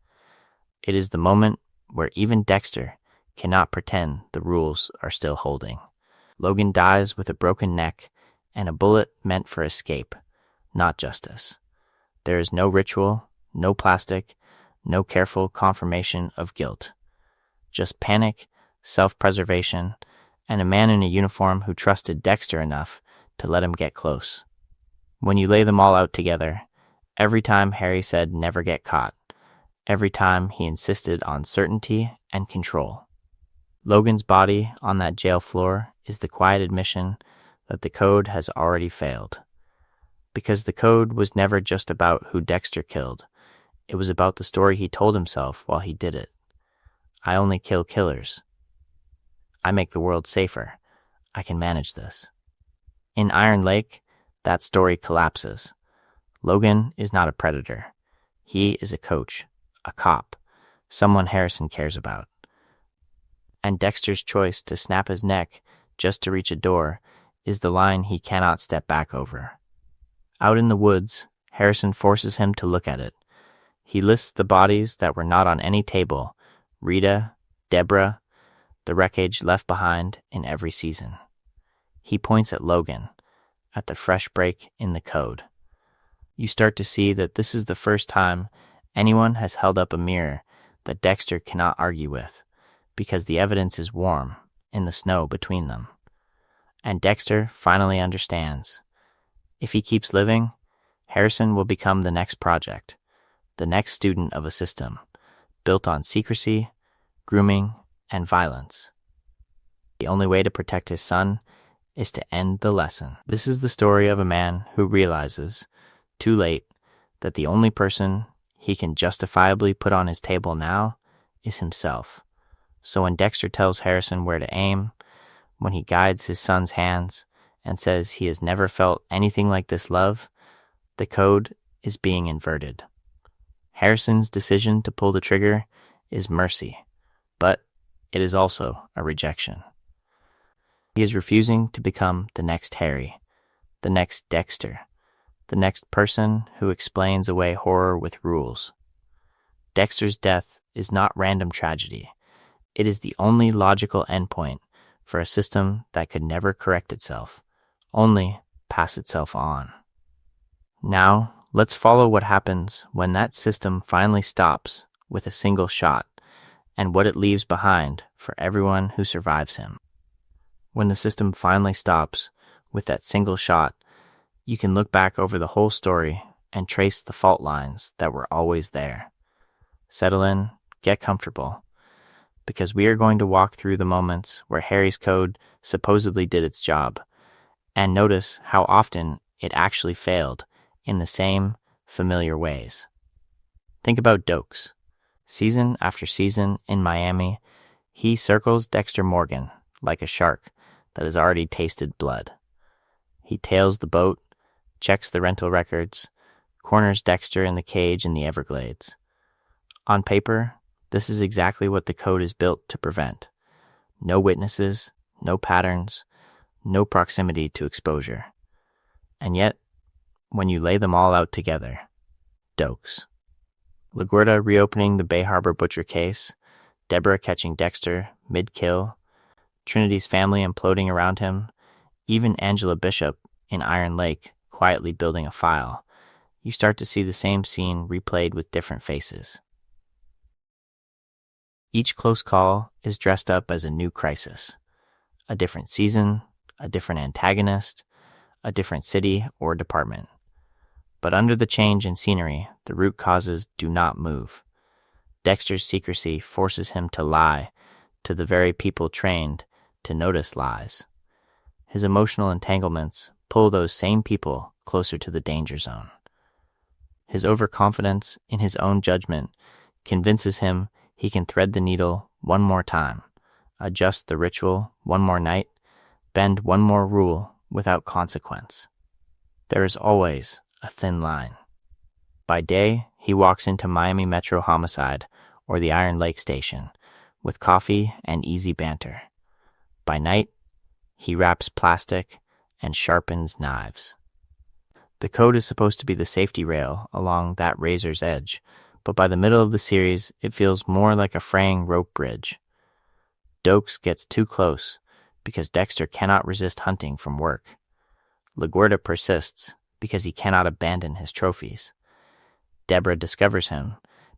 It is the moment where even Dexter cannot pretend the rules are still holding. Logan dies with a broken neck and a bullet meant for escape, not justice. There is no ritual, no plastic, no careful confirmation of guilt. Just panic, self-preservation, and a man in a uniform who trusted Dexter enough to let him get close. When you lay them all out together, every time Harry said never get caught, every time he insisted on certainty and control, Logan's body on that jail floor is the quiet admission that the code has already failed. Because the code was never just about who Dexter killed. It was about the story he told himself while he did it. I only kill killers. I make the world safer. I can manage this. In Iron Lake, that story collapses. Logan is not a predator. He is a coach, a cop, someone Harrison cares about. And Dexter's choice to snap his neck just to reach a door is the line he cannot step back over. Out in the woods, Harrison forces him to look at it. He lists the bodies that were not on any table: Rita, Deborah, the wreckage left behind in every season. He points at Logan, at the fresh break in the code. You start to see that this is the first time anyone has held up a mirror that Dexter cannot argue with, because the evidence is warm in the snow between them. And Dexter finally understands. If he keeps living, Harrison will become the next project, the next student of a system built on secrecy, grooming, and violence. The only way to protect his son is to end the lesson. This is the story of a man who realizes, too late, that the only person he can justifiably put on his table now is himself. So when Dexter tells Harrison where to aim, when he guides his son's hands and says he has never felt anything like this love, the code is being inverted. Harrison's decision to pull the trigger is mercy, but it is also a rejection. He is refusing to become the next Harry, the next Dexter, the next person who explains away horror with rules. Dexter's death is not random tragedy. It is the only logical endpoint for a system that could never correct itself, only pass itself on. Now, let's follow what happens when that system finally stops with a single shot and what it leaves behind for everyone who survives him. When the system finally stops with that single shot, you can look back over the whole story and trace the fault lines that were always there. Settle in, get comfortable, because we are going to walk through the moments where Harry's code supposedly did its job, and notice how often it actually failed in the same familiar ways. Think about Dokes. Season after season in Miami, he circles Dexter Morgan like a shark that has already tasted blood. He tails the boat, checks the rental records, corners Dexter in the cage in the Everglades. On paper, this is exactly what the code is built to prevent. No witnesses, no patterns, no proximity to exposure. And yet, when you lay them all out together, Dokes. LaGuerta reopening the Bay Harbor butcher case, Deborah catching Dexter mid-kill, Trinity's family imploding around him, even Angela Bishop in Iron Lake quietly building a file, you start to see the same scene replayed with different faces. Each close call is dressed up as a new crisis, a different season, a different antagonist, a different city or department. But under the change in scenery, the root causes do not move. Dexter's secrecy forces him to lie to the very people trained to notice lies. His emotional entanglements pull those same people closer to the danger zone. His overconfidence in his own judgment convinces him he can thread the needle one more time, adjust the ritual one more night, bend one more rule without consequence. There is always a thin line. By day, he walks into Miami Metro Homicide or the Iron Lake Station with coffee and easy banter. By night, he wraps plastic and sharpens knives. The code is supposed to be the safety rail along that razor's edge, but by the middle of the series, it feels more like a fraying rope bridge. Dokes gets too close because Dexter cannot resist hunting from work. LaGuerta persists because he cannot abandon his trophies. Deborah discovers him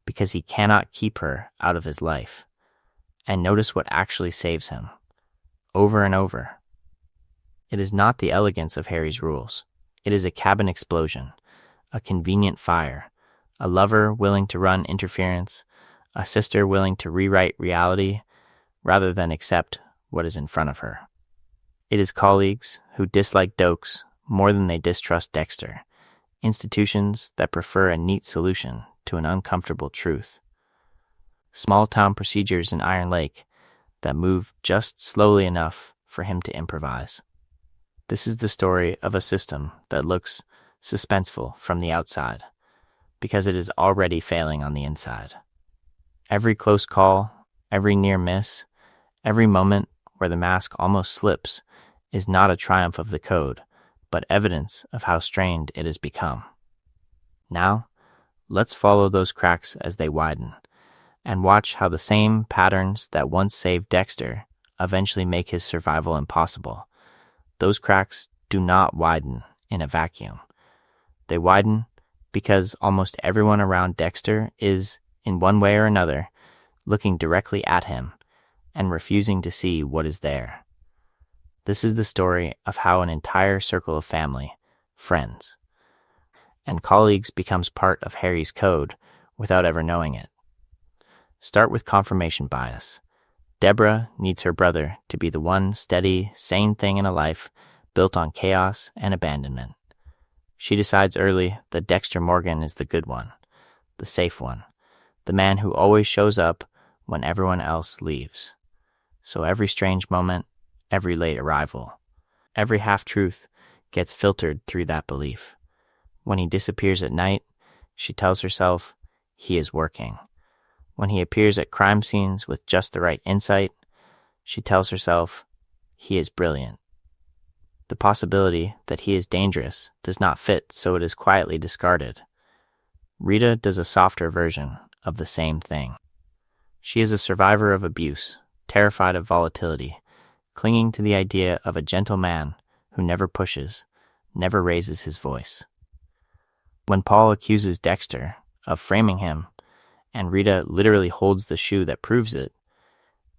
because he cannot keep her out of his life. And notice what actually saves him. Over and over. It is not the elegance of Harry's rules. It is a cabin explosion, a convenient fire, a lover willing to run interference, a sister willing to rewrite reality rather than accept what is in front of her. It is colleagues who dislike Dokes more than they distrust Dexter, institutions that prefer a neat solution to an uncomfortable truth. Small-town procedures in Iron Lake that move just slowly enough for him to improvise. This is the story of a system that looks suspenseful from the outside, because it is already failing on the inside. Every close call, every near miss, every moment where the mask almost slips is not a triumph of the code, but evidence of how strained it has become. Now, let's follow those cracks as they widen, and watch how the same patterns that once saved Dexter eventually make his survival impossible. Those cracks do not widen in a vacuum. They widen because almost everyone around Dexter is, in one way or another, looking directly at him and refusing to see what is there. This is the story of how an entire circle of family, friends, and colleagues becomes part of Harry's code without ever knowing it. Start with confirmation bias. Deborah needs her brother to be the one steady, sane thing in a life built on chaos and abandonment. She decides early that Dexter Morgan is the good one, the safe one, the man who always shows up when everyone else leaves. So every strange moment, every late arrival, every half-truth gets filtered through that belief. When he disappears at night, she tells herself he is working. When he appears at crime scenes with just the right insight, she tells herself he is brilliant. The possibility that he is dangerous does not fit, so it is quietly discarded. Rita does a softer version of the same thing. She is a survivor of abuse, terrified of volatility, clinging to the idea of a gentle man who never pushes, never raises his voice. When Paul accuses Dexter of framing him, and Rita literally holds the shoe that proves it,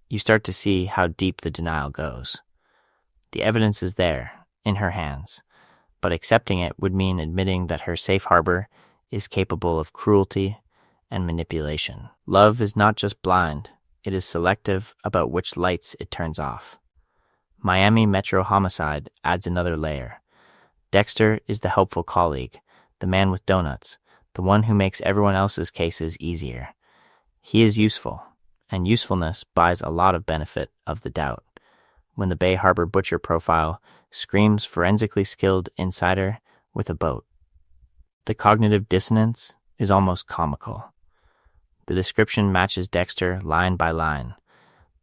you start to see how deep the denial goes. The evidence is there, in her hands, but accepting it would mean admitting that her safe harbor is capable of cruelty and manipulation. Love is not just blind, it is selective about which lights it turns off. Miami Metro Homicide adds another layer. Dexter is the helpful colleague, the man with donuts, the one who makes everyone else's cases easier. He is useful, and usefulness buys a lot of benefit of the doubt. When the Bay Harbor Butcher profile screams forensically skilled insider with a boat. The cognitive dissonance is almost comical. The description matches Dexter line by line,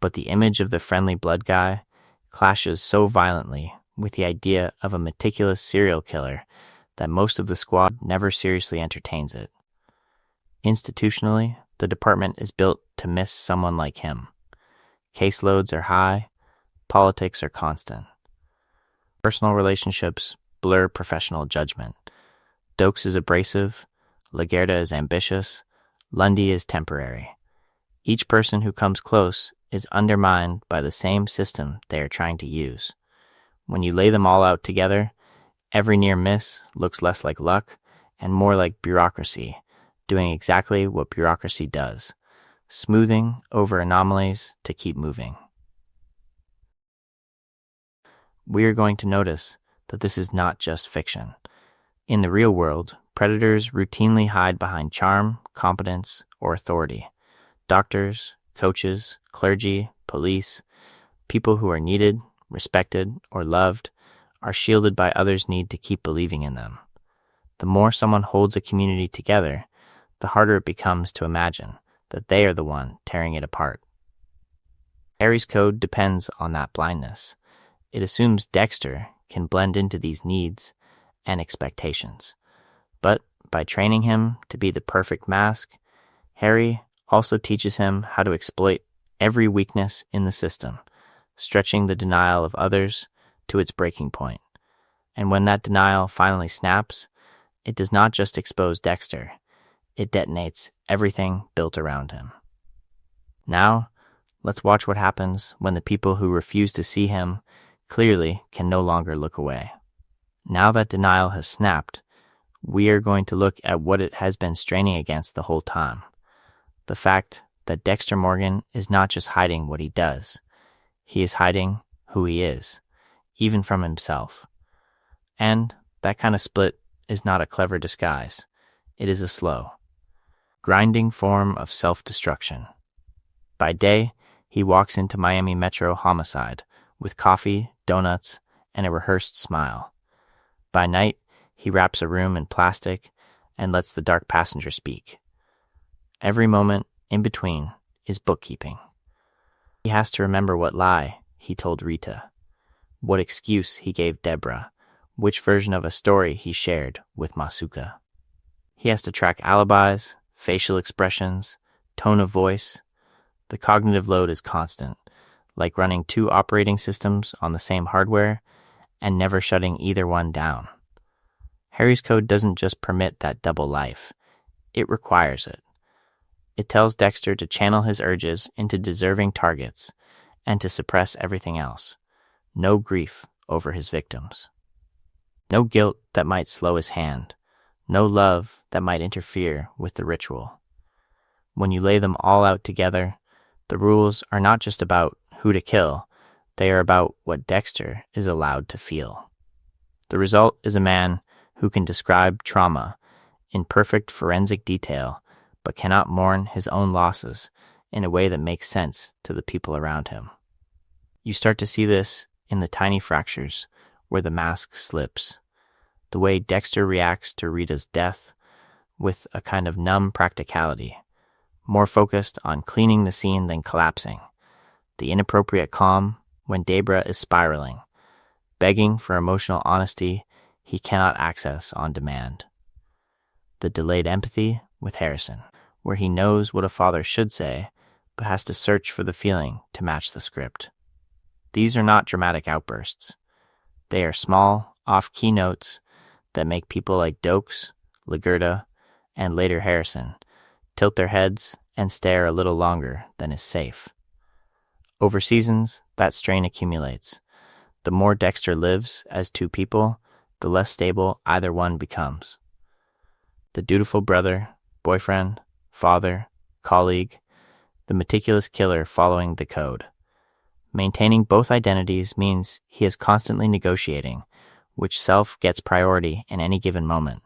but the image of the friendly blood guy clashes so violently with the idea of a meticulous serial killer that most of the squad never seriously entertains it. Institutionally, the department is built to miss someone like him. Caseloads are high, politics are constant. Personal relationships blur professional judgment. Dokes is abrasive, Laguerta is ambitious, Lundy is temporary. Each person who comes close is undermined by the same system they are trying to use. When you lay them all out together, every near miss looks less like luck and more like bureaucracy, doing exactly what bureaucracy does, smoothing over anomalies to keep moving. We are going to notice that this is not just fiction. In the real world, predators routinely hide behind charm, competence, or authority. Doctors, coaches, clergy, police, people who are needed, respected, or loved are shielded by others' need to keep believing in them. The more someone holds a community together, the harder it becomes to imagine that they are the one tearing it apart. Harry's code depends on that blindness. It assumes Dexter can blend into these needs and expectations. But by training him to be the perfect mask, Harry also teaches him how to exploit every weakness in the system, stretching the denial of others to its breaking point. And when that denial finally snaps, it does not just expose Dexter, it detonates everything built around him. Now, let's watch what happens when the people who refuse to see him clearly can no longer look away. Now that denial has snapped, we are going to look at what it has been straining against the whole time. The fact that Dexter Morgan is not just hiding what he does, he is hiding who he is, even from himself. And that kind of split is not a clever disguise. It is a slow, grinding form of self-destruction. By day, he walks into Miami Metro Homicide with coffee, donuts, and a rehearsed smile. By night, he wraps a room in plastic and lets the dark passenger speak. Every moment in between is bookkeeping. He has to remember what lie he told Rita, what excuse he gave Deborah, which version of a story he shared with Masuka. He has to track alibis, facial expressions, tone of voice. The cognitive load is constant, like running two operating systems on the same hardware and never shutting either one down. Harry's code doesn't just permit that double life, it requires it. It tells Dexter to channel his urges into deserving targets and to suppress everything else. No grief over his victims. No guilt that might slow his hand. No love that might interfere with the ritual. When you lay them all out together, the rules are not just about who to kill, they are about what Dexter is allowed to feel. The result is a man who can describe trauma in perfect forensic detail, but cannot mourn his own losses in a way that makes sense to the people around him. You start to see this in the tiny fractures where the mask slips, the way Dexter reacts to Rita's death with a kind of numb practicality, more focused on cleaning the scene than collapsing, the inappropriate calm when Debra is spiraling, begging for emotional honesty he cannot access on demand. The delayed empathy with Harrison, where he knows what a father should say, but has to search for the feeling to match the script. These are not dramatic outbursts. They are small, off-key notes that make people like Dokes, Lagerda, and later Harrison tilt their heads and stare a little longer than is safe. Over seasons, that strain accumulates. The more Dexter lives as two people, the less stable either one becomes. The dutiful brother, boyfriend, father, colleague, the meticulous killer following the code. Maintaining both identities means he is constantly negotiating which self gets priority in any given moment,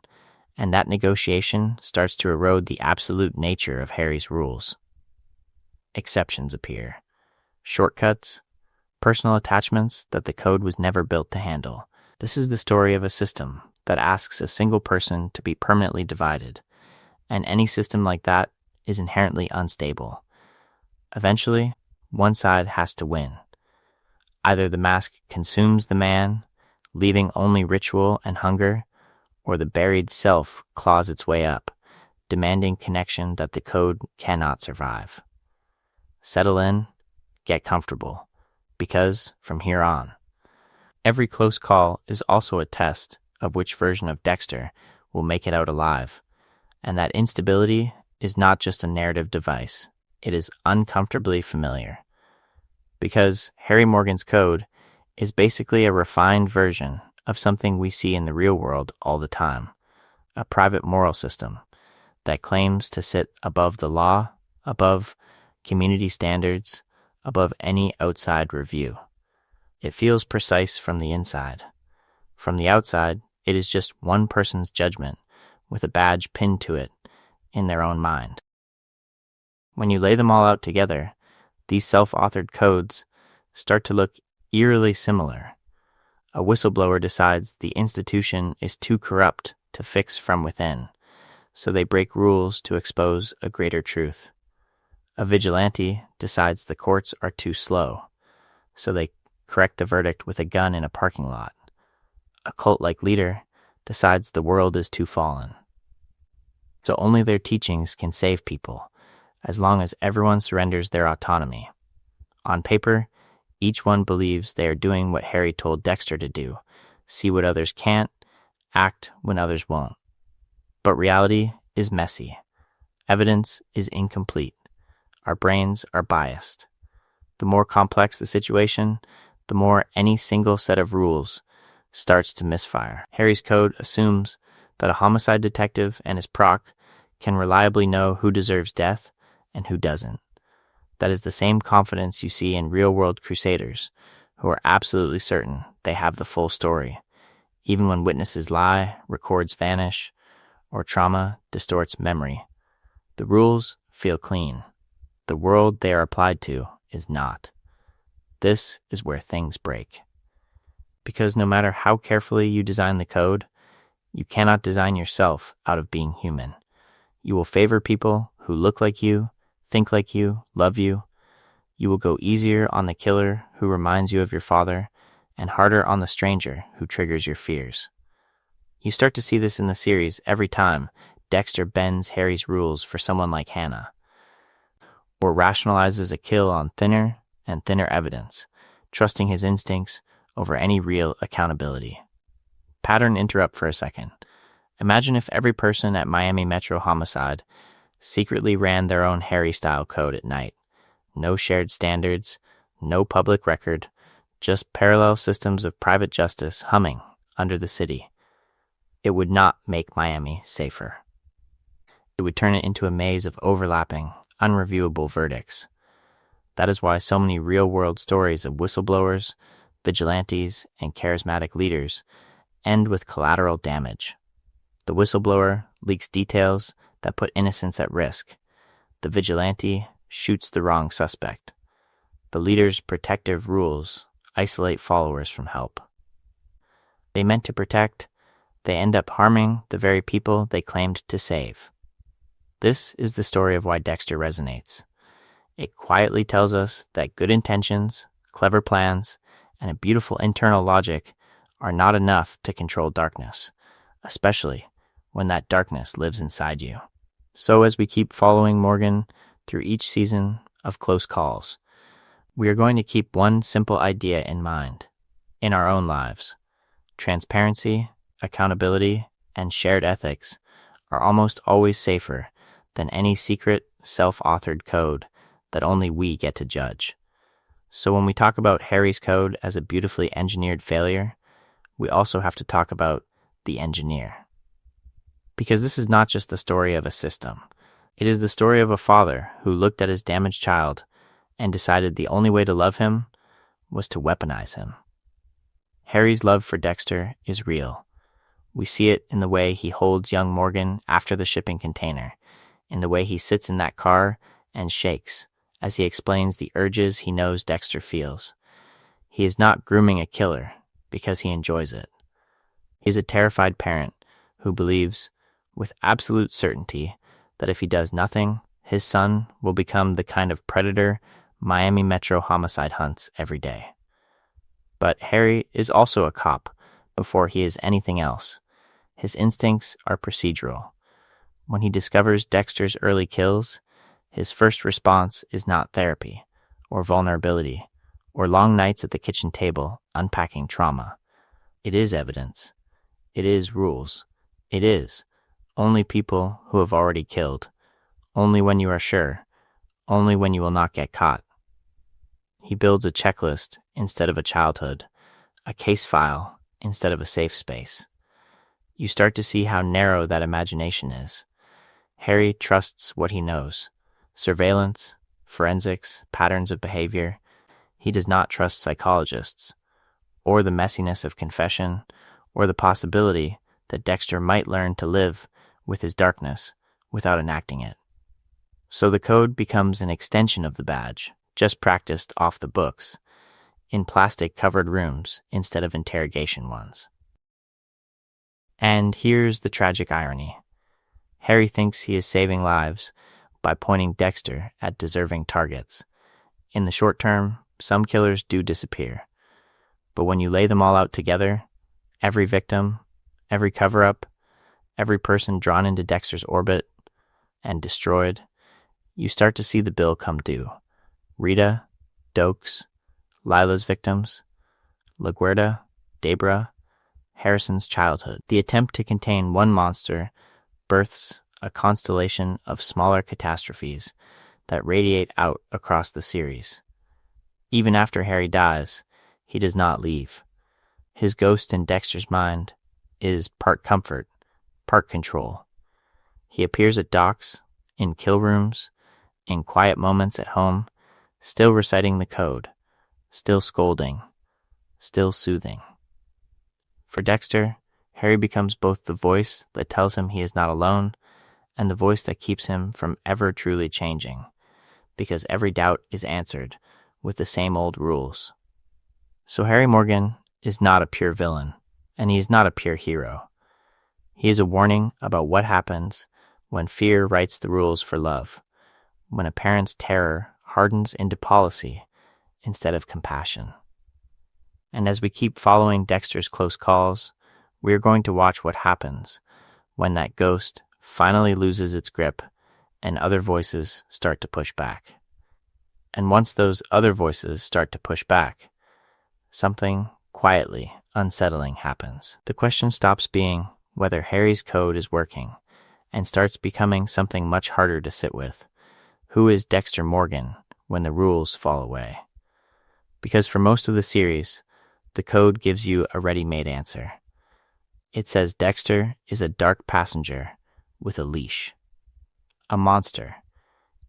and that negotiation starts to erode the absolute nature of Harry's rules. Exceptions appear. Shortcuts, personal attachments that the code was never built to handle. This is the story of a system that asks a single person to be permanently divided, and any system like that is inherently unstable. Eventually, one side has to win. Either the mask consumes the man, leaving only ritual and hunger, or the buried self claws its way up, demanding connection that the code cannot survive. Settle in, get comfortable, because from here on, every close call is also a test of which version of Dexter will make it out alive, and that instability is not just a narrative device, it is uncomfortably familiar. Because Harry Morgan's code is basically a refined version of something we see in the real world all the time, a private moral system that claims to sit above the law, above community standards, above any outside review. It feels precise from the inside. From the outside, it is just one person's judgment with a badge pinned to it in their own mind. When you lay them all out together, these self-authored codes start to look eerily similar. A whistleblower decides the institution is too corrupt to fix from within, so they break rules to expose a greater truth. A vigilante decides the courts are too slow, so they correct the verdict with a gun in a parking lot. A cult-like leader decides the world is too fallen. So only their teachings can save people, as long as everyone surrenders their autonomy. On paper, each one believes they are doing what Harry told Dexter to do, see what others can't, act when others won't. But reality is messy. Evidence is incomplete. Our brains are biased. The more complex the situation, the more any single set of rules starts to misfire. Harry's code assumes that a homicide detective and his proc can reliably know who deserves death and who doesn't. That is the same confidence you see in real-world crusaders, who are absolutely certain they have the full story, even when witnesses lie, records vanish, or trauma distorts memory. The rules feel clean. The world they are applied to is not. This is where things break. Because no matter how carefully you design the code, you cannot design yourself out of being human. You will favor people who look like you, think like you, love you. You will go easier on the killer who reminds you of your father, and harder on the stranger who triggers your fears. You start to see this in the series every time Dexter bends Harry's rules for someone like Hannah, or rationalizes a kill on thinner and thinner evidence, trusting his instincts over any real accountability. Pattern interrupt for a second. Imagine if every person at Miami Metro Homicide secretly ran their own Harry-style code at night. No shared standards, no public record, just parallel systems of private justice humming under the city. It would not make Miami safer. It would turn it into a maze of overlapping, unreviewable verdicts. That is why so many real-world stories of whistleblowers, vigilantes, and charismatic leaders end with collateral damage. The whistleblower leaks details that put innocents at risk. The vigilante shoots the wrong suspect. The leader's protective rules isolate followers from help. They meant to protect, they end up harming the very people they claimed to save. This is the story of why Dexter resonates. It quietly tells us that good intentions, clever plans, and a beautiful internal logic are not enough to control darkness, especially when that darkness lives inside you. So as we keep following Morgan through each season of Close Calls, we are going to keep one simple idea in mind in our own lives. Transparency, accountability, and shared ethics are almost always safer than any secret, self-authored code that only we get to judge. So when we talk about Harry's code as a beautifully engineered failure, we also have to talk about the engineer. Because this is not just the story of a system. It is the story of a father who looked at his damaged child and decided the only way to love him was to weaponize him. Harry's love for Dexter is real. We see it in the way he holds young Morgan after the shipping container, in the way he sits in that car and shakes as he explains the urges he knows Dexter feels. He is not grooming a killer because he enjoys it. He is a terrified parent who believes, with absolute certainty, that if he does nothing, his son will become the kind of predator Miami Metro homicide hunts every day. But Harry is also a cop before he is anything else. His instincts are procedural. When he discovers Dexter's early kills, his first response is not therapy, or vulnerability, or long nights at the kitchen table unpacking trauma. It is evidence. It is rules. It is only people who have already killed, only when you are sure, only when you will not get caught. He builds a checklist instead of a childhood, a case file instead of a safe space. You start to see how narrow that imagination is. Harry trusts what he knows. Surveillance, forensics, patterns of behavior. He does not trust psychologists, or the messiness of confession, or the possibility that Dexter might learn to live with his darkness without enacting it. So the code becomes an extension of the badge, just practiced off the books, in plastic-covered rooms instead of interrogation ones. And here's the tragic irony. Harry thinks he is saving lives by pointing Dexter at deserving targets. In the short term, some killers do disappear. But when you lay them all out together, every victim, every cover-up, every person drawn into Dexter's orbit and destroyed, you start to see the bill come due. Rita, Dokes, Lila's victims, LaGuerta, Debra, Harrison's childhood. The attempt to contain one monster births a constellation of smaller catastrophes that radiate out across the series. Even after Harry dies, he does not leave. His ghost in Dexter's mind is part comfort, part control. He appears at docks, in kill rooms, in quiet moments at home, still reciting the code, still scolding, still soothing. For Dexter, Harry becomes both the voice that tells him he is not alone and the voice that keeps him from ever truly changing, because every doubt is answered with the same old rules. So Harry Morgan is not a pure villain, and he is not a pure hero. He is a warning about what happens when fear writes the rules for love, when a parent's terror hardens into policy instead of compassion. And as we keep following Dexter's close calls, we are going to watch what happens when that ghost finally loses its grip and other voices start to push back. And once those other voices start to push back, something quietly unsettling happens. The question stops being whether Harry's code is working and starts becoming something much harder to sit with. Who is Dexter Morgan when the rules fall away? Because for most of the series, the code gives you a ready-made answer. It says Dexter is a dark passenger with a leash. A monster,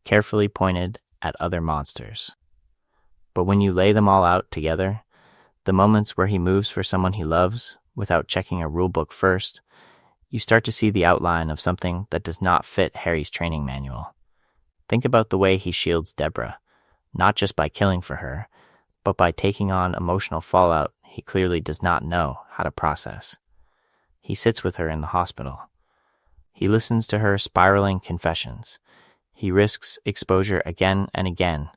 carefully pointed at other monsters. But when you lay them all out together, the moments where he moves for someone he loves without checking a rulebook first, you start to see the outline of something that does not fit Harry's training manual. Think about the way he shields Deborah, not just by killing for her, but by taking on emotional fallout he clearly does not know how to process. He sits with her in the hospital. He listens to her spiraling confessions. He risks exposure again and again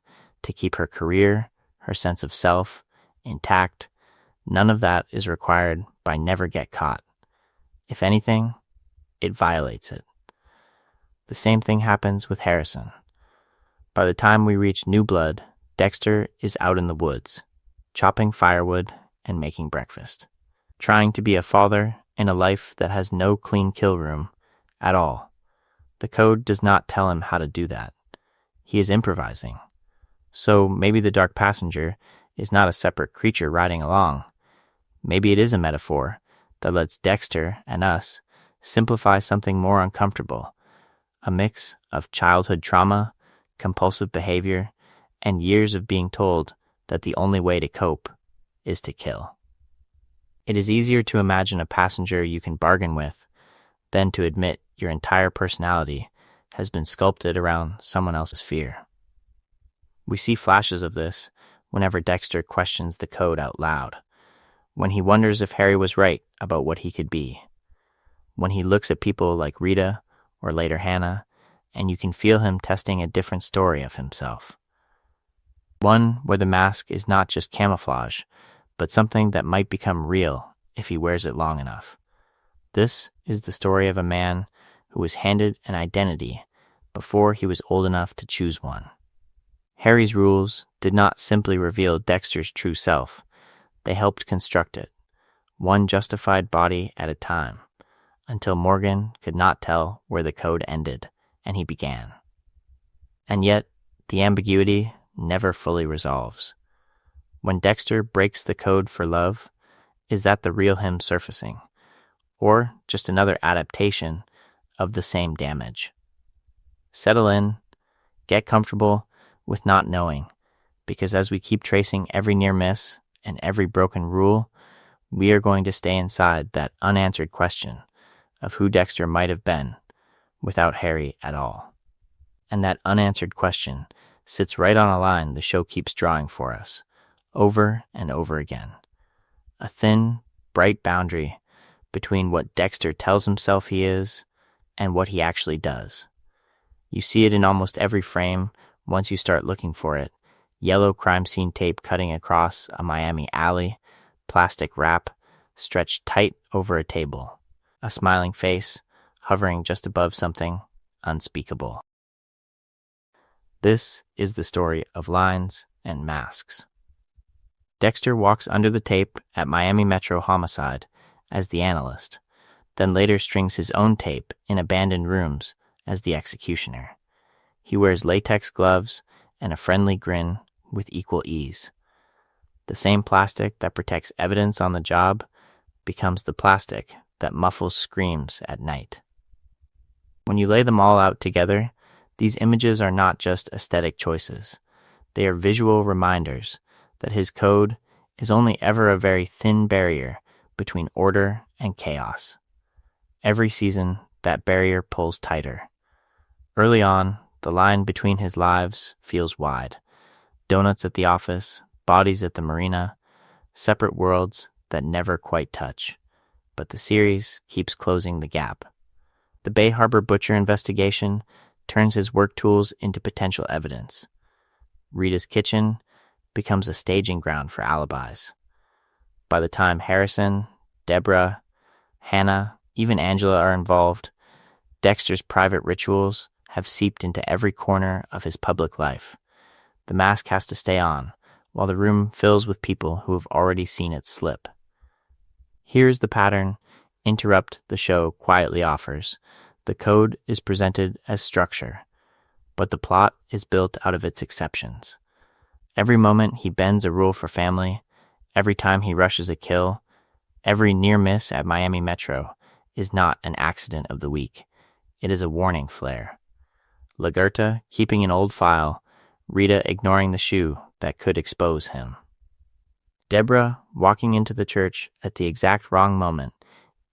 to keep her career, her sense of self, intact, None of that is required by never get caught. If anything, it violates it. The same thing happens with Harrison. By the time we reach New Blood, Dexter is out in the woods, chopping firewood and making breakfast, trying to be a father in a life that has no clean kill room at all. The code does not tell him how to do that. He is improvising. So maybe the dark passenger is not a separate creature riding along. Maybe it is a metaphor that lets Dexter and us simplify something more uncomfortable, a mix of childhood trauma, compulsive behavior, and years of being told that the only way to cope is to kill. It is easier to imagine a passenger you can bargain with than to admit your entire personality has been sculpted around someone else's fear. We see flashes of this whenever Dexter questions the code out loud, when he wonders if Harry was right about what he could be, when he looks at people like Rita or later Hannah, and you can feel him testing a different story of himself. One where the mask is not just camouflage, but something that might become real if he wears it long enough. This is the story of a man who was handed an identity before he was old enough to choose one. Harry's rules did not simply reveal Dexter's true self, they helped construct it, one justified body at a time, until Morgan could not tell where the code ended and he began. And yet, the ambiguity never fully resolves. When Dexter breaks the code for love, is that the real him surfacing, or just another adaptation of the same damage? Settle in, get comfortable with not knowing, because as we keep tracing every near miss and every broken rule, we are going to stay inside that unanswered question of who Dexter might have been without Harry at all. And that unanswered question sits right on a line the show keeps drawing for us, over and over again. A thin, bright boundary between what Dexter tells himself he is and what he actually does. You see it in almost every frame once you start looking for it. Yellow crime scene tape cutting across a Miami alley, plastic wrap stretched tight over a table, a smiling face hovering just above something unspeakable. This is the story of lines and masks. Dexter walks under the tape at Miami Metro Homicide as the analyst, then later strings his own tape in abandoned rooms as the executioner. He wears latex gloves and a friendly grin with equal ease. The same plastic that protects evidence on the job becomes the plastic that muffles screams at night. When you lay them all out together, these images are not just aesthetic choices. They are visual reminders that his code is only ever a very thin barrier between order and chaos. Every season, that barrier pulls tighter. Early on, the line between his lives feels wide. Donuts at the office, bodies at the marina, separate worlds that never quite touch. But the series keeps closing the gap. The Bay Harbor Butcher investigation turns his work tools into potential evidence. Rita's kitchen becomes a staging ground for alibis. By the time Harrison, Deborah, Hannah, even Angela are involved, Dexter's private rituals have seeped into every corner of his public life. The mask has to stay on, while the room fills with people who have already seen it slip. Here's the pattern Interrupt the Show quietly offers. The code is presented as structure, but the plot is built out of its exceptions. Every moment he bends a rule for family, every time he rushes a kill, every near miss at Miami Metro is not an accident of the week. It is a warning flare. Lagerta keeping an old file, Rita ignoring the shoe that could expose him. Deborah walking into the church at the exact wrong moment.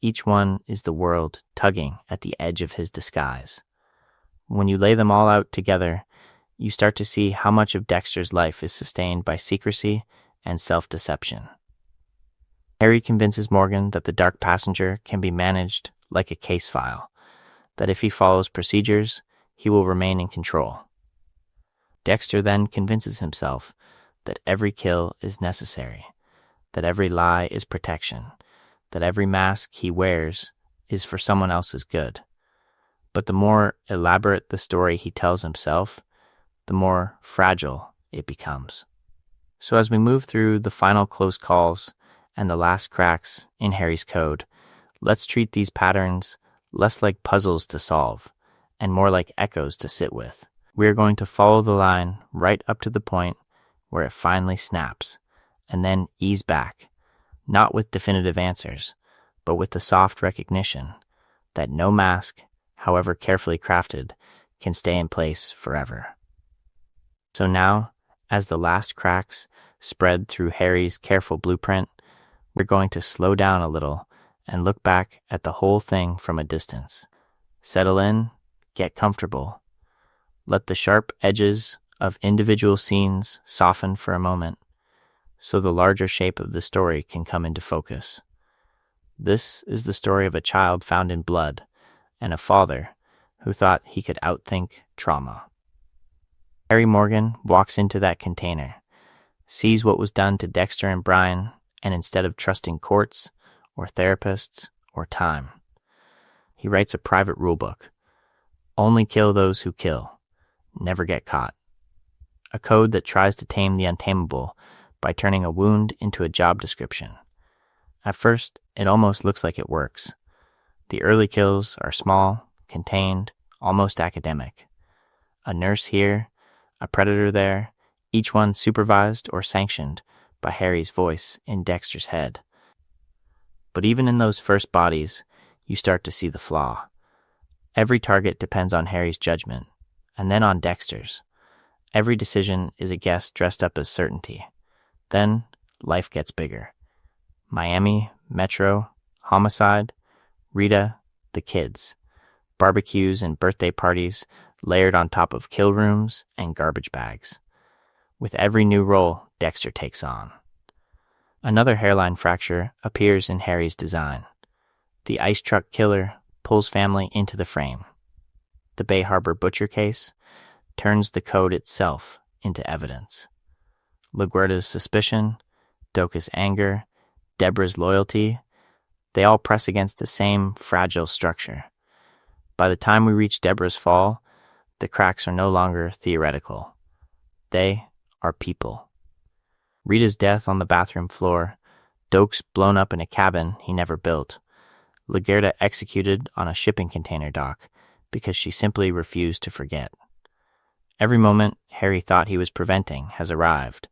Each one is the world tugging at the edge of his disguise. When you lay them all out together, you start to see how much of Dexter's life is sustained by secrecy and self-deception. Harry convinces Morgan that the dark passenger can be managed like a case file, that if he follows procedures, he will remain in control. Dexter then convinces himself that every kill is necessary, that every lie is protection, that every mask he wears is for someone else's good. But the more elaborate the story he tells himself, the more fragile it becomes. So as we move through the final close calls and the last cracks in Harry's code, let's treat these patterns less like puzzles to solve and more like echoes to sit with. We are going to follow the line right up to the point where it finally snaps, and then ease back, not with definitive answers, but with the soft recognition that no mask, however carefully crafted, can stay in place forever. So now, as the last cracks spread through Harry's careful blueprint, we're going to slow down a little and look back at the whole thing from a distance. Settle in, get comfortable. Let the sharp edges of individual scenes soften for a moment, so the larger shape of the story can come into focus. This is the story of a child found in blood and a father who thought he could outthink trauma. Harry Morgan walks into that container, sees what was done to Dexter and Brian, and instead of trusting courts or therapists or time, he writes a private rulebook. Only kill those who kill. Never get caught. A code that tries to tame the untamable by turning a wound into a job description. At first, it almost looks like it works. The early kills are small, contained, almost academic. A nurse here, a predator there, each one supervised or sanctioned by Harry's voice in Dexter's head. But even in those first bodies, you start to see the flaw. Every target depends on Harry's judgment, and then on Dexter's. Every decision is a guess dressed up as certainty. Then, life gets bigger. Miami, Metro, homicide, Rita, the kids. Barbecues and birthday parties layered on top of kill rooms and garbage bags. With every new role Dexter takes on. Another hairline fracture appears in Harry's design. The ice truck killer pulls family into the frame. The Bay Harbor butcher case turns the code itself into evidence. LaGuerta's suspicion, Doka's anger, Deborah's loyalty, they all press against the same fragile structure. By the time we reach Deborah's fall, the cracks are no longer theoretical. They are people. Rita's death on the bathroom floor, Doak's blown up in a cabin he never built, LaGuerta executed on a shipping container dock because she simply refused to forget. Every moment Harry thought he was preventing has arrived,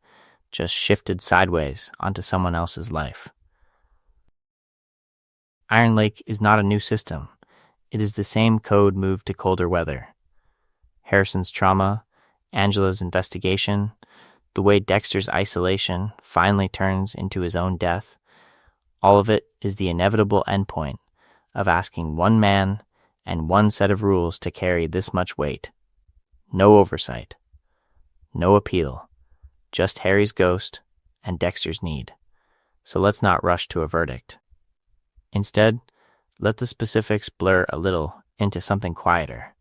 just shifted sideways onto someone else's life. Iron Lake is not a new system. It is the same code moved to colder weather. Harrison's trauma, Angela's investigation, the way Dexter's isolation finally turns into his own death, all of it is the inevitable endpoint of asking one man and one set of rules to carry this much weight. No oversight. No appeal. Just Harry's ghost and Dexter's need. So let's not rush to a verdict. Instead, let the specifics blur a little into something quieter.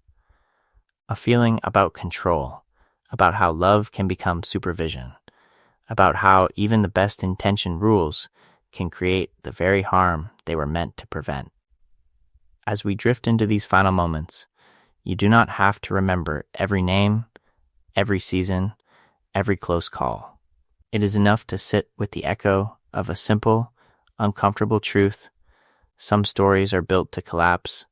A feeling about control, about how love can become supervision, about how even the best intentioned rules can create the very harm they were meant to prevent. As we drift into these final moments, you do not have to remember every name, every season, every close call. It is enough to sit with the echo of a simple, uncomfortable truth. Some stories are built to collapse,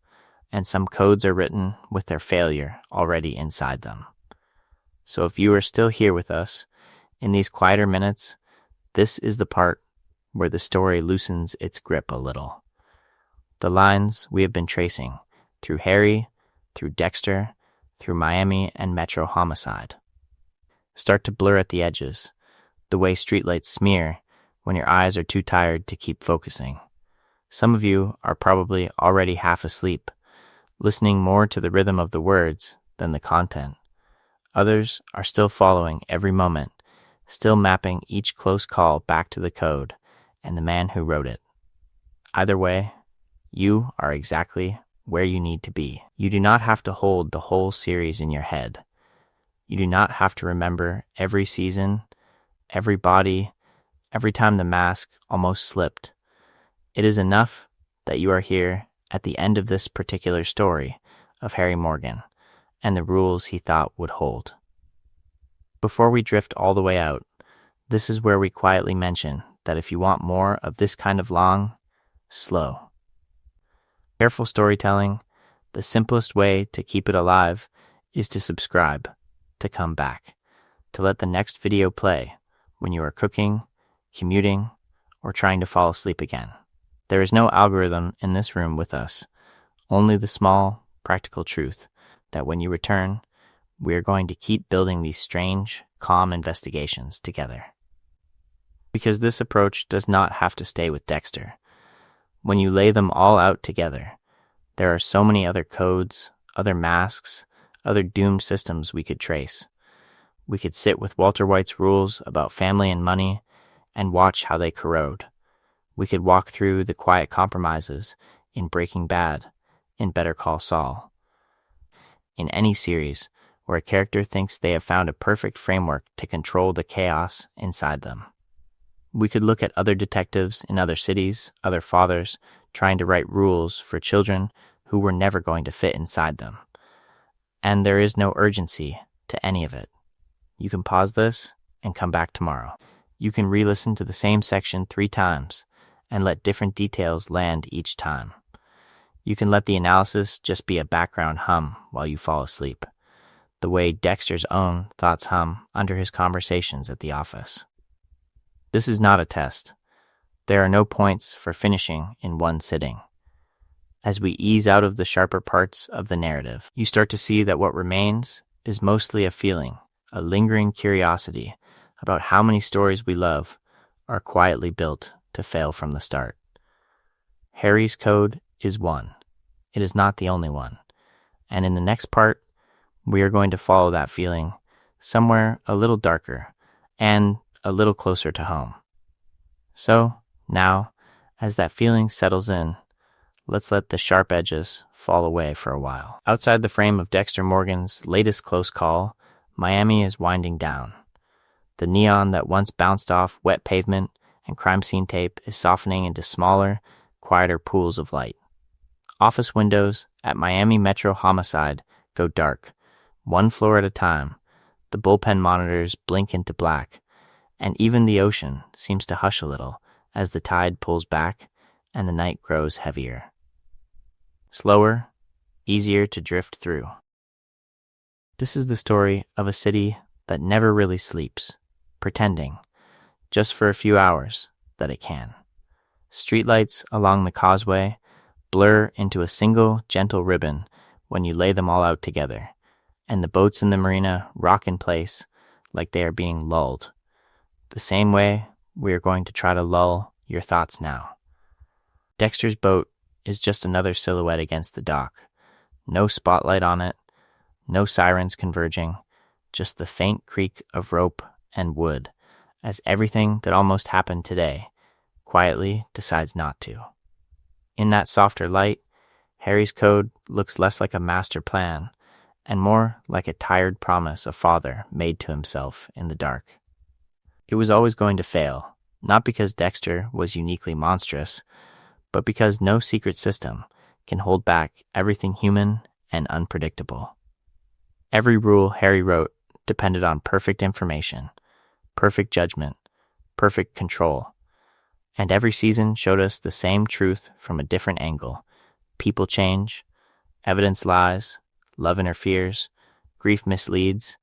and some codes are written with their failure already inside them. So if you are still here with us, in these quieter minutes, this is the part where the story loosens its grip a little. The lines we have been tracing, through Harry, through Dexter, through Miami and Metro homicide, start to blur at the edges, the way streetlights smear when your eyes are too tired to keep focusing. Some of you are probably already half asleep, listening more to the rhythm of the words than the content. Others are still following every moment, still mapping each close call back to the code and the man who wrote it. Either way, you are exactly where you need to be. You do not have to hold the whole series in your head. You do not have to remember every season, every body, every time the mask almost slipped. It is enough that you are here at the end of this particular story of Harry Morgan and the rules he thought would hold. Before we drift all the way out, this is where we quietly mention that if you want more of this kind of long, slow, careful storytelling, the simplest way to keep it alive is to subscribe, to come back, to let the next video play when you are cooking, commuting, or trying to fall asleep again. There is no algorithm in this room with us, only the small, practical truth that when you return, we are going to keep building these strange, calm investigations together. Because this approach does not have to stay with Dexter. When you lay them all out together, there are so many other codes, other masks, other doomed systems we could trace. We could sit with Walter White's rules about family and money and watch how they corrode. We could walk through the quiet compromises in Breaking Bad, in Better Call Saul. In any series where a character thinks they have found a perfect framework to control the chaos inside them. We could look at other detectives in other cities, other fathers, trying to write rules for children who were never going to fit inside them. And there is no urgency to any of it. You can pause this and come back tomorrow. You can re-listen to the same section 3 times and let different details land each time. You can let the analysis just be a background hum while you fall asleep, the way Dexter's own thoughts hum under his conversations at the office. This is not a test. There are no points for finishing in one sitting. As we ease out of the sharper parts of the narrative, you start to see that what remains is mostly a feeling, a lingering curiosity about how many stories we love are quietly built to fail from the start. Harry's code is one. It is not the only one. And in the next part, we are going to follow that feeling somewhere a little darker and a little closer to home. So, now, as that feeling settles in, let's let the sharp edges fall away for a while. Outside the frame of Dexter Morgan's latest close call, Miami is winding down. The neon that once bounced off wet pavement and crime scene tape is softening into smaller, quieter pools of light. Office windows at Miami Metro Homicide go dark, one floor at a time. The bullpen monitors blink into black, and even the ocean seems to hush a little as the tide pulls back and the night grows heavier. Slower, easier to drift through. This is the story of a city that never really sleeps, pretending, just for a few hours, that it can. Streetlights along the causeway blur into a single gentle ribbon when you lay them all out together, and the boats in the marina rock in place like they are being lulled. The same way we are going to try to lull your thoughts now. Dexter's boat is just another silhouette against the dock. No spotlight on it, no sirens converging, just the faint creak of rope and wood as everything that almost happened today quietly decides not to. In that softer light, Harry's code looks less like a master plan and more like a tired promise a father made to himself in the dark. It was always going to fail, not because Dexter was uniquely monstrous, but because no secret system can hold back everything human and unpredictable. Every rule Harry wrote depended on perfect information, perfect judgment, perfect control, and every season showed us the same truth from a different angle. People change, evidence lies, love interferes, grief misleads,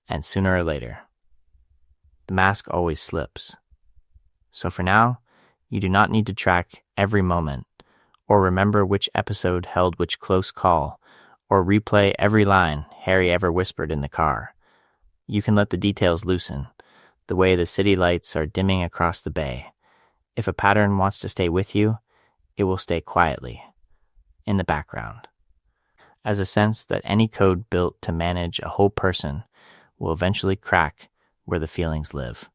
and sooner or later, the mask always slips. So for now, you do not need to track every moment, or remember which episode held which close call, or replay every line Harry ever whispered in the car. You can let the details loosen, the way the city lights are dimming across the bay. If a pattern wants to stay with you, it will stay quietly, in the background, as a sense that any code built to manage a whole person will eventually crack where the feelings live.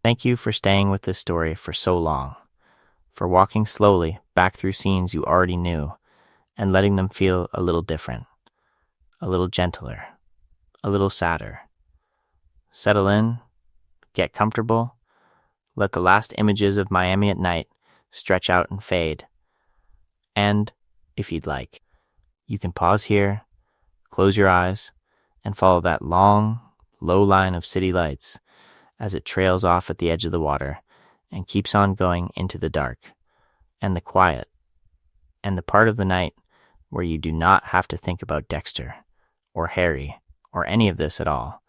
Thank you for staying with this story for so long, for walking slowly back through scenes you already knew and letting them feel a little different, a little gentler, a little sadder. Settle in, get comfortable, Let the last images of Miami at night stretch out and fade. And, if you'd like, you can pause here, close your eyes, and follow that long, low line of city lights as it trails off at the edge of the water and keeps on going into the dark and the quiet and the part of the night where you do not have to think about Dexter or Harry or any of this at all.